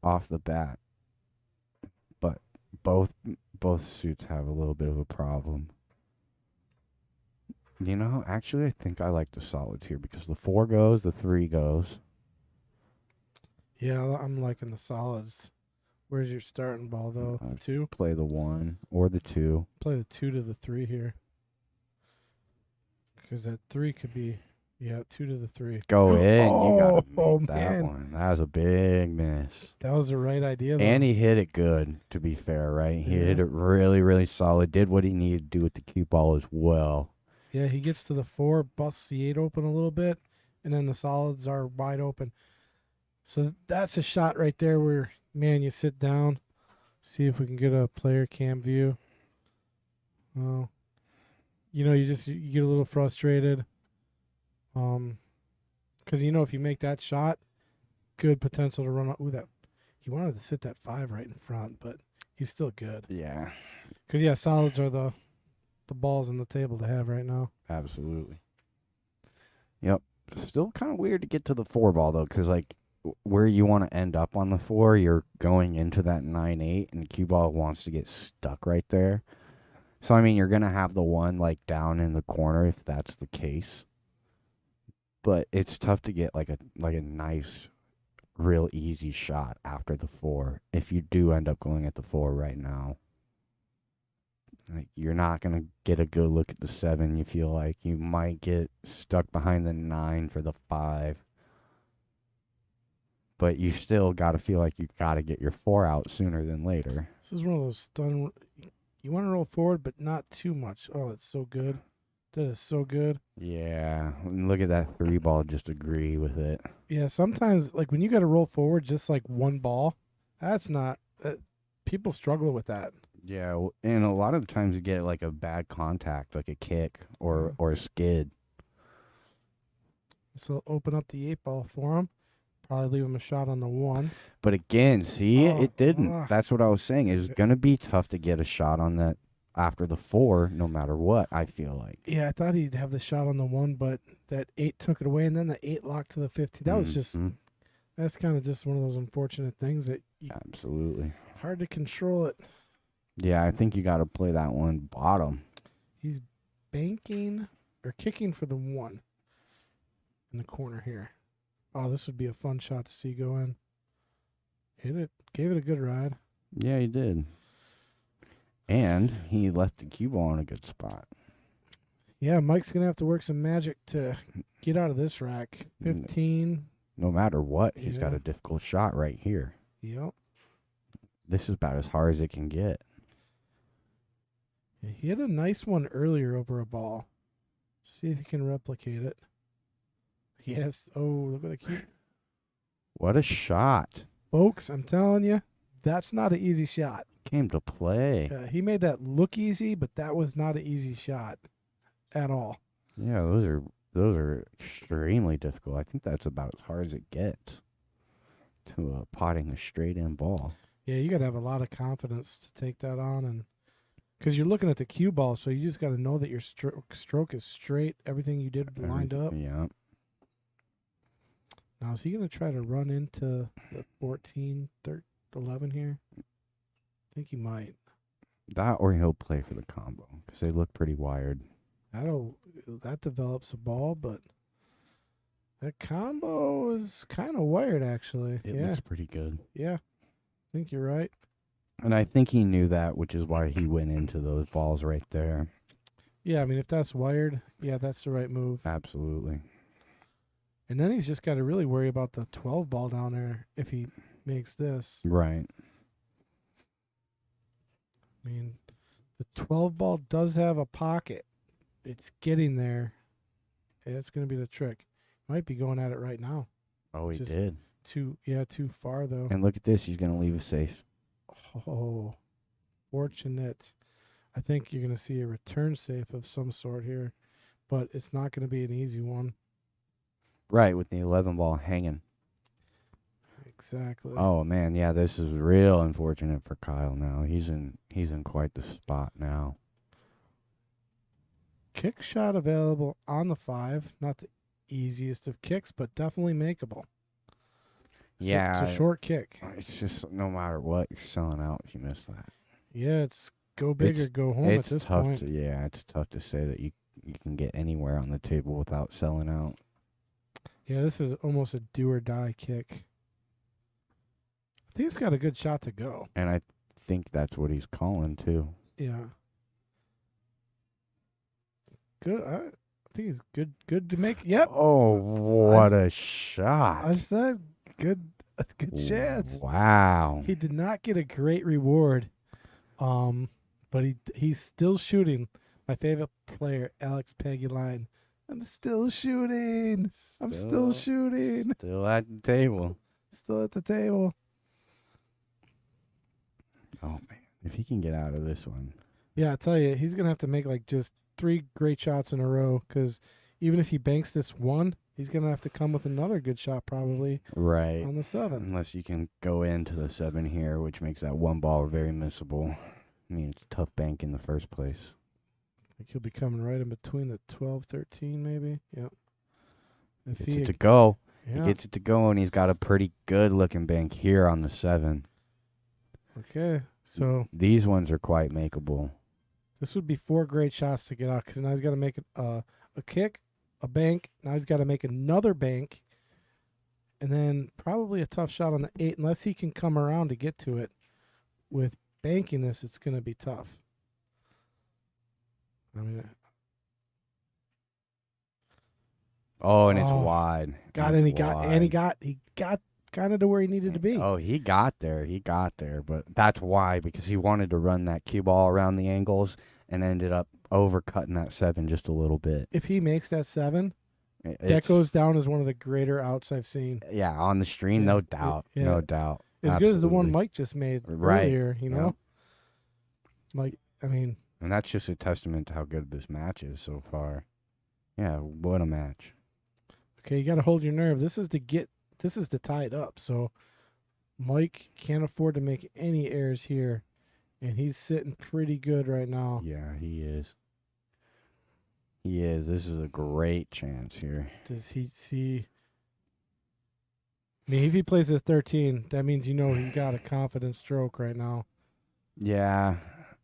off the bat, but both suits have a little bit of a problem. You know, actually, I think I like the solids here because the 4 goes, the 3 goes. Yeah, I'm liking the solids. Where's your starting ball though? The 2. Play the 1 or the 2. Play the 2 to the 3 here. Because that 3 could be, 2 to the 3. Go in. You gotta Oh, make that man. one. That was a big miss. That was the right idea though. And he hit it good, to be fair, right? He hit Yeah. it really, really solid. Did what he needed to do with the cue ball as well. Yeah, he gets to the 4, busts the 8 open a little bit, and then the solids are wide open. So that's a shot right there where, man, you sit down, see if we can get a player cam view. Oh, you get a little frustrated. Because if you make that shot, good potential to run. Ooh, he wanted to sit that 5 right in front, but he's still good. Yeah, Because solids are the balls on the table to have right now. absolutely. Yep. Still kind of weird to get to the 4 ball, though, because, like, where you want to end up on the 4, you're going into that 9-8, and the cue ball wants to get stuck right there. So, I mean, you're going to have the 1, like, down in the corner if that's the case. But it's tough to get, like a nice, real easy shot after the 4 if you do end up going at the 4 right now. Like, you're not going to get a good look at the 7, you feel like. You might get stuck behind the 9 for the 5. But you still got to feel like you got to get your 4 out sooner than later. This is one of those stun. You want to roll forward, but not too much. Oh, it's so good. That is so good. Yeah. And look at that 3 ball. Just agree with it. Yeah, sometimes, like, when you got to roll forward just like 1 ball, that's not. People struggle with that. Yeah. And a lot of the times you get, like, a bad contact, like a kick or a skid. So open up the 8 ball for him. Probably leave him a shot on the 1. But again, see, Oh, it didn't. ugh. That's what I was saying. It's going to be tough to get a shot on that after the 4, no matter what, I feel like. Yeah, I thought he'd have the shot on the 1, but that 8 took it away, and then the 8 locked to the 50. That was just, that's kind of just one of those unfortunate things that you, Absolutely. hard to control it. Yeah, I think you got to play that one bottom. He's banking or kicking for the 1 in the corner here. Oh, this would be a fun shot to see go in. Hit it. Gave it a good ride. Yeah, he did. And he left the cue ball in a good spot. Yeah, Mike's going to have to work some magic to get out of this rack. 15. No matter what, he's got Yeah. a difficult shot right here. Yep. This is about as hard as it can get. Yeah, he had a nice one earlier over a ball. See if he can replicate it. Yes. Oh, look at the cue. What a shot. Folks, I'm telling you, that's not an easy shot. Came to play. He made that look easy, but that was not an easy shot at all. Yeah, those are extremely difficult. I think that's about as hard as it gets to potting a straight in ball. Yeah, you got to have a lot of confidence to take that on, and because you're looking at the cue ball, so you just got to know that your stroke is straight. Everything you did lined up. Yeah. Now, is he going to try to run into the 14, 11 here? I think he might. That or he'll play for the combo because they look pretty wired. That develops a ball, but that combo is kind of wired, actually. It yeah. looks pretty good. Yeah. I think you're right. And I think he knew that, which is why he went into those balls right there. Yeah, I mean, if that's wired, yeah, that's the right move. Absolutely. And then he's just got to really worry about the 12 ball down there if he makes this. Right. I mean, the 12 ball does have a pocket. It's getting there. It's going to be the trick. Might be going at it right now. Oh, he Just did. Too far, though. And look at this. He's going to leave a safe. Oh, fortunate. I think you're going to see a return safe of some sort here, but it's not going to be an easy one. Right, with the 11 ball hanging. Exactly. Oh, man. Yeah, this is real unfortunate for Kyle now. He's in quite the spot now. Kick shot available on the 5. Not the easiest of kicks, but definitely makeable. Yeah. It's a short kick. It's just no matter what, you're selling out if you miss that. Yeah, it's go big or go home at It's this tough point. it's tough to say that you can get anywhere on the table without selling out. Yeah, this is almost a do or die kick. I think it's got a good shot to go. And I think that's what he's calling too. Yeah. Good. I think it's good to make. Yep. Oh, what a shot. I said good chance. Wow. He did not get a great reward. But he's still shooting. My favorite player, Alex Peggyline. I'm still shooting. I'm still shooting. Still at the table. Still at the table. Oh, man. If he can get out of this one. Yeah, I tell you, he's going to have to make like just 3 great shots in a row because even if he banks this one, he's going to have to come with another good shot probably Right. on the 7. Unless you can go into the 7 here, which makes that one ball very missable. I mean, it's a tough bank in the first place. I think he'll be coming right in between the 12, 13 maybe. Yep. Is Gets he? it to go. Yeah. He gets it to go, and he's got a pretty good looking bank here on the 7. Okay. So These ones are quite makeable. this would be 4 great shots to get out because now he's got to make a kick, a bank. Now he's got to make another bank, and then probably a tough shot on the 8 unless he can come around to get to it. With banking this, it's going to be tough. I mean, Oh, and it's Oh, wide. he It's got kind of to where he needed to be. Oh, he got there. But that's why, because he wanted to run that cue ball around the angles and ended up overcutting that 7 just a little bit. If he makes that 7, that It's- goes down as one of the greater outs I've seen. Yeah, on the stream, Yeah, no doubt. yeah. No doubt. As good as the one Absolutely. Mike just made Right. earlier, you know? Yep. Mike, I mean, And that's just a testament to how good this match is so far. Yeah, what a match. okay, you got to hold your nerve. This is to tie it up. So Mike can't afford to make any errors here, and he's sitting pretty good right now. Yeah, he is. He is. This is a great chance here. Does he see? I mean, if he plays a 13, that means he's got a confident stroke right now. Yeah,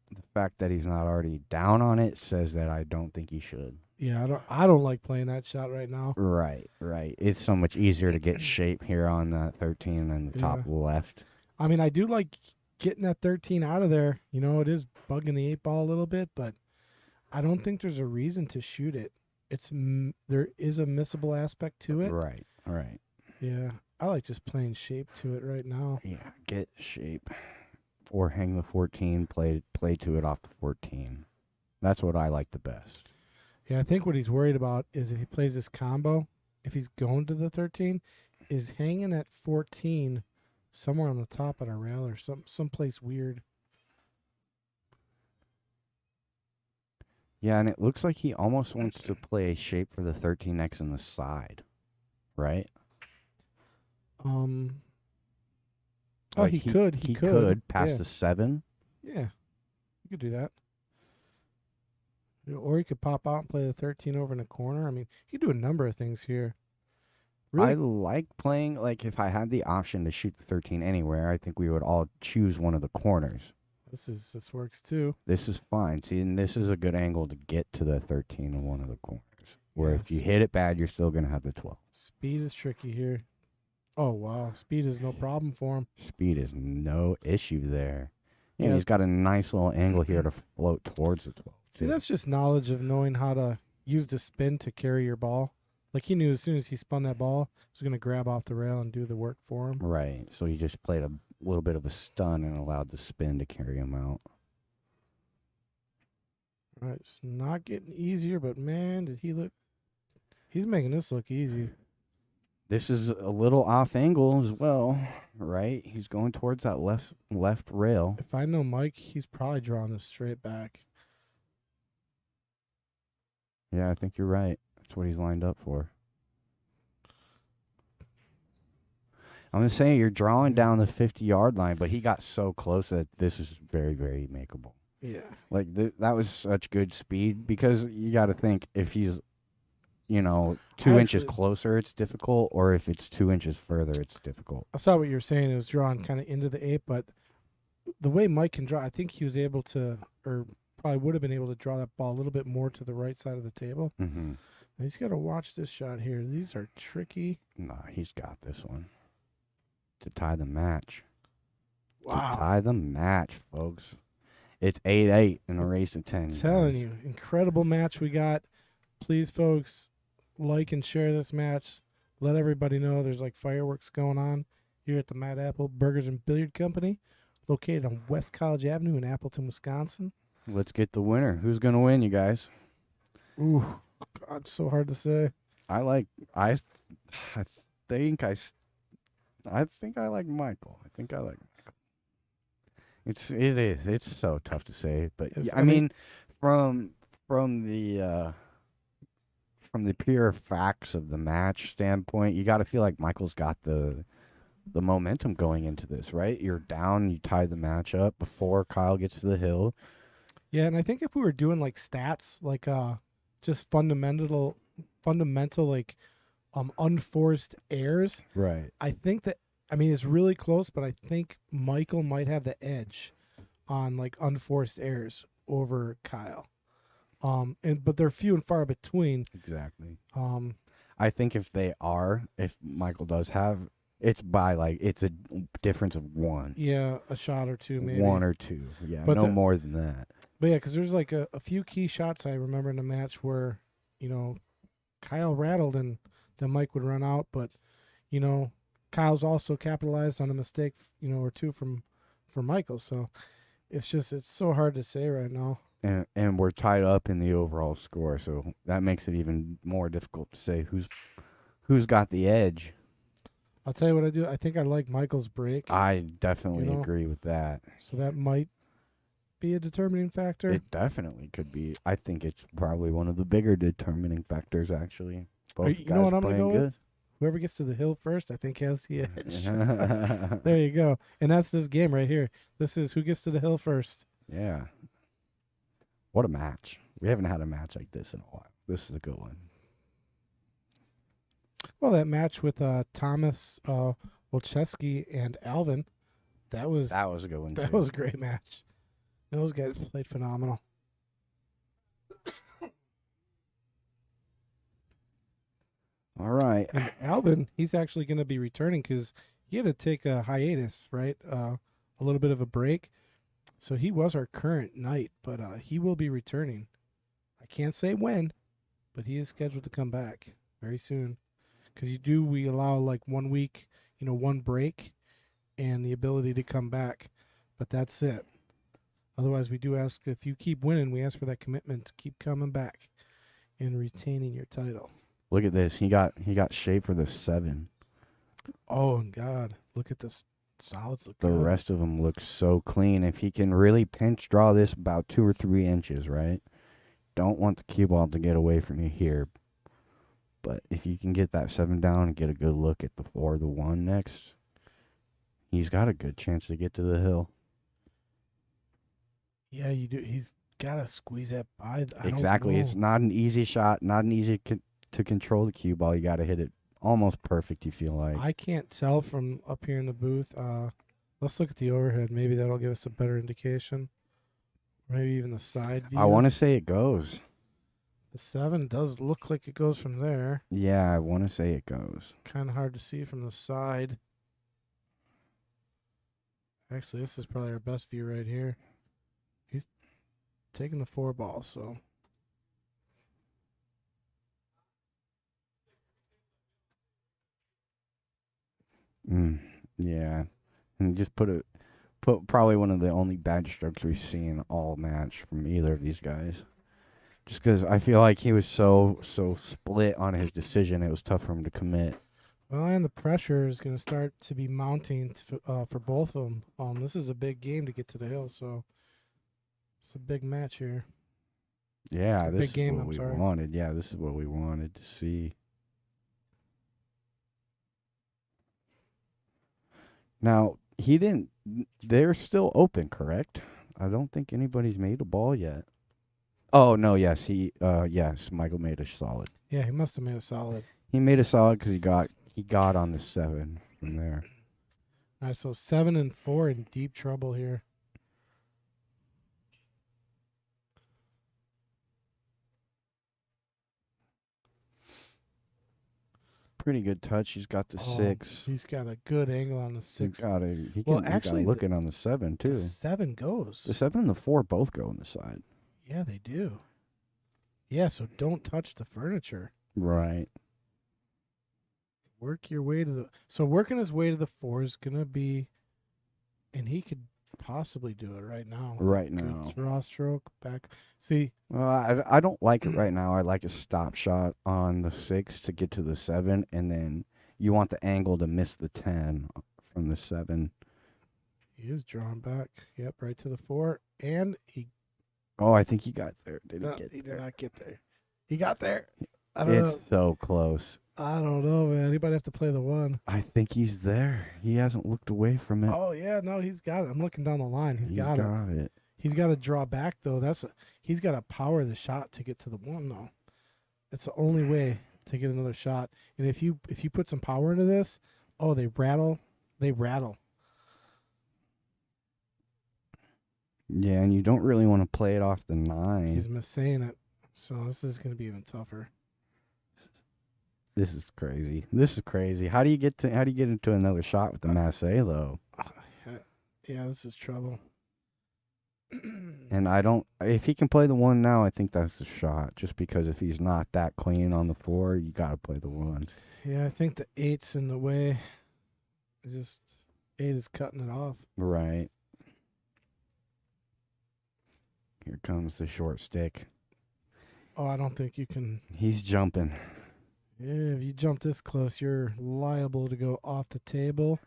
the fact that he's not already down on it says that I don't think he should. Yeah, I don't like playing that shot right now. Right. It's so much easier to get shape here on that 13 and the top Yeah. left. I mean, I do like getting that 13 out of there. It is bugging the 8 ball a little bit, but I don't think there's a reason to shoot it. There is a missable aspect to it. Right. Yeah, I like just playing shape to it right now. Yeah, get shape. Or hang the 14, play to it off the 14. That's what I like the best. Yeah, I think what he's worried about is if he plays this combo, if he's going to the 13, is hanging at 14 somewhere on the top of the rail or someplace weird. Yeah, and it looks like he almost wants to play shape for the 13X in the side. Right? Oh, Like he could. He could past yeah. the 7. Yeah, you could do that. Or he could pop out and play the 13 over in the corner. I mean, he could do a number of things here. I Really? like playing, like, if I had the option to shoot the 13 anywhere, I think we would all choose one of the corners. This works too. This is fine. See, and this is a good angle to get to the 13 in one of the corners. Where if you Yes. hit it bad, you're still going to have the 12. Speed is tricky here. Oh, wow. Speed is no problem for him. Speed is no issue there. Yeah, Yeah. he's got a nice little angle here to float towards the 12. See, too. that's just knowledge of knowing how to use the spin to carry your ball. Like he knew as soon as he spun that ball, he was going to grab off the rail and do the work for him. Right. So he just played a little bit of a stun and allowed the spin to carry him out. All right, it's not getting easier, but man, did he look. He's making this look easy. This is a little off angle as well, right? He's going towards that left rail. If I know Mike, he's probably drawing this straight back. Yeah, I think you're right. That's what he's lined up for. I'm going to say you're drawing down the 50-yard line, but he got so close that this is very, very makeable. Yeah. Like, that was such good speed because you got to think if he's, 2 inches closer, it's difficult, or if it's 2 inches further, it's difficult. I saw what you were saying. It was drawn kind of into the 8, but the way Mike can draw, I think he was able to, or probably would have been able to draw that ball a little bit more to the right side of the table. Mm-hmm. He's got to watch this shot here. These are tricky. No, he's got this one. To tie the match. Wow. To tie the match, folks. It's 8-8 in a race to 10. I'm telling you, incredible match we got. Please, folks, like and share this match. Let everybody know there's like fireworks going on here at the Mad Apple Burgers and Billiard Company, located on West College Avenue in Appleton, Wisconsin. Let's get the winner. Who's going to win, you guys? Ooh, God, so hard to say. I think I like Michael. It's so tough to say, but Yes, yeah, I I mean- mean from the pure facts of the match standpoint, you got to feel like Michael's got the momentum going into this, right? You're down, you tie the match up before Kyle gets to the hill. Yeah, and I think if we were doing like stats, like just fundamental like unforced errors. Right. I think that I mean it's really close, but I think Michael might have the edge on like unforced errors over Kyle. But they're few and far between. Exactly. Um, I think if Michael does have, it's by like it's a difference of one. yeah, a shot or two maybe. One or two. Yeah, But no the- more than that. But yeah, because there's like a few key shots I remember in the match where Kyle rattled and then Mike would run out, but Kyle's also capitalized on a mistake, or two from Michael. So it's so hard to say right now. And we're tied up in the overall score, so that makes it even more difficult to say who's got the edge. I'll tell you what I do. I think I like Michael's break, I definitely agree with that. so that might be a determining factor. It definitely could be. I think it's probably one of the bigger determining factors, actually. Both You guys know what I'm gonna playing go good. with? Whoever gets to the hill first, I think has the edge. There you go. And that's this game right here. This is who gets to the hill first. Yeah. What a match. We haven't had a match like this in a while. This is a good one. Well, that match with Thomas Wolcheski and Alvin, that was a good one, that too. was a great match. Those guys played phenomenal. All right. And Alvin, he's actually going to be returning because he had to take a hiatus, right? A little bit of a break. So he was our current knight, but he will be returning. I can't say when, but he is scheduled to come back very soon. Because we allow like 1 week, one break and the ability to come back. But that's it. Otherwise, we do ask, if you keep winning, we ask for that commitment to keep coming back and retaining your title. Look at this. He got shape for the 7. Oh, and God, look at this. Solids look The good. rest of them look so clean. If he can really pinch draw this about 2 or 3 inches, right? Don't want the cue ball to get away from you here. But if you can get that 7 down and get a good look at the 4 or the 1 next, he's got a good chance to get to the hill. Yeah, you do. He's got to squeeze that by. Exactly. It's not an easy shot, not an easy to control the cue ball. You got to hit it almost perfect, you feel like. I can't tell from up here in the booth. Let's look at the overhead. Maybe that'll give us a better indication. Maybe even the side view. I want to say it goes. The 7 does look like it goes from there. Yeah, I want to say it goes. Kind of hard to see from the side. Actually, this is probably our best view right here. He's taking the 4 ball, so. Yeah. And just put probably one of the only bad strokes we've seen all match from either of these guys. Just because I feel like he was so split on his decision, it was tough for him to commit. Well, and the pressure is going to start to be mounting for both of them. This is a big game to get to the hill, so it's a big match here. Yeah, A this big game, is I'm what we sorry. wanted. Yeah, this is what we wanted to see. Now, they're still open, correct? I don't think anybody's made a ball yet. Oh, no, yes, Michael made a solid. Yeah, he must have made a solid. He made a solid because he got on the 7 from there. All right, so 7 and 4 in deep trouble here. Pretty good touch. He's got the 6. He's got a good angle on the 6. He Well, can actually, look in on the 7 too. The 7 goes. The 7 and the 4 both go on the side. Yeah, they do. Yeah, so don't touch the furniture. Right. Work your way to the. So working his way to the 4 is gonna be, and he could possibly do it right now. Right Good now. draw stroke back. See, Well, I don't like it right now. I like a stop shot on the 6 to get to the 7, and then you want the angle to miss the 10 from the 7. he is drawn back. Yep, right to the 4, and he. Oh, I think he got there. Did No, he get he there? did not get there. He got there. I don't It's know. so close. I don't know, man. Anybody have to play the 1? I think he's there. He hasn't looked away from it. Oh yeah, no, he's got it. I'm looking down the line. He's got it. it. He's got to draw back though. He's got to power the shot to get to the 1 though. It's the only way to get another shot. And if you put some power into this, oh, they rattle. They rattle. Yeah, and you don't really want to play it off the 9. He's missaying it. So this is going to be even tougher. This is crazy. This is crazy. How do you get into another shot with the Massey though? Yeah, this is trouble. And if he can play the 1 now, I think that's the shot. Just because if he's not that clean on the 4, you got to play the 1. Yeah, I think the 8's in the way. 8 is cutting it off. Right. Here comes the short stick. Oh, I don't think you can. He's jumping. Yeah, if you jump this close, you're liable to go off the table.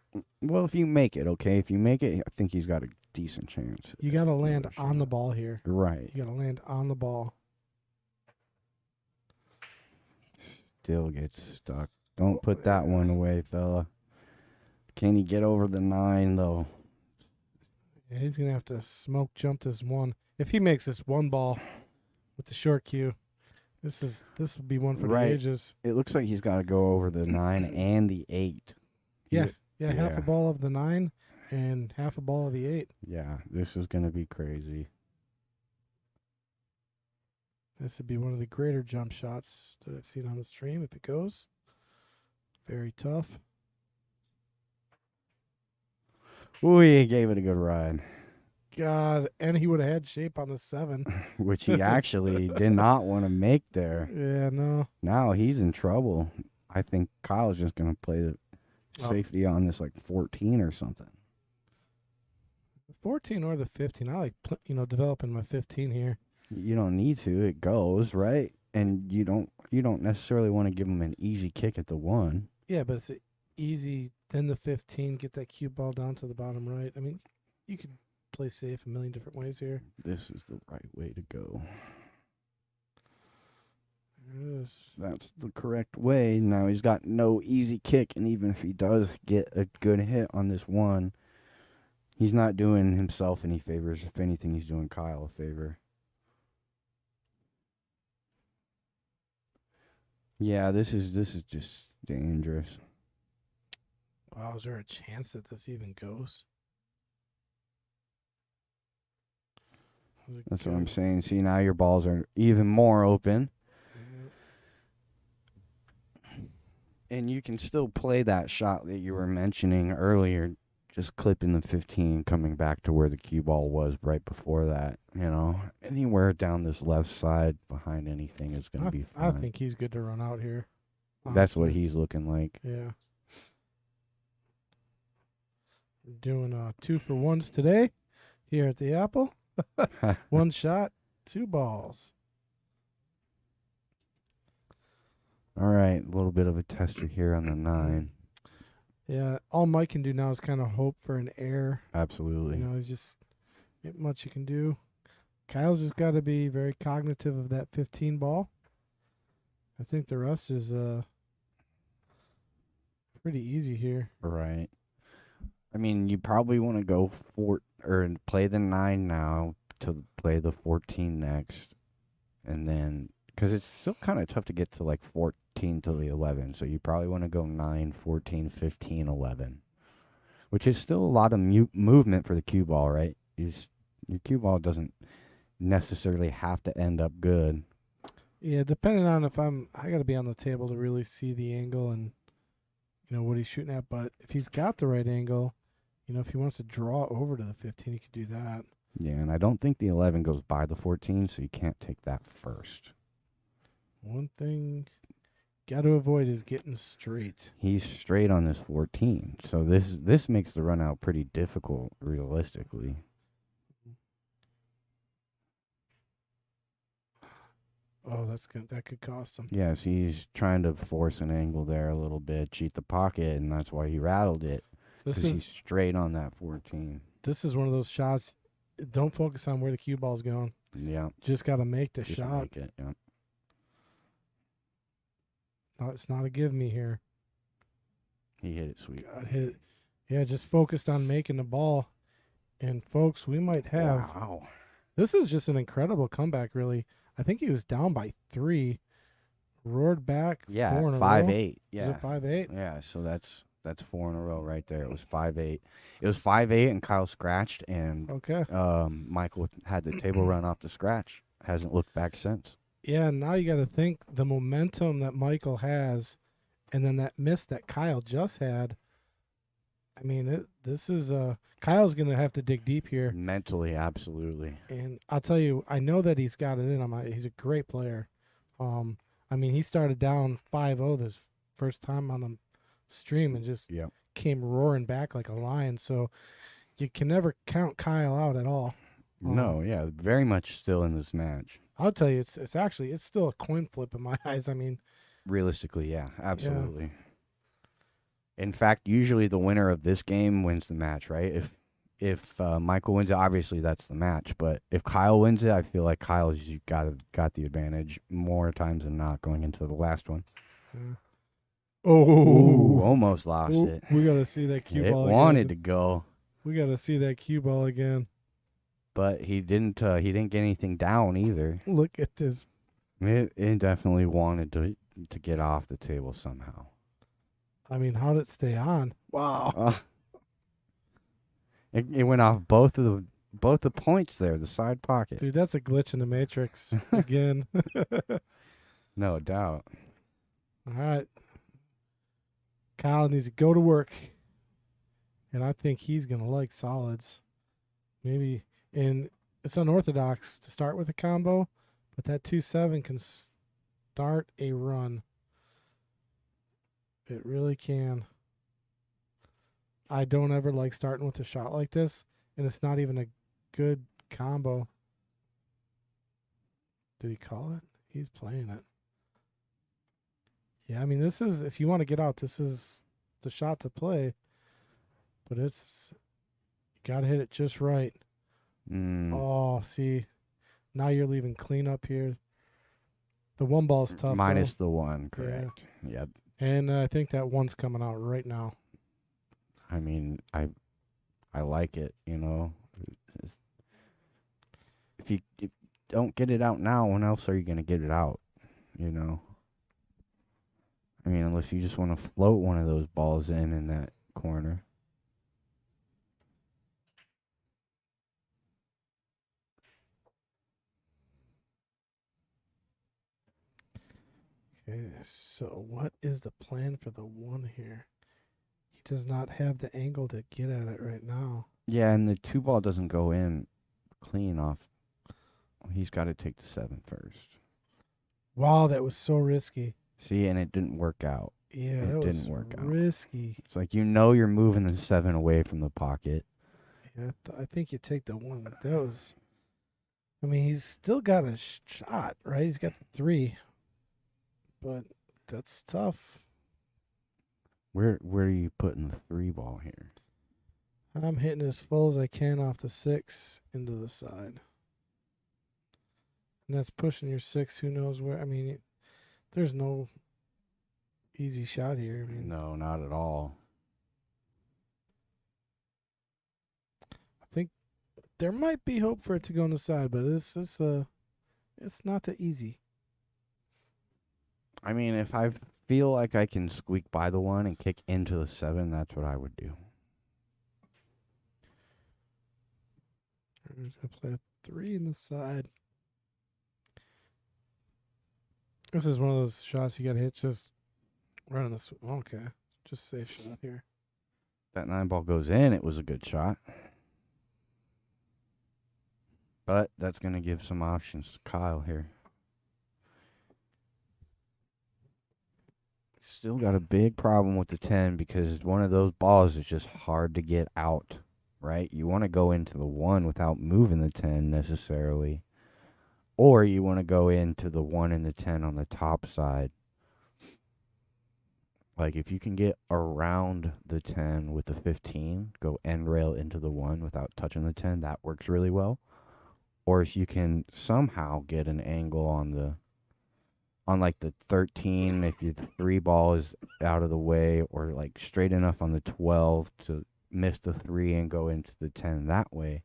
Well, if you make it, okay? If you make it, I think he's got a decent chance. You got to land on the ball here. Right. You got to land on the ball. Still gets stuck. Don't put that one away, fella. Can he get over the 9, though? Yeah, he's going to have to smoke jump this 1. If he makes this 1 ball with the short cue, this will be one for the ages. It looks like he's got to go over the 9 and the 8. Yeah, half a ball of the 9 and half a ball of the 8. Yeah, this is going to be crazy. This would be one of the greater jump shots that I've seen on the stream if it goes. Very tough. Ooh, he gave it a good ride. God, and he would have had shape on the 7. Which he actually did not want to make there. Yeah, no. Now he's in trouble. I think Kyle's just going to play the safety on this 14 or something. The 14 or the 15. I like developing my 15 here. You don't need to. It goes, right? And you don't necessarily want to give him an easy kick at the 1. Yeah, but it's easy. Then the 15, get that cue ball down to the bottom right. I mean, you could play safe a million different ways here. This is the right way to go. There it is. That's the correct way. Now he's got no easy kick, and even if he does get a good hit on this 1, he's not doing himself any favors. If anything, he's doing Kyle a favor. Yeah, this is just dangerous. Wow, is there a chance that this even goes? That's what I'm saying. See, now your balls are even more open. And you can still play that shot that you were mentioning earlier, just clipping the 15, coming back to where the cue ball was right before that. Anywhere down this left side behind anything is going to be fine. I think he's good to run out here. Honestly. That's what he's looking like. Yeah. We're doing 2 for 1s today here at the Apple. 1 shot, 2 balls. All right, a little bit of a tester here on the 9. Yeah, all Mike can do now is kind of hope for an air. Absolutely. He's just not much you can do. Kyle's just got to be very cognitive of that 15 ball. I think the rest is pretty easy here. Right. I mean, you probably want to go play the 9 now to play the 14 next, and then because it's still kind of tough to get to 14 to the 11, so you probably want to go 9, 14, 15, 11, which is still a lot of movement for the cue ball, right? Your cue ball doesn't necessarily have to end up good. Yeah, depending on if I got to be on the table to really see the angle and what he's shooting at. But if he's got the right angle, if he wants to draw over to the 15, he could do that. Yeah, and I don't think the 11 goes by the 14, so you can't take that first. One thing got to avoid is getting straight. He's straight on this 14, so this makes the run out pretty difficult, realistically. Oh, that's good. That could cost him. Yes, he's trying to force an angle there a little bit, cheat the pocket, and that's why he rattled it. He's straight on that 14. This is one of those shots. Don't focus on where the cue ball's going. Yeah. Just got to make the shot. Make it, yeah. No, it's not a give me here. He hit it sweet. God, hit it. Yeah, just focused on making the ball. And, folks, we might have. Wow. This is just an incredible comeback, really. I think he was down by 3 roared back Yeah, 4 in a row. 5-8. Is Yeah. it 5-8? Yeah, so that's 4 in a row right there. It was 5-8. It was 5-8 and Kyle scratched and Okay. Michael had the table run off the scratch. Hasn't looked back since. Yeah, now you got to think the momentum that Michael has, and then that miss that Kyle just had. I mean, this is Kyle's gonna have to dig deep here. Mentally, absolutely. And I'll tell you, I know that he's got it in him. He's a great player. I mean, he started down 5-0 this first time on the stream and just Yep. came roaring back like a lion. So you can never count Kyle out at all. No, yeah, very much still in this match. I'll tell you, it's still a coin flip in my eyes. I mean, Realistically, yeah, absolutely. In fact, usually the winner of this game wins the match, right? If Michael wins it, obviously that's the match. But if Kyle wins it, I feel like Kyle's got the advantage more times than not going into the last one. Ooh, almost lost it. We gotta see that cue It ball. wanted again. to go, We gotta see that cue ball again. but he didn't. He didn't get anything down either. Look at this. It definitely wanted to get off the table somehow. I mean, how did it stay on? Wow. It went off both the points there, the side pocket. Dude, that's a glitch in the matrix again. No doubt. All right. Kyle needs to go to work. And I think he's going to like solids. Maybe. And it's unorthodox to start with a combo, but that 2-7 can start a run. It really can. I don't ever like starting with a shot like this, and it's not even a good combo. Did he call it? He's playing it. Yeah, I mean, this is, if you want to get out, this is the shot to play. But it's, you got to hit it just right. Oh, see, now you're leaving clean up here. The one ball's tough. Minus though. the one, correct. Yeah. Yep. And I think that one's coming out right now. I mean, I like it, you know. If you don't get it out now, when else are you going to get it out, you know? I mean, unless you just want to float one of those balls in that corner. Okay, so what is the plan for the one here? He does not have the angle to get at it right now. Yeah, and the 2 ball doesn't go in clean off. He's got to take the 7 first. Wow, that was so risky. See, and it didn't work out. Yeah, It that was didn't work out. risky. It's like you're moving the 7 away from the pocket. Yeah, I think you take the one. That was. I mean, he's still got a shot, right? He's got the 3, but that's tough. Where are you putting the 3 ball here? I'm hitting as full as I can off the 6 into the side. And that's pushing your 6 who knows where. I mean, there's no easy shot here. I mean, No, not at all. I think there might be hope for it to go on the side, but it's not that easy. I mean, if I feel like I can squeak by the 1 and kick into the 7, that's what I would do. I'm going to play a 3 in the side. This is one of those shots you got to hit just running this. Okay. Just safe shot here. That 9 ball goes in, it was a good shot. But that's going to give some options to Kyle here. Still got a big problem with the 10 because one of those balls is just hard to get out, right? You want to go into the 1 without moving the 10 necessarily. Or you want to go into the 1 and the 10 on the top side. Like if you can get around the 10 with the 15, go end rail into the 1 without touching the 10, that works really well. Or if you can somehow get an angle on like the 13, if your 3 ball is out of the way, or like straight enough on the 12 to miss the 3 and go into the 10 that way,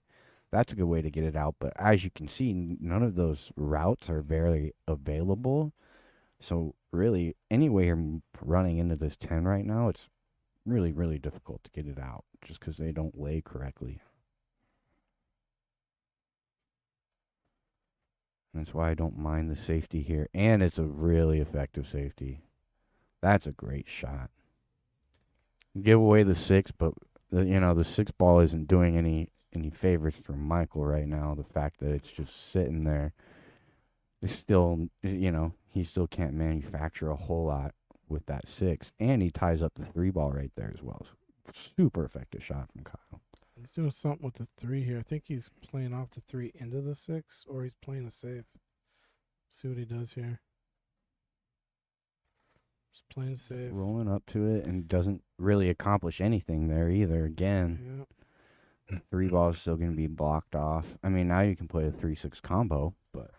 that's a good way to get it out. But as you can see, none of those routes are very available. So really, any way you're running into this 10 right now, it's really, really difficult to get it out just because they don't lay correctly. That's why I don't mind the safety here. And it's a really effective safety. That's a great shot. Give away the 6, but the 6 ball isn't doing any favors for Michael right now. The fact that it's just sitting there is still, he still can't manufacture a whole lot with that 6, and he ties up the 3 ball right there as well. So super effective shot from Kyle. He's doing something with the 3 here. I think he's playing off the 3 into the 6, or he's playing a safe. See what he does here. Just playing safe. Rolling up to it and doesn't really accomplish anything there either. Again, Yeah. 3 ball is still going to be blocked off. I mean, now you can play a 3-6 combo, but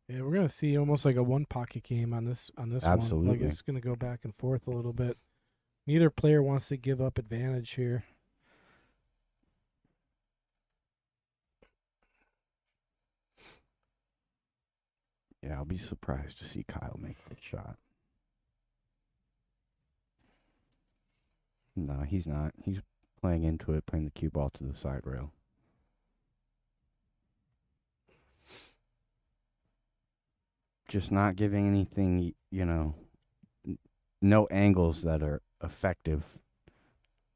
Yeah, we're gonna see almost like a one pocket game on this one. Like absolutely. it's gonna go back and forth a little bit. Neither player wants to give up advantage here. Yeah, I'll be surprised to see Kyle make that shot. No, he's not. He's playing into it, playing the cue ball to the side rail. Just not giving anything, no angles that are effective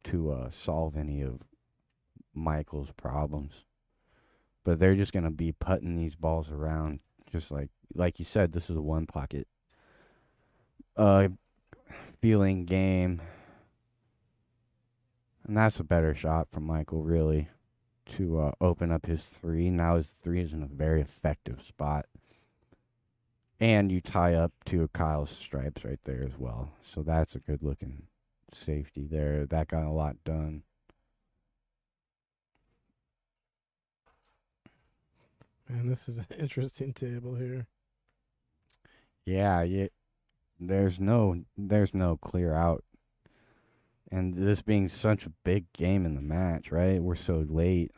to solve any of Michael's problems. But they're just going to be putting these balls around, just like you said, this is a one pocket feeling game. And that's a better shot from Michael, really, to open up his 3. Now his 3 is in a very effective spot. And you tie up to Kyle's stripes right there as well. So that's a good looking safety there. That got a lot done. Man, this is an interesting table here. Yeah, there's no clear out. And this being such a big game in the match, right? We're so late.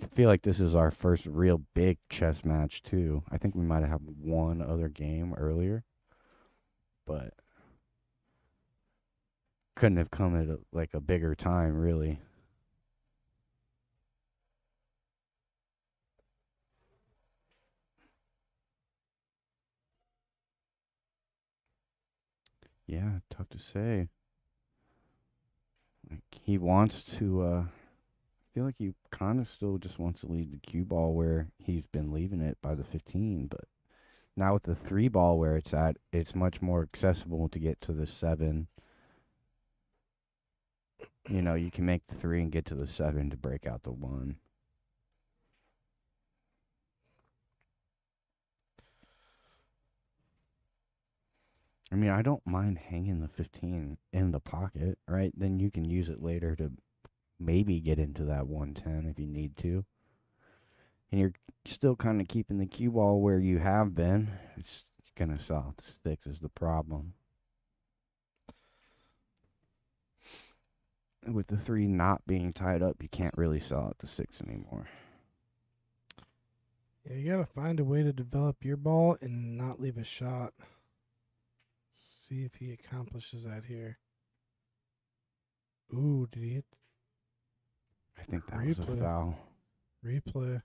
I feel like this is our first real big chess match too. I think we might have one other game earlier, but couldn't have come at like a bigger time, really. Yeah, tough to say. Like he wants to. I feel like he kind of still just wants to leave the cue ball where he's been leaving it by the 15, but now with the 3 ball where it's at, it's much more accessible to get to the 7. You can make the 3 and get to the 7 to break out the 1. I mean, I don't mind hanging the 15 in the pocket, right? Then you can use it later to maybe get into that 110 if you need to. And you're still kind of keeping the cue ball where you have been. It's going to sell the 6 is the problem. With the 3 not being tied up, you can't really sell at the 6 anymore. Yeah, you gotta find a way to develop your ball and not leave a shot. See if he accomplishes that here. Ooh, did he hit I think that was a foul. replay?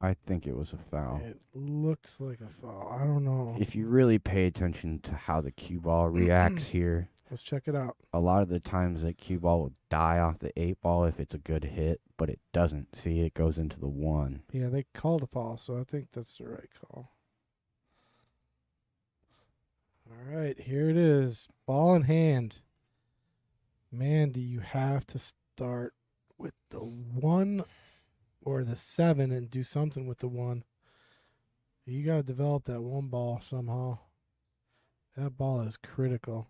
I think it was a foul. It looked like a foul. I don't know. If you really pay attention to how the cue ball reacts here, Let's check it out. a lot of the times that cue ball will die off the 8 ball if it's a good hit, but it doesn't. See, it goes into the 1. Yeah, they called a foul, so I think that's the right call. All right, here it is. Ball in hand. Man, do you have to start with the 1 or the 7 and do something with the 1? You got to develop that 1 ball somehow. That ball is critical.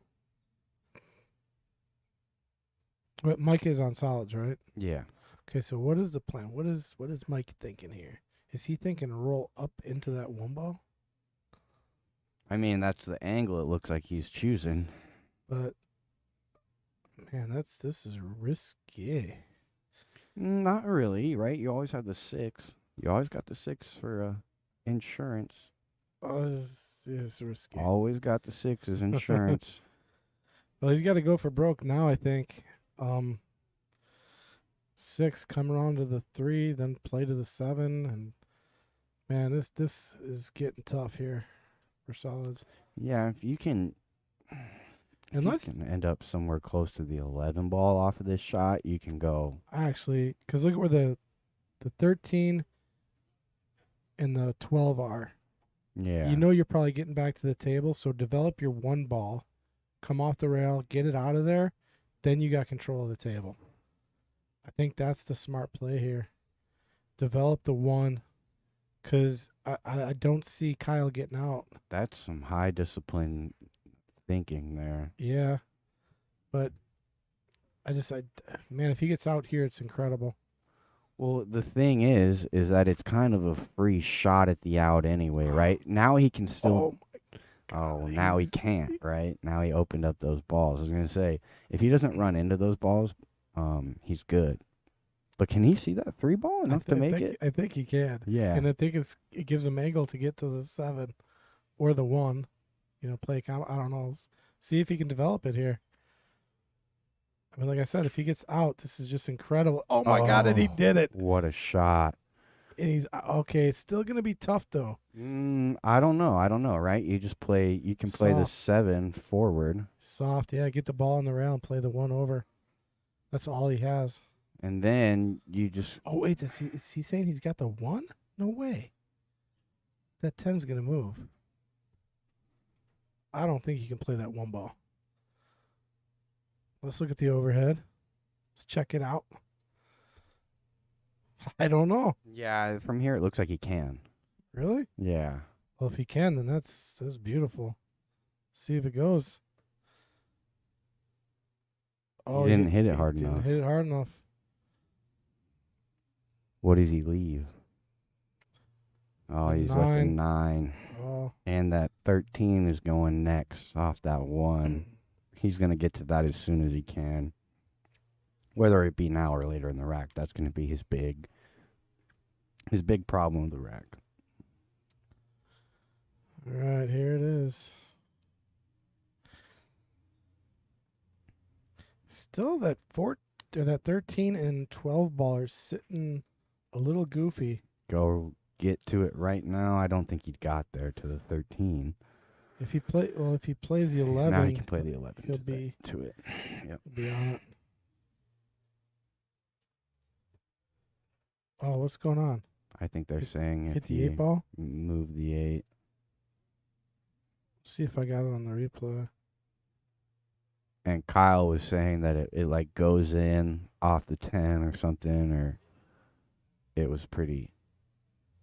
But Mike is on solids, right? Yeah. Okay, so what is the plan? What is Mike thinking here? Is he thinking roll up into that 1 ball? I mean, that's the angle it looks like he's choosing. But man, this is risky. Not really, right? You always have the 6. You always got the 6 for insurance. It's risky. Always got the sixes insurance. Well, he's got to go for broke now, I think. 6, come around to the 3, then play to the 7, and man, this is getting tough here for solids. Yeah, if you can Unless end up somewhere close to the 11 ball off of this shot, you can go. actually, because look at where the 13 and the 12 are. Yeah. You know you're probably getting back to the table, so develop your 1 ball, come off the rail, get it out of there, then you got control of the table. I think that's the smart play here. Develop the 1, because I don't see Kyle getting out. That's some high discipline thinking there. Yeah, but man, if he gets out here, it's incredible. Well, the thing is that it's kind of a free shot at the out anyway, right? Now he can still. Oh, now he can't, right? Now he opened up those balls. I was gonna say, if he doesn't run into those balls, he's good. But can he see that 3 ball enough to make it? I think he can. Yeah. And I think it gives him angle to get to the 7 or the 1. Play I don't know. See if he can develop it here. I mean, like I said, if he gets out, this is just incredible. Oh my God, and he did it. What a shot. And he's okay. It's still gonna be tough though. I don't know, right? You can play the 7 forward. Soft, yeah. Get the ball in the rail and play the 1 over. That's all he has. And then you just. Oh wait, is he saying he's got the 1? No way. That 10's gonna move. I don't think he can play that 1 ball. Let's look at the overhead. Let's check it out. I don't know. Yeah, from here it looks like he can. Really? Yeah. Well, if he can, then that's beautiful. See if it goes. Oh, he didn't hit it hard enough. Didn't hit it hard enough. What does he leave? Oh, he's left a 9. Oh. And that 13 is going next off that 1. He's going to get to that as soon as he can. Whether it be now or later in the rack, that's going to be his big problem with the rack. All right, here it is. Still that 13 and 12 ball are sitting a little goofy. Go get to it right now. I don't think he got there to the 13. If he plays the 11, now he can play the 11. He'll be to it. Yep. He'll be on it. Oh, what's going on? I think they're saying hit the 8 ball. Move the 8. See if I got it on the replay. And Kyle was saying that it like goes in off the 10 or something, or it was pretty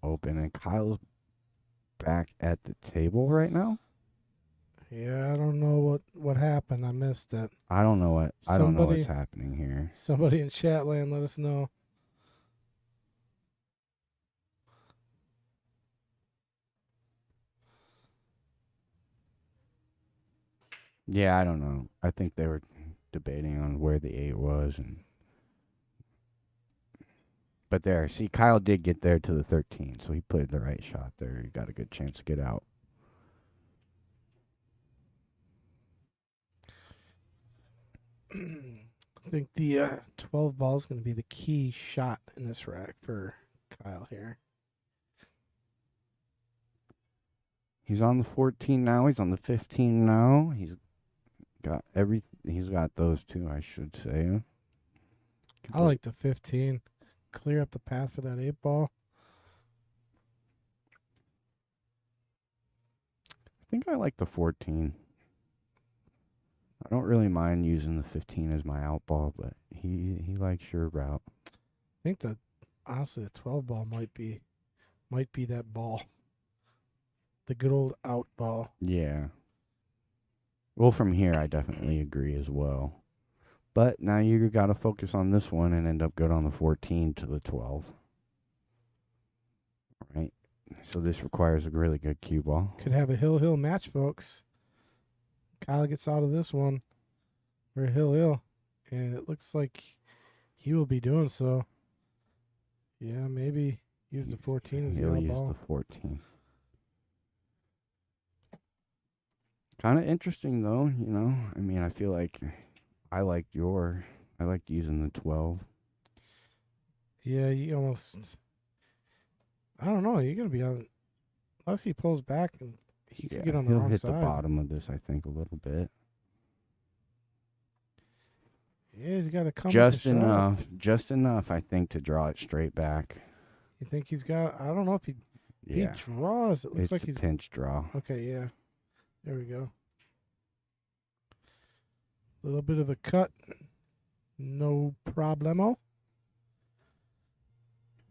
open. And Kyle's back at the table right now. Yeah, I don't know what happened. I missed it. I don't know what's happening here. Somebody in chat land, let us know. Yeah, I don't know. I think they were debating on where the 8 was, but there, see, Kyle did get there to the 13, so he played the right shot there. He got a good chance to get out. I think the 12 ball is going to be the key shot in this rack for Kyle here. He's on the 14 now. He's on the 15 now. He's got those two, I should say. I like the 15. Clear up the path for that 8 ball. I think I like the 14. I don't really mind using the 15 as my out ball, but he likes your route. I think that honestly the 12 ball might be that ball. The good old out ball. Yeah. Well, from here I definitely agree as well. But now you got to focus on this one and end up good on the 14 to the 12. Right? So this requires a really good cue ball. Could have a hill match, folks. Kyle gets out of this one for hill, and it looks like he will be doing so. Yeah, maybe use the 14 as the out ball. He'll use the 14. Kind of interesting though, you know. I mean, I feel like I liked using the 12. Yeah, you almost. I don't know. You're gonna be on unless he pulls back and he could get Yeah, on the he'll wrong hit the side. bottom of this, I think, a little bit. Yeah, he's got to come with the shot. Just enough, I think, to draw it straight back. You think he's got? I don't know if he Yeah, draws. It looks it's like a he's pinch draw. okay. Yeah, there we go. A little bit of a cut. No problemo.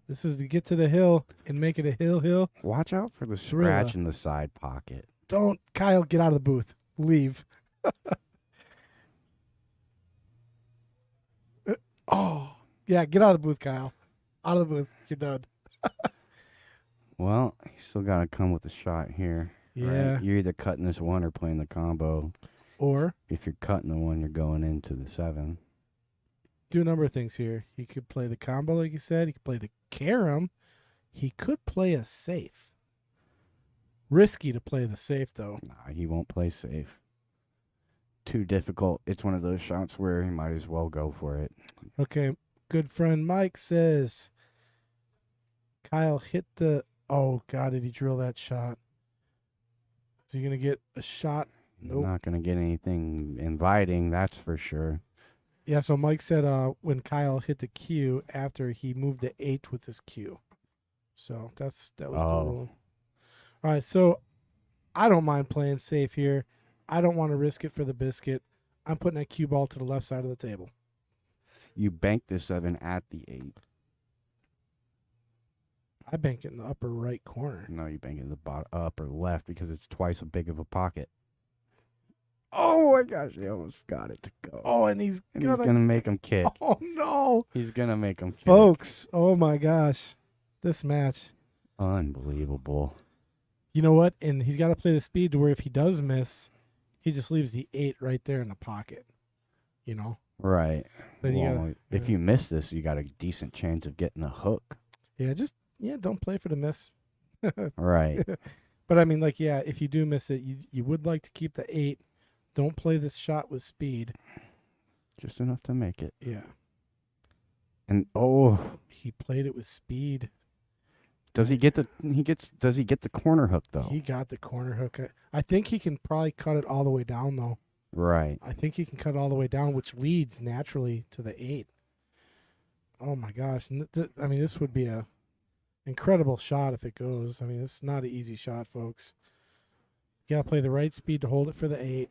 This is to get to the hill and make it a hill. Watch out for the Thriller. scratch in the side pocket. Don't, Kyle, get out of the booth. Leave. Oh, yeah, get out of the booth, Kyle. Out of the booth. You're done. Well, you still got to come with a shot here. Yeah. Right? You're either cutting this one or playing the combo. Or If you're cutting the one, you're going into the 7. do a number of things here. He could play the combo, like you said. He could play the carom. He could play a safe. Risky to play the safe, though. Nah, he won't play safe. Too difficult. It's one of those shots where he might as well go for it. Okay, good friend Mike says Kyle hit the. Oh, God, did he drill that shot? Is he going to get a shot? Nope. Not going to get anything inviting, that's for sure. Yeah, so Mike said when Kyle hit the Q after he moved the 8 with his Q. So that was the rule. All right, so I don't mind playing safe here. I don't want to risk it for the biscuit. I'm putting that cue ball to the left side of the table. You bank the 7 at the 8. I bank it in the upper right corner. No, you bank it in the upper left because it's twice as big of a pocket. Oh my gosh, he almost got it to go. Oh, and he's gonna make him kick. Oh, no. He's gonna make him kick. Folks, oh my gosh. This match. Unbelievable. You know what? And he's got to play the speed to where if he does miss, he just leaves the 8 right there in the pocket. You know? Right. Then you Well, gotta, if you miss this, you got a decent chance of getting a hook. Yeah, don't play for the miss. Right. But I mean, like, yeah, if you do miss it, you would like to keep the 8. Don't play this shot with speed. Just enough to make it. Yeah. And He played it with speed. does he get the corner hook though? He got the corner hook. I think he can probably cut it all the way down, though. Right. I think he can cut it all the way down, which leads naturally to the 8. Oh, my gosh. I mean, this would be a incredible shot if it goes. I mean, it's not an easy shot, folks. You got to play the right speed to hold it for the 8.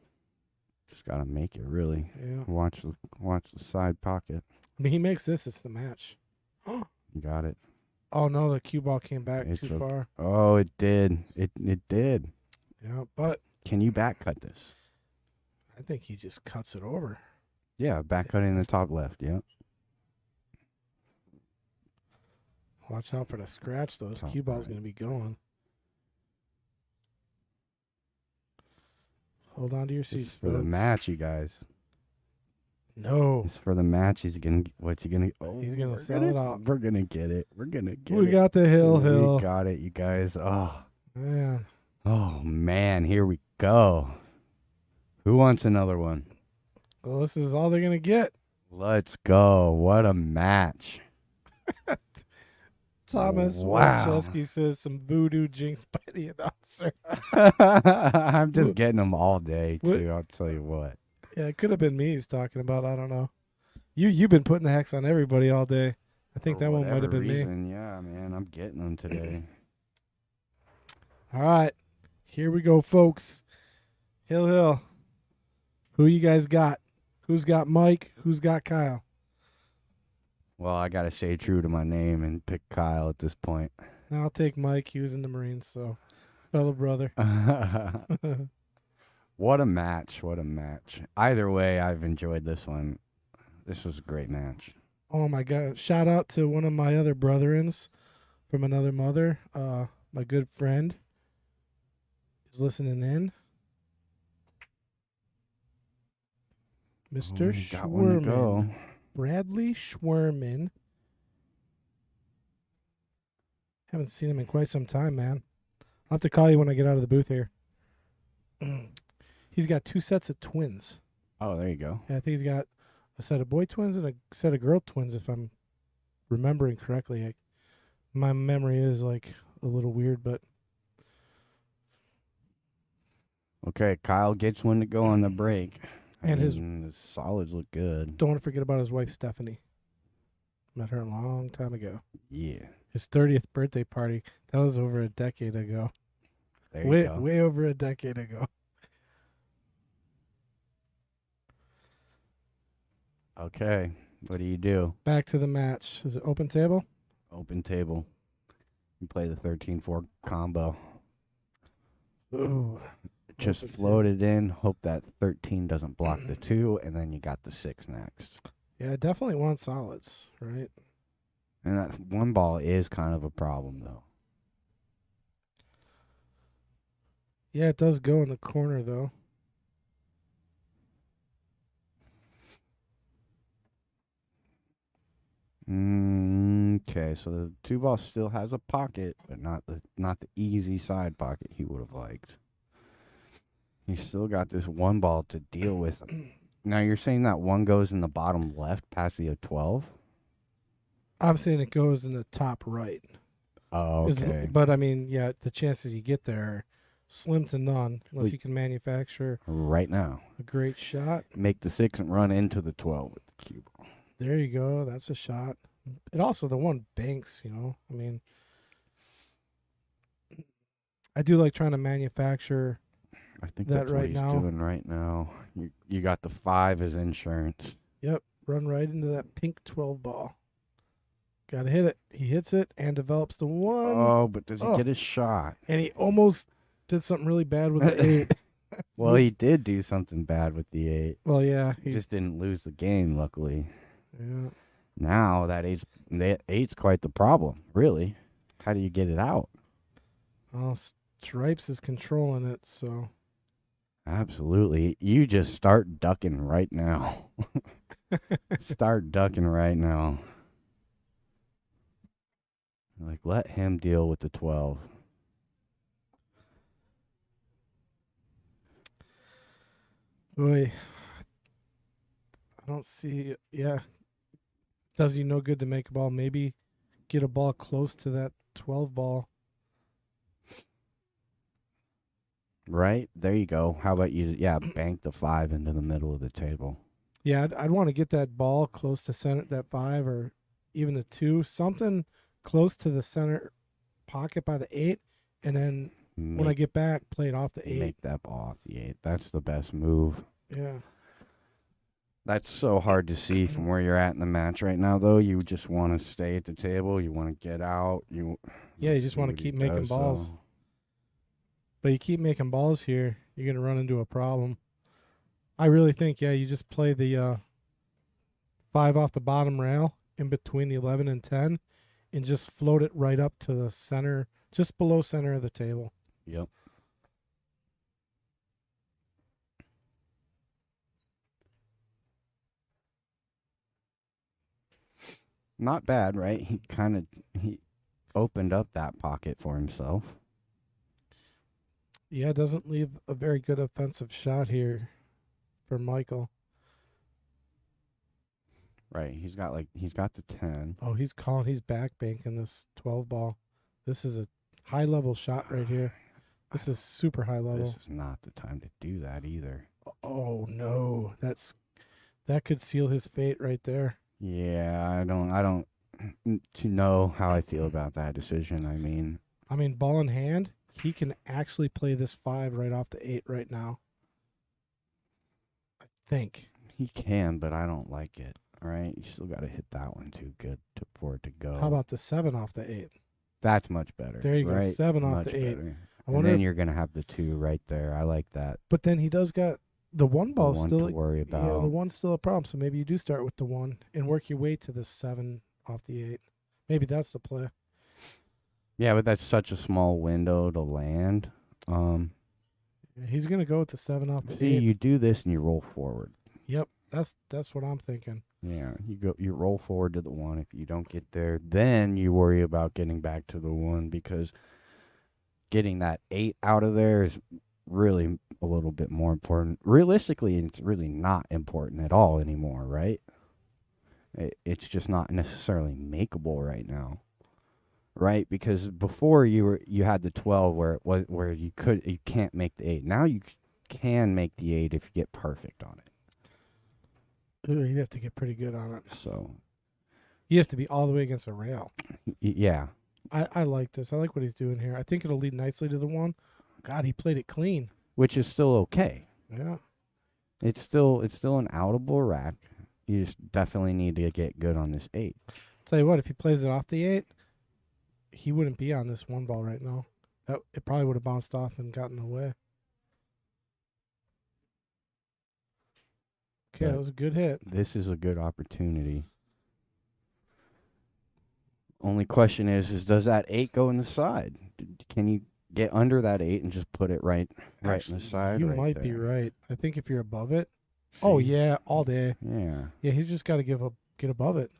Just gotta make it really. Yeah. Watch the side pocket. I mean, he makes this. It's the match. You got it. Oh, no, the cue ball came back It's too okay. far. Oh, it did. It did. Yeah, but Can you back cut this? I think he just cuts it over. Yeah, back cut in the top left. Yeah. Watch out for the scratch, though. This Top cue ball's right. going to be going. Hold on to your This seats, is for the folks. match, you guys. No. It's for the match. What's he gonna? Oh, He's gonna we're sell gonna- it out. We're gonna get it. We're gonna get We it. got the hill. We got it, you guys. Man. Oh man, here we go. Who wants another one? Well, this is all they're going to get. Let's go. What a match. Thomas Wow. Wachowski says some voodoo jinx by the announcer. I'm just getting them all day What- too. I'll tell you what. Yeah, it could have been me he's talking about. I don't know. You've been putting the hex on everybody all day. I think For that one might have whatever been me. reason, yeah, man. I'm getting them today. All right. Here we go, folks. Hill. Who you guys got? Who's got Mike? Who's got Kyle? Well, I gotta stay true to my name and pick Kyle at this point. Now I'll take Mike. He was in the Marines, so fellow brother. What a match. What a match. Either way, I've enjoyed this one. This was a great match. Oh my God! Shout out to one of my other brethrens from another mother. My good friend is listening in. Mr. We got one to go. Schwerman. Bradley Schwerman. Haven't seen him in quite some time, man. I'll have to call you when I get out of the booth here. He's got 2 sets of twins. Oh, there you go. And I think he's got a set of boy twins and a set of girl twins, if I'm remembering correctly. My memory is like a little weird, but Okay, Kyle gets one to go on the break. And his the solids look good. don't want to forget about his wife Stephanie. Met her a long time ago. Yeah. His 30th birthday party. That was over a decade ago. There you go. Way over a decade ago. Okay. What do you do? Back to the match. Is it open table? Open table. You play the 13-4 combo. Ooh. Just Open float it in. Hope that 13 doesn't block the 2, and then you got the 6 next. Yeah, I definitely want solids, right? And that one ball is kind of a problem, though. Yeah, it does go in the corner, though. Okay, so the 2 ball still has a pocket, but not the easy side pocket he would have liked. He's still got this 1 ball to deal with. Now you're saying that 1 goes in the bottom left past the 12? I'm saying it goes in the top right. Oh, okay. But I mean, yeah, the chances you get there are slim to none unless Wait. you can manufacture Right now. a great shot. Make the 6 and run into the 12 with the cue ball. There you go. That's a shot. It also, the one banks, you know. I mean, I do like trying to manufacture. I think That that's what right he's now. doing right now. You got the 5 as insurance. Yep, run right into that pink 12 ball. Got to hit it. He hits it and develops the 1. Oh, but does he get his shot? And he almost did something really bad with the 8. Well, he did do something bad with the 8. Well, yeah. He just didn't lose the game, luckily. Yeah. Now that 8's quite the problem, really. How do you get it out? Well, Stripes is controlling it, so. Absolutely. You just start ducking right now. Start ducking right now. Like, let him deal with the 12. Boy, I don't see. Yeah. Does you no good to make a ball. Maybe get a ball close to that 12 ball. Right? There you go. How about you, bank the 5 into the middle of the table. Yeah, I'd want to get that ball close to center, that 5 or even the 2. Something close to the center pocket by the 8. And then when I get back, play it off the 8. Make that ball off the 8. That's the best move. Yeah. That's so hard to see from where you're at in the match right now, though. You just want to stay at the table. You want to get out. You just want to keep making balls. So. But you keep making balls here, you're going to run into a problem. I really think, you just play the 5 off the bottom rail in between the 11 and 10 and just float it right up to the center, just below center of the table. Yep. Not bad, right? He opened up that pocket for himself. Yeah, it doesn't leave a very good offensive shot here for Michael. Right. He's got the 10. Oh, he's back banking this 12 ball. This is a high level shot right here. This is super high level. This is not the time to do that either. Oh no. That could seal his fate right there. Yeah, I don't to know how I feel about that decision. I mean, ball in hand, he can actually play this 5 right off the 8 right now. I think. He can, but I don't like it. All right, you still got to hit that one too good for it to go. How about the 7 off the 8? That's much better. There you go, right? 7 off Much the 8. better. I And wonder then if, you're gonna have the 2 right there. I like that. but then he does got the 1 ball The one still to worry about. Yeah, the 1's still a problem. So maybe you do start with the 1 and work your way to the 7 off the 8. Maybe that's the play. Yeah, but that's such a small window to land. Yeah, he's gonna go with the 7 off the See, 8. you do this and you roll forward. Yep, that's what I'm thinking. Yeah, you roll forward to the 1. If you don't get there, then you worry about getting back to the 1 because getting that 8 out of there is really a little bit more important. Realistically, it's really not important at all anymore, right? It's just not necessarily makeable right now, right? Because before you had the 12 where you can't make the 8. Now you can make the 8 if you get perfect on it. Ooh, you'd have to get pretty good on it. So You have to be all the way against a rail. yeah, I like this. I like what he's doing here. I think it'll lead nicely to the 1. God, he played it clean. which is still okay. Yeah. It's still an outable rack. You just definitely need to get good on this 8. Tell you what, if he plays it off the 8, he wouldn't be on this 1 ball right now. It probably would have bounced off and gotten away. Okay, But that was a good hit. this is a good opportunity. Only question is does that 8 go in the side? Can you get under that 8 and just put it right in the side? You right might be there? right. I think if you're above it. Oh, See? yeah, all day. Yeah. Yeah, he's just got to get above it.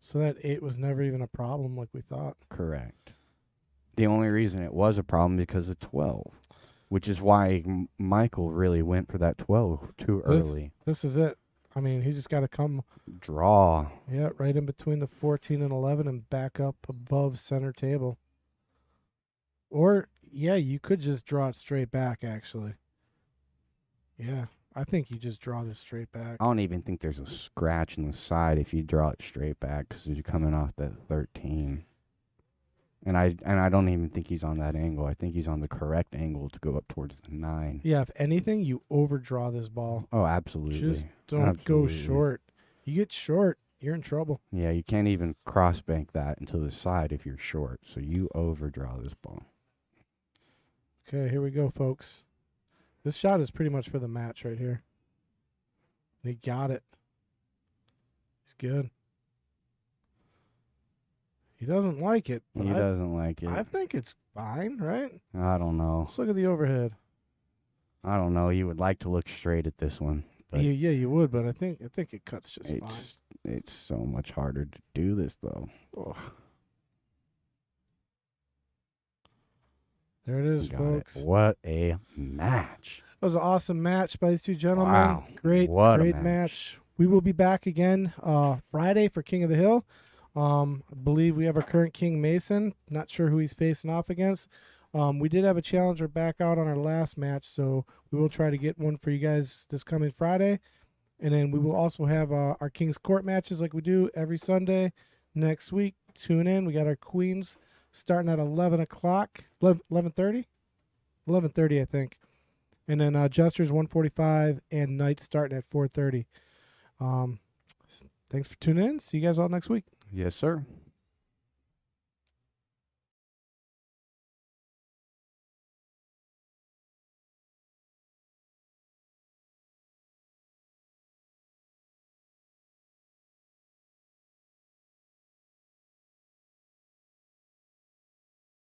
So that 8 was never even a problem like we thought. Correct. The only reason it was a problem because of 12, which is why Michael really went for that 12 too early. This is it. I mean, he's just got to come, Draw. yeah, right in between the 14 and 11 and back up above center table. Or, yeah, you could just draw it straight back, actually. Yeah, I think you just draw this straight back. I don't even think there's a scratch in the side if you draw it straight back because you're coming off that 13. And I don't even think he's on that angle. I think he's on the correct angle to go up towards the 9. Yeah, if anything, you overdraw this ball. Oh, absolutely. Just don't go Absolutely. short. You get short, you're in trouble. Yeah, you can't even cross bank that into the side if you're short. So you overdraw this ball. Okay, here we go, folks. This shot is pretty much for the match right here. He got it. He's good. He doesn't like it. But He doesn't like it. I think it's fine, right? I don't know. Let's look at the overhead. I don't know. You would like to look straight at this one. But Yeah, you would, but I think it cuts just fine. it's so much harder to do this though. Ugh. There it is, Got folks. it. What a match. That was an awesome match by these two gentlemen. Wow. Great What a match. match. We will be back again Friday for King of the Hill. I believe we have our current King Mason. Not sure who he's facing off against. We did have a challenger back out on our last match, so we will try to get one for you guys this coming Friday. And then we will also have our King's Court matches like we do every Sunday next week. Tune in. We got our Queens starting at 11 o'clock. 11:30? 11:30, I think. And then Jester's 1:45 and Knights starting at 4:30. Thanks for tuning in. See you guys all next week. Yes, sir.